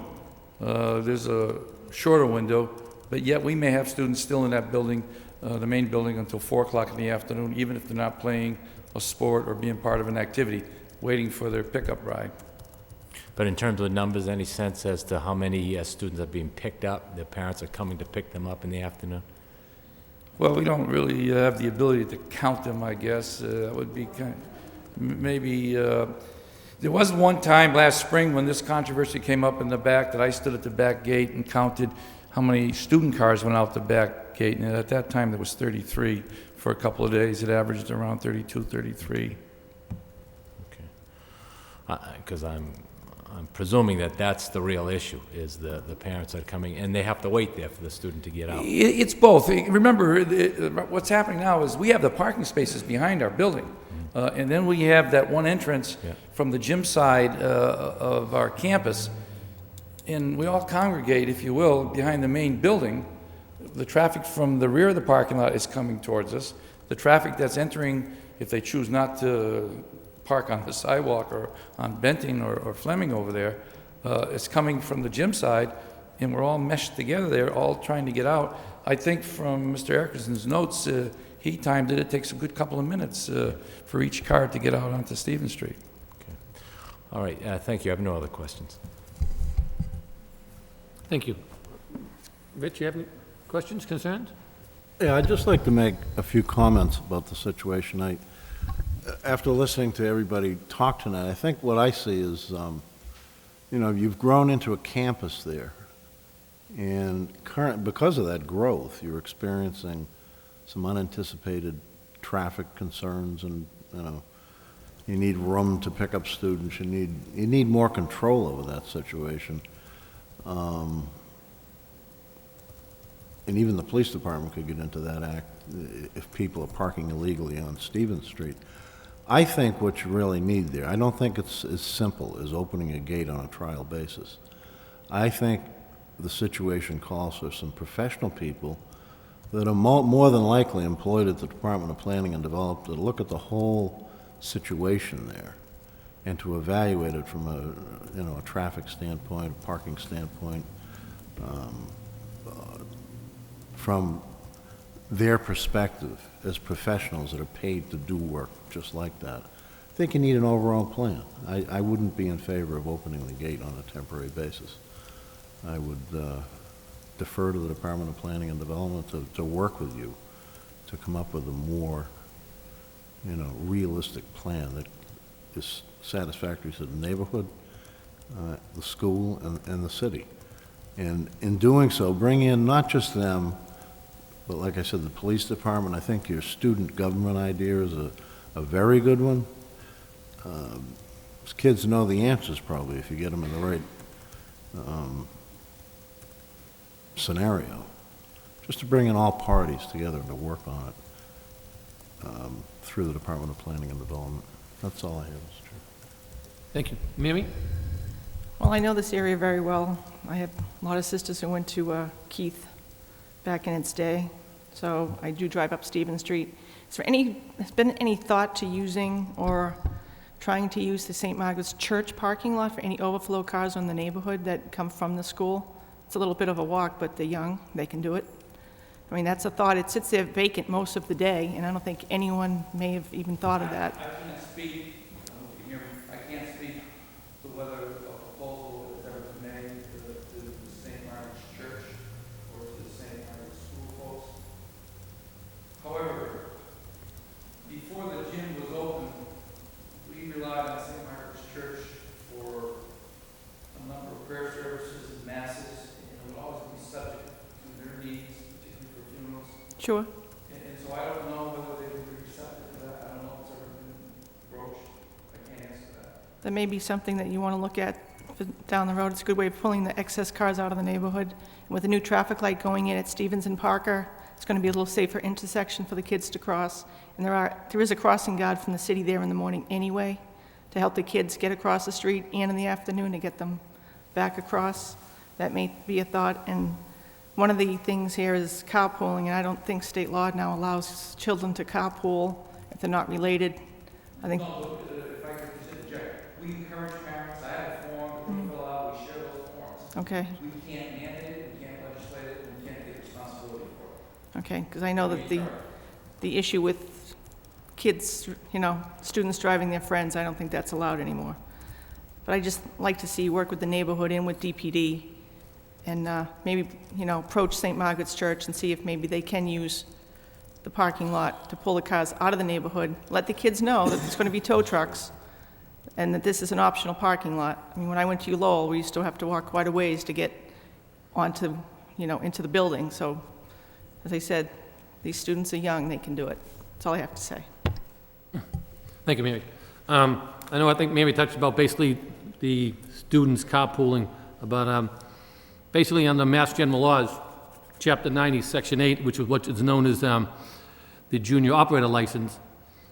there's a shorter window, but yet we may have students still in that building, the main building, until 4 o'clock in the afternoon, even if they're not playing a sport or being part of an activity, waiting for their pickup ride. But in terms of numbers, any sense as to how many students are being picked up? Their parents are coming to pick them up in the afternoon? Well, we don't really have the ability to count them, I guess. That would be maybe... There was one time last spring when this controversy came up in the back that I stood at the back gate and counted how many student cars went out the back gate, and at that time there was 33. For a couple of days, it averaged around 32, 33. Okay. Because I'm presuming that that's the real issue, is the parents that are coming, and they have to wait there for the student to get out. It's both. Remember, what's happening now is we have the parking spaces behind our building, and then we have that one entrance from the gym side of our campus, and we all congregate, if you will, behind the main building. The traffic from the rear of the parking lot is coming towards us. The traffic that's entering, if they choose not to park on the sidewalk or on Benton or Fleming over there, is coming from the gym side, and we're all meshed together there, all trying to get out. I think from Mr. Erickson's notes, he timed it. It takes a good couple of minutes for each car to get out onto Stevens Street. Okay. All right. Thank you. I have no other questions. Thank you. Rich, you have any questions, concerns? Yeah, I'd just like to make a few comments about the situation. After listening to everybody talk tonight, I think what I see is, you've grown into a campus there, and because of that growth, you're experiencing some unanticipated traffic concerns, and you need room to pick up students. You need more control over that situation. And even the police department could get into that act if people are parking illegally on Stevens Street. I think what you really need there, I don't think it's as simple as opening a gate on a trial basis. I think the situation calls for some professional people that are more than likely employed at the Department of Planning and Development to look at the whole situation there and to evaluate it from a traffic standpoint, a parking standpoint, from their perspective as professionals that are paid to do work just like that. I think you need an overall plan. I wouldn't be in favor of opening the gate on a temporary basis. I would defer to the Department of Planning and Development to work with you to come up with a more, realistic plan that is satisfactory to the neighborhood, the school, and the city. And in doing so, bring in not just them, but like I said, the police department. I think your student government idea is a very good one. Kids know the answers probably if you get them in the right scenario. Just to bring in all parties together to work on it through the Department of Planning and Development. That's all I have, Mr. Chair. Thank you. Mary? Well, I know this area very well. I have a lot of sisters who went to Keith back in its day, so I do drive up Stevens Street. Has been any thought to using or trying to use the St. Margaret's Church parking lot for any overflow cars in the neighborhood that come from the school? It's a little bit of a walk, but they're young, they can do it. I mean, that's a thought. It sits there vacant most of the day, and I don't think anyone may have even thought of that. I can't speak, I can't speak to whether a proposal has ever been made to the St. Margaret's Church or to the St. Margaret's School folks. Sure. And so I don't know whether they would be receptive to that. I don't know if it's ever been broached. I can't answer that. That may be something that you want to look at down the road. It's a good way of pulling the excess cars out of the neighborhood. And with a new traffic light going in at Stevens and Parker, it's going to be a little safer intersection for the kids to cross. And there is a crossing guard from the city there in the morning anyway to help the kids get across the street and in the afternoon to get them back across. That may be a thought. And one of the things here is carpooling, and I don't think state law now allows children to carpool if they're not related. I think. No, if I could just interject, we encourage parents. I have a form that we fill out. We share those forms. Okay. We can't mandate it. We can't legislate it. We can't take responsibility for it. Okay, because I know that the issue with kids, students driving their friends, I don't think that's allowed anymore. But I just like to see work with the neighborhood and with DPD and maybe, approach St. Margaret's Church and see if maybe they can use the parking lot to pull the cars out of the neighborhood. Let the kids know that there's going to be tow trucks and that this is an optional parking lot. I mean, when I went to Lowell, we used to have to walk quite a ways to get onto, into the building. So, as I said, these students are young, they can do it. That's all I have to say. Thank you, Mary. I think Mary touched about basically the students carpooling, but basically under Mass General Laws, Chapter 90, Section 8, which is what is known as the junior operator license,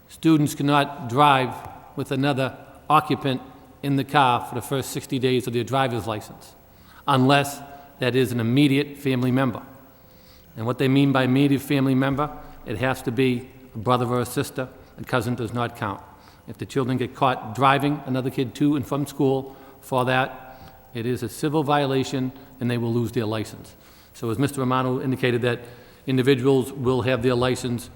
students cannot drive with another occupant in the car for the first 60 days of their driver's license, unless that is an immediate family member. And what they mean by immediate family member, it has to be a brother or a sister. A cousin does not count. If the children get caught driving another kid to and from school for that, it is a civil violation and they will lose their license. So as Mr. Romano indicated that individuals will have their license,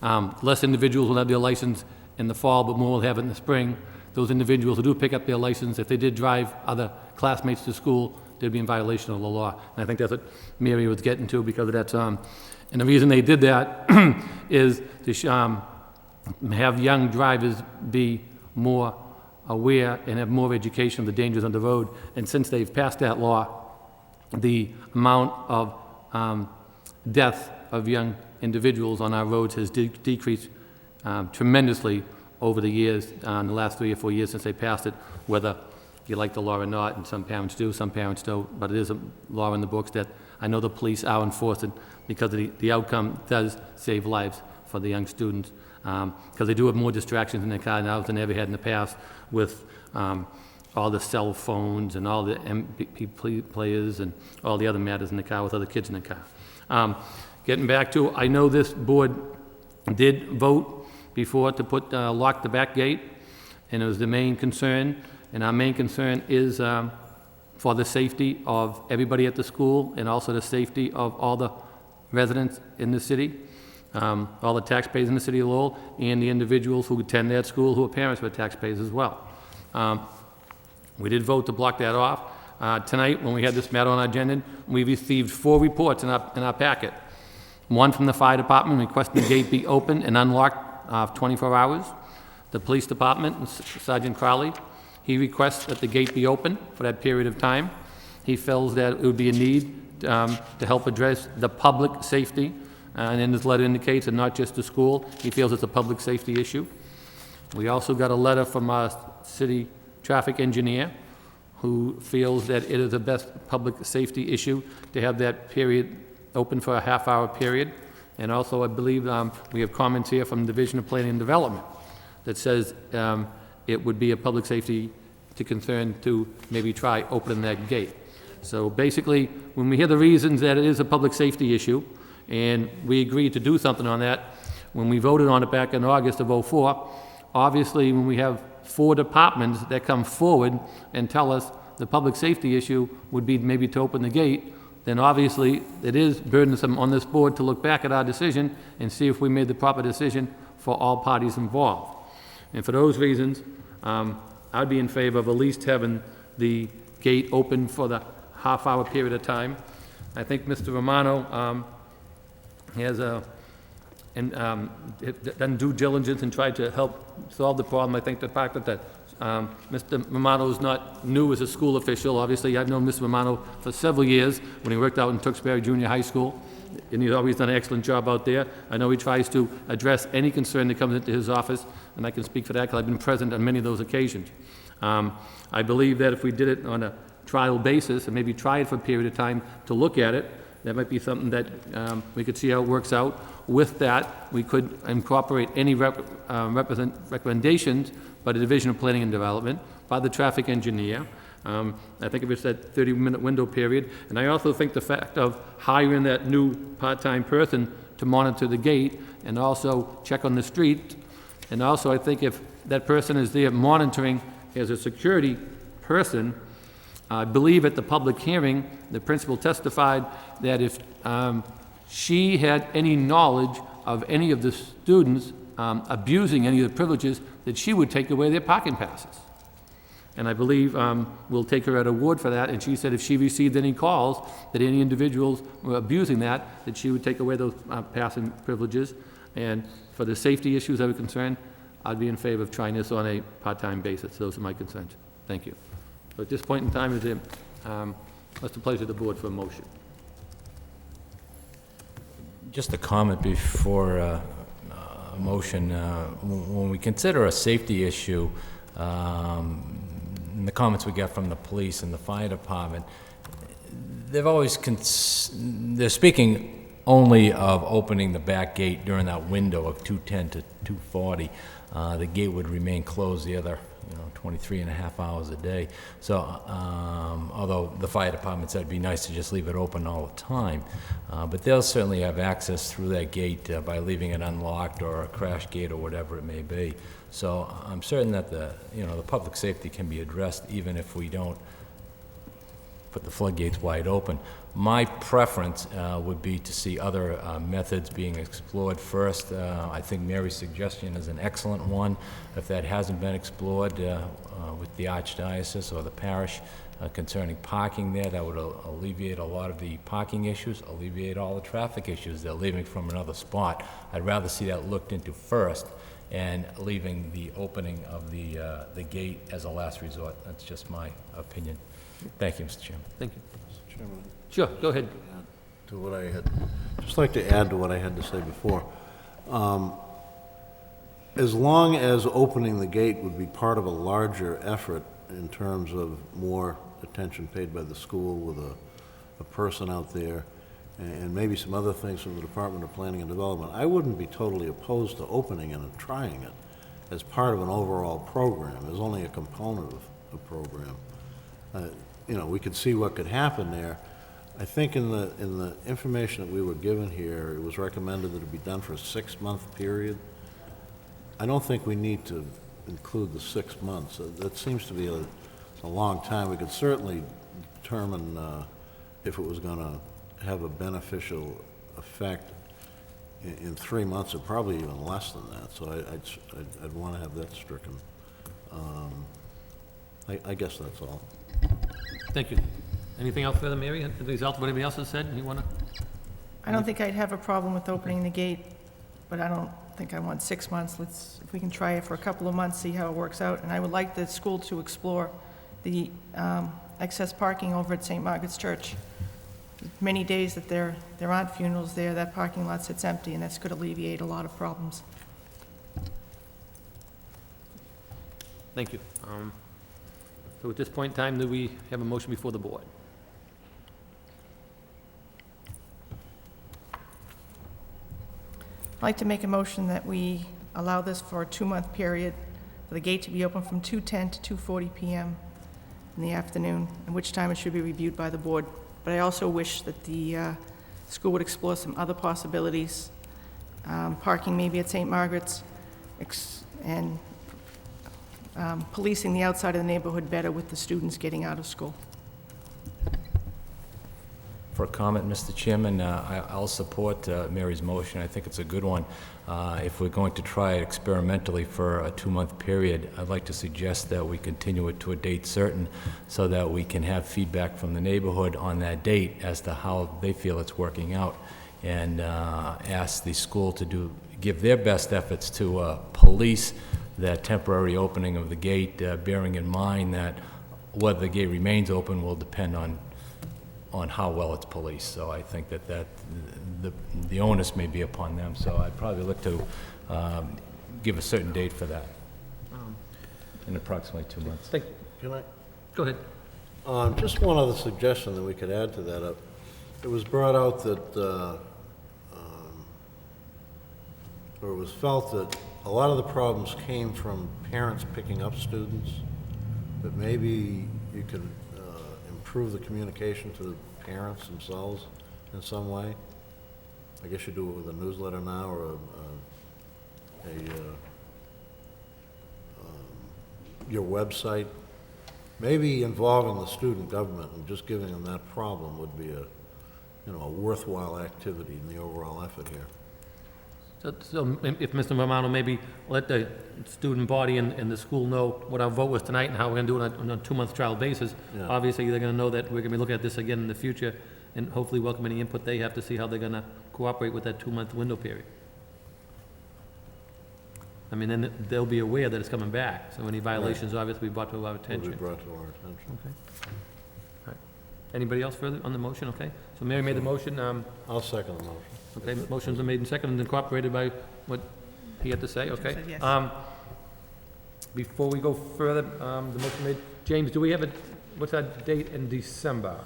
less individuals will have their license in the fall, but more will have it in the spring. Those individuals who do pick up their license, if they did drive other classmates to school, they'd be in violation of the law. And I think that's what Mary was getting to because of that. And the reason they did that is to have young drivers be more aware and have more education of the dangers on the road. And since they've passed that law, the amount of death of young individuals on our roads has decreased tremendously over the years, in the last 3 or 4 years since they passed it, whether you like the law or not, and some parents do, some parents don't, but it is a law in the books that I know the police are enforcing because the outcome does save lives for the young students, because they do have more distractions in their car now than they ever had in the past with all the cell phones and all the MP players and all the other matters in the car with other kids in the car. Getting back to, I know this board did vote before to lock the back gate, and it was the main concern, and our main concern is for the safety of everybody at the school and also the safety of all the residents in the city, all the taxpayers in the city of Lowell, and the individuals who attend that school who are parents of taxpayers as well. We did vote to block that off. Tonight, when we had this matter on our agenda, we received 4 reports in our packet. One from the fire department requesting the gate be open and unlocked 24 hours. The police department, Sergeant Crowley, he requests that the gate be open for that period of time. He feels that it would be a need to help address the public safety, and in his letter indicates, and not just the school. He feels it's a public safety issue. We also got a letter from our city traffic engineer who feels that it is the best public safety issue to have that period open for a half-hour period. And also, I believe we have comments here from the Division of Planning and Development that says it would be a public safety concern to maybe try opening that gate. So basically, when we hear the reasons that it is a public safety issue, and we agreed to do something on that, when we voted on it back in August of '04, obviously when we have 4 departments that come forward and tell us the public safety issue would be maybe to open the gate, then obviously it is burdensome on this board to look back at our decision and see if we made the proper decision for all parties involved. And for those reasons, I'd be in favor of at least having the gate open for the half-hour period of time. I think Mr. Romano has done due diligence and tried to help solve the problem. I think the fact that the Mr. Romano is not new as a school official. Obviously, I've known Mr. Romano for several years when he worked out in Tewksbury Junior High School, and he's always done an excellent job out there. I know he tries to address any concern that comes into his office, and I can speak for that because I've been present on many of those occasions. I believe that if we did it on a trial basis, and maybe try it for a period of time to look at it, that might be something that we could see how it works out. With that, we could incorporate any recommendations by the Division of Planning and Development, by the traffic engineer. I think if it's that 30-minute window period. And I also think the fact of hiring that new part-time person to monitor the gate and also check on the street. And also, I think if that person is there monitoring as a security person, I believe at the public hearing, the principal testified that if she had any knowledge of any of the students abusing any of the privileges, that she would take away their parking passes. And I believe we'll take her at her word for that. And she said if she received any calls that any individuals were abusing that she would take away those passing privileges. And for the safety issues that are concerned, I'd be in favor of trying this on a part-time basis. Those are my concerns. Thank you. So at this point in time, what's the pleasure of the board for a motion? Just a comment before a motion. When we consider a safety issue, and the comments we get from the police and the fire department, they've always they're speaking only of opening the back gate during that window of 2:10 to 2:40. The gate would remain closed the other 23 and a half hours a day. So, although the fire department said it'd be nice to just leave it open all the time, but they'll certainly have access through that gate by leaving it unlocked or a crash gate or whatever it may be. So I'm certain that the public safety can be addressed even if we don't put the floodgates wide open. My preference would be to see other methods being explored first. I think Mary's suggestion is an excellent one. If that hasn't been explored with the Archdiocese or the parish concerning parking there, that would alleviate a lot of the parking issues, alleviate all the traffic issues they're leaving from another spot. I'd rather see that looked into first and leaving the opening of the gate as a last resort. That's just my opinion. Thank you, Mr. Chairman. Thank you. Mr. Chairman. Sure, go ahead. To what I had, just like to add to what I had to say before. As long as opening the gate would be part of a larger effort in terms of more attention paid by the school with a person out there and maybe some other things from the Department of Planning and Development, I wouldn't be totally opposed to opening it and trying it as part of an overall program, as only a component of a program. We could see what could happen there. I think in the information that we were given here, it was recommended that it be done for a 6-month period. I don't think we need to include the 6 months. That seems to be a long time. We could certainly determine if it was going to have a beneficial effect in 3 months, or probably even less than that. So I'd want to have that stricken. I guess that's all. Thank you. Anything else further, Mary? The result of what anybody else has said? You want to? I don't think I'd have a problem with opening the gate, but I don't think I want 6 months. If we can try it for a couple of months, see how it works out. And I would like the school to explore the excess parking over at St. Margaret's Church. Many days that there aren't funerals there, that parking lot sits empty, and this could alleviate a lot of problems. Thank you. So at this point in time, do we have a motion before the board? I'd like to make a motion that we allow this for a 2-month period, for the gate to be open from 2:10 to 2:40 p.m. in the afternoon, at which time it should be reviewed by the board. But I also wish that the school would explore some other possibilities, parking maybe at St. Margaret's, and policing the outside of the neighborhood better with the students getting out of school. For a comment, Mr. Chairman, I'll support Mary's motion. I think it's a good one. If we're going to try it experimentally for a 2-month period, I'd like to suggest that we continue it to a date certain so that we can have feedback from the neighborhood on that date as to how they feel it's working out, and ask the school to give their best efforts to police that temporary opening of the gate, bearing in mind that whether the gate remains open will depend on how well it's policed. So I think that the onus may be upon them. So I'd probably look to give a certain date for that, in approximately 2 months. Thank you. Can I? Go ahead. Just one other suggestion that we could add to that. It was brought out that, or it was felt that a lot of the problems came from parents picking up students, but maybe you could improve the communication to the parents themselves in some way. I guess you do it with a newsletter now, or your website. Maybe involving the student government and just giving them that problem would be a worthwhile activity in the overall effort here. So if Mr. Romano maybe let the student body and the school know what our vote was tonight and how we're going to do it on a 2-month trial basis, Yeah. obviously they're going to know that we're going to be looking at this again in the future and hopefully welcome any input they have to see how they're going to cooperate with that 2-month window period. I mean, then they'll be aware that it's coming back, so any violations obviously be brought to our attention. Will be brought to our attention. Okay. All right. Anybody else further on the motion? Okay. So Mary made the motion. I'll second the motion. Okay, motions are made and seconded and incorporated by what he had to say, okay? said yes. Before we go further, the motion made, James, do we have what's our date in December?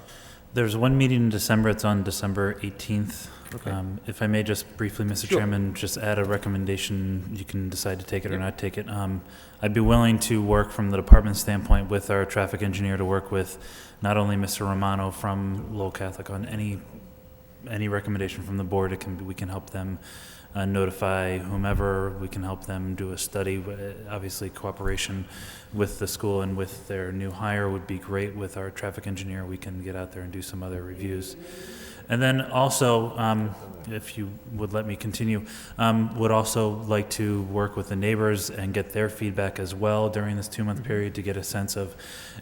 There's one meeting in December, it's on December 18th. Okay. If I may just briefly, Mr. Sure. Chairman, just add a recommendation, you can decide to take it or not take it. I'd be willing to work from the department standpoint with our traffic engineer to work with not only Mr. Romano from Lowell Catholic on any recommendation from the board. We can help them notify whomever, we can help them do a study. Obviously, cooperation with the school and with their new hire would be great. With our traffic engineer, we can get out there and do some other reviews. And then also, if you would let me continue, would also like to work with the neighbors and get their feedback as well during this 2-month period to get a sense of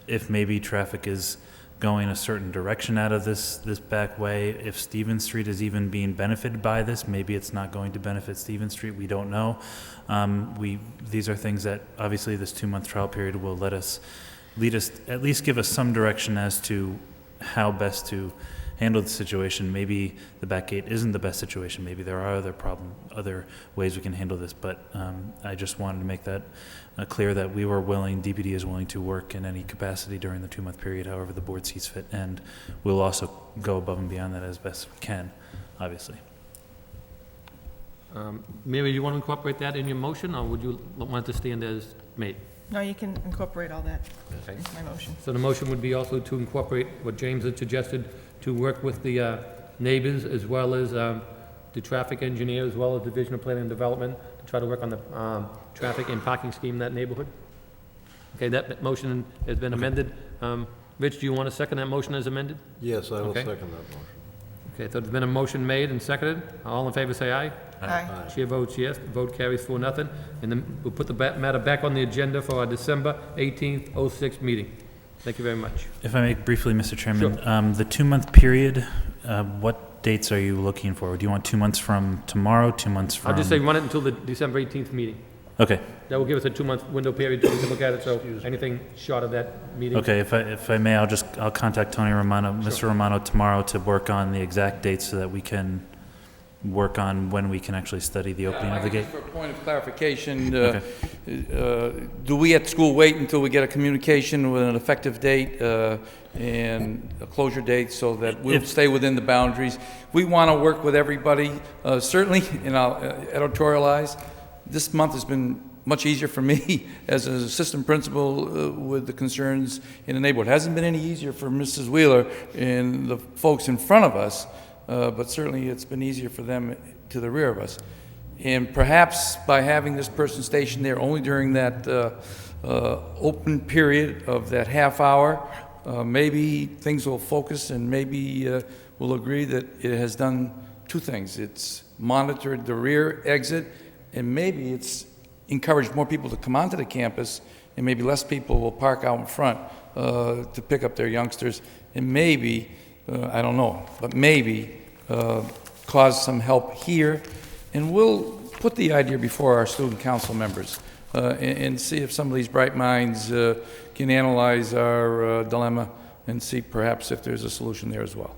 if maybe traffic is going a certain direction out of this back way. If Stevens Street is even being benefited by this, maybe it's not going to benefit Stevens Street, we don't know. These are things that obviously this 2-month trial period will lead us, at least give us some direction as to how best to handle the situation. Maybe the back gate isn't the best situation, maybe there are other ways we can handle this, but I just wanted to make that clear that we were willing, DPD is willing to work in any capacity during the 2-month period, however the board sees fit, and we'll also go above and beyond that as best we can, obviously. Mary, you want to incorporate that in your motion, or would you want it to stand as made? No, you can incorporate all that Okay. into my motion. So the motion would be also to incorporate what James had suggested, to work with the neighbors as well as the traffic engineer, as well as Division of Planning and Development, to try to work on the traffic and parking scheme in that neighborhood. Okay, that motion has been amended. Rich, do you want to second that motion as amended? Yes, I will Okay. second that motion. Okay, so there's been a motion made and seconded. All in favor, say aye. Aye. Chair votes yes, the vote carries 4-0. And then we'll put the matter back on the agenda for our December 18th, 06 meeting. Thank you very much. If I may briefly, Mr. Chairman, the 2-month period, what dates are you looking for? Do you want 2 months from tomorrow, 2 months from? I'll just say run it until the December 18th meeting. Okay. That will give us a 2-month window period so we can look at it, so anything short of that meeting. Okay, if I may, I'll contact Tony Romano, Mr. Romano tomorrow to work on the exact dates so that we can work on when we can actually study the opening of the gate. For a point of clarification, Okay. do we at school wait until we get a communication with an effective date and a closure date so that we'll stay within the boundaries? We want to work with everybody, certainly, and I'll editorialize. This month has been much easier for me as an assistant principal with the concerns in the neighborhood. It hasn't been any easier for Mrs. Wheeler and the folks in front of us, but certainly it's been easier for them to the rear of us. And perhaps by having this person stationed there only during that open period of that half hour, maybe things will focus and maybe we'll agree that it has done two things. It's monitored the rear exit, and maybe it's encouraged more people to come onto the campus, and maybe less people will park out in front to pick up their youngsters, and maybe, I don't know, but maybe cause some help here. And we'll put the idea before our student council members and see if some of these bright minds can analyze our dilemma and see perhaps if there's a solution there as well.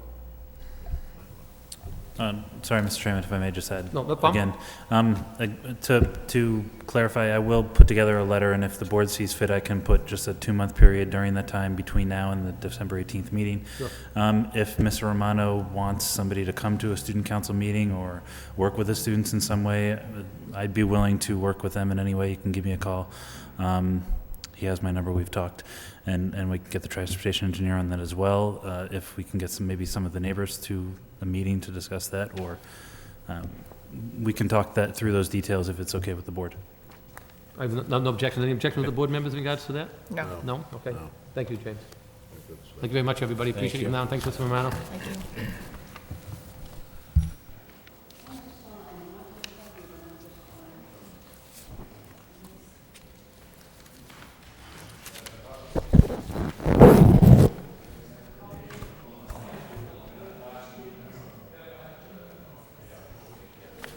Sorry, Mr. Chairman, if I may just add No problem. again. To clarify, I will put together a letter, and if the board sees fit, I can put just a 2-month period during that time between now and the December 18th meeting. Sure. If Mr. Romano wants somebody to come to a student council meeting or work with the students in some way, I'd be willing to work with them in any way. You can give me a call. He has my number, we've talked, and we can get the transportation engineer on that as well. If we can get maybe some of the neighbors to a meeting to discuss that, or we can talk that through those details if it's okay with the board. I have no objection. Any objection with the board members in regards to that? No. No? Okay. Thank you, James. Thank you very much, everybody. Appreciate you coming down. Thanks, Mr. Romano. Thank you.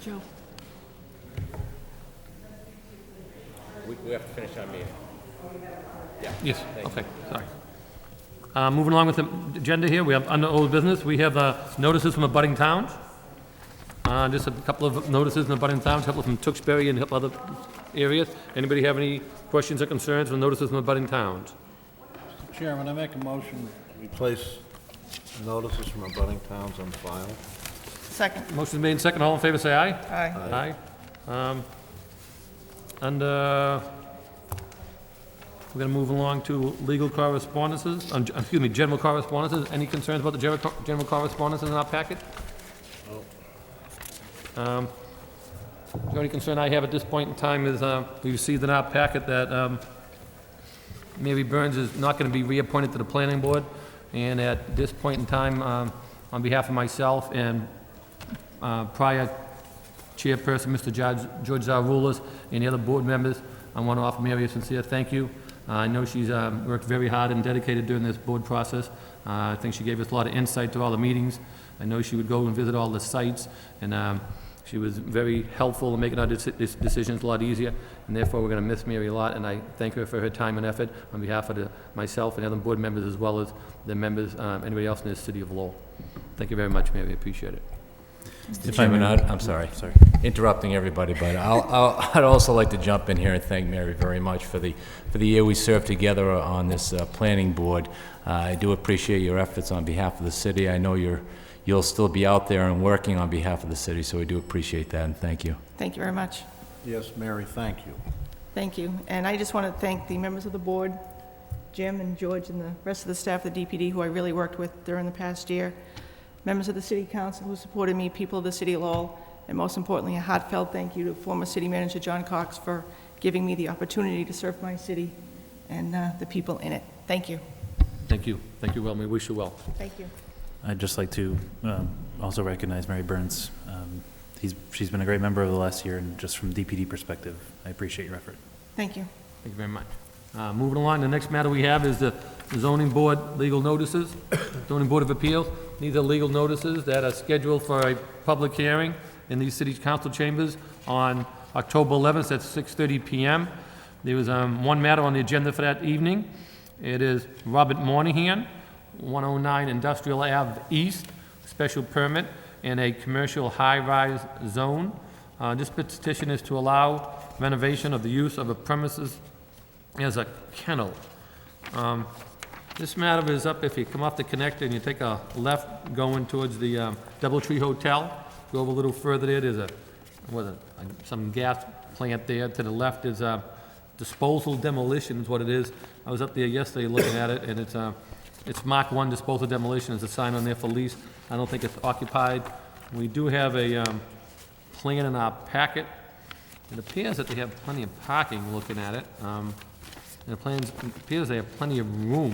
Joe. We have to finish our meeting. Yeah. Yes, okay, sorry. Moving along with the agenda here, we have under old business, we have notices from abutting towns. Just a couple of notices from abutting towns, a couple from Tewksbury and a couple other areas. Anybody have any questions or concerns on notices from abutting towns? Mr. Chairman, I make a motion, we place notices from abutting towns on file. Second. Motion made second, all in favor say aye. Aye. Aye. We're going to move along to legal correspondences, excuse me, general correspondences. Any concerns about the general correspondences in our packet? The only concern I have at this point in time is we received in our packet that Mary Burns is not going to be reappointed to the planning board. And at this point in time, on behalf of myself and prior chairperson, Mr. George Zaroulas, and the other board members, I want to offer Mary a sincere thank you. I know she's worked very hard and dedicated during this board process. I think she gave us a lot of insight to all the meetings. I know she would go and visit all the sites, and she was very helpful in making our decisions a lot easier, and therefore we're going to miss Mary a lot, and I thank her for her time and effort on behalf of myself and other board members, as well as the members, anybody else in the city of Lowell. Thank you very much, Mary. I appreciate it. Mr. Chairman, I'm sorry, interrupting everybody, but I'd also like to jump in here and thank Mary very much for the year we served together on this planning board. I do appreciate your efforts on behalf of the city. I know you'll still be out there and working on behalf of the city, so we do appreciate that, and thank you. Thank you very much. Yes, Mary, thank you. Thank you. And I just want to thank the members of the board, Jim and George and the rest of the staff of the DPD who I really worked with during the past year, members of the city council who supported me, people of the city of Lowell, and most importantly, a heartfelt thank you to former city manager John Cox for giving me the opportunity to serve my city and the people in it. Thank you. Thank you. Thank you, well. We wish you well. Thank you. I'd just like to also recognize Mary Burns. She's been a great member over the last year, and just from DPD perspective, I appreciate your effort. Thank you. Thank you very much. Moving along, the next matter we have is the zoning board legal notices, zoning board of appeals. These are legal notices that are scheduled for a public hearing in these city council chambers on October 11th at 6:30 p.m. There was one matter on the agenda for that evening. It is Robert Moynihan, 109 Industrial Ave East, special permit in a commercial high-rise zone. This petition is to allow renovation of the use of a premises as a kennel. This matter is up if you come off the connector and you take a left going towards the Doubletree Hotel. Go over a little further there, there's some gas plant there. To the left is disposal demolition is what it is. I was up there yesterday looking at it, and it's Mark 1 disposal demolition. There's a sign on there for lease. I don't think it's occupied. We do have a plan in our packet. It appears that they have plenty of parking looking at it. And the plans, it appears they have plenty of room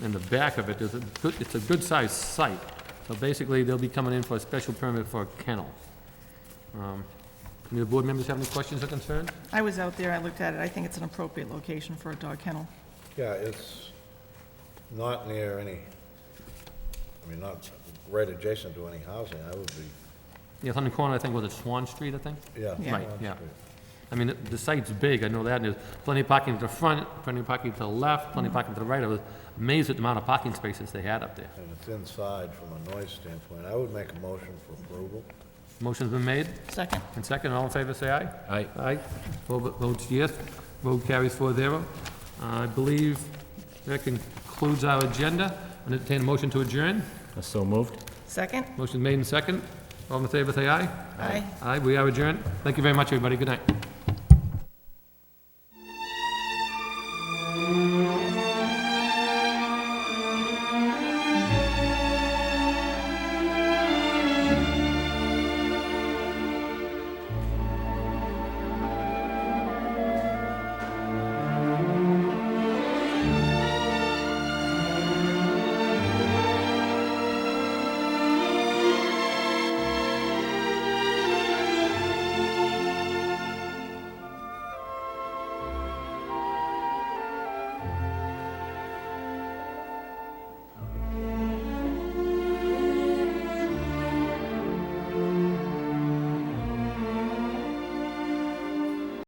in the back of it. It's a good-sized site. So basically, they'll be coming in for a special permit for a kennel. Any of the board members have any questions or concerns? I was out there, I looked at it, I think it's an appropriate location for a dog kennel. Yeah, it's not near any, not right adjacent to any housing. I would be, Yeah, it's on the corner, I think, was it Swan Street, I think? yeah. Yeah. Right, Swan yeah. Street. I mean, the site's big, I know that, and there's plenty of parking to the front, plenty of parking to the left, plenty of parking to the right. I was amazed at the amount of parking spaces they had up there. And it's inside from a noise standpoint. I would make a motion for approval. Motion's been made? Second. And second, all in favor, say aye. Aye. Aye. Votes yes. Vote carries 4-0. I believe that concludes our agenda. I entertain a motion to adjourn. So moved. Second. Motion made and second. All in favor, say aye. Aye. Aye, we are adjourned. Thank you very much, everybody. Good night.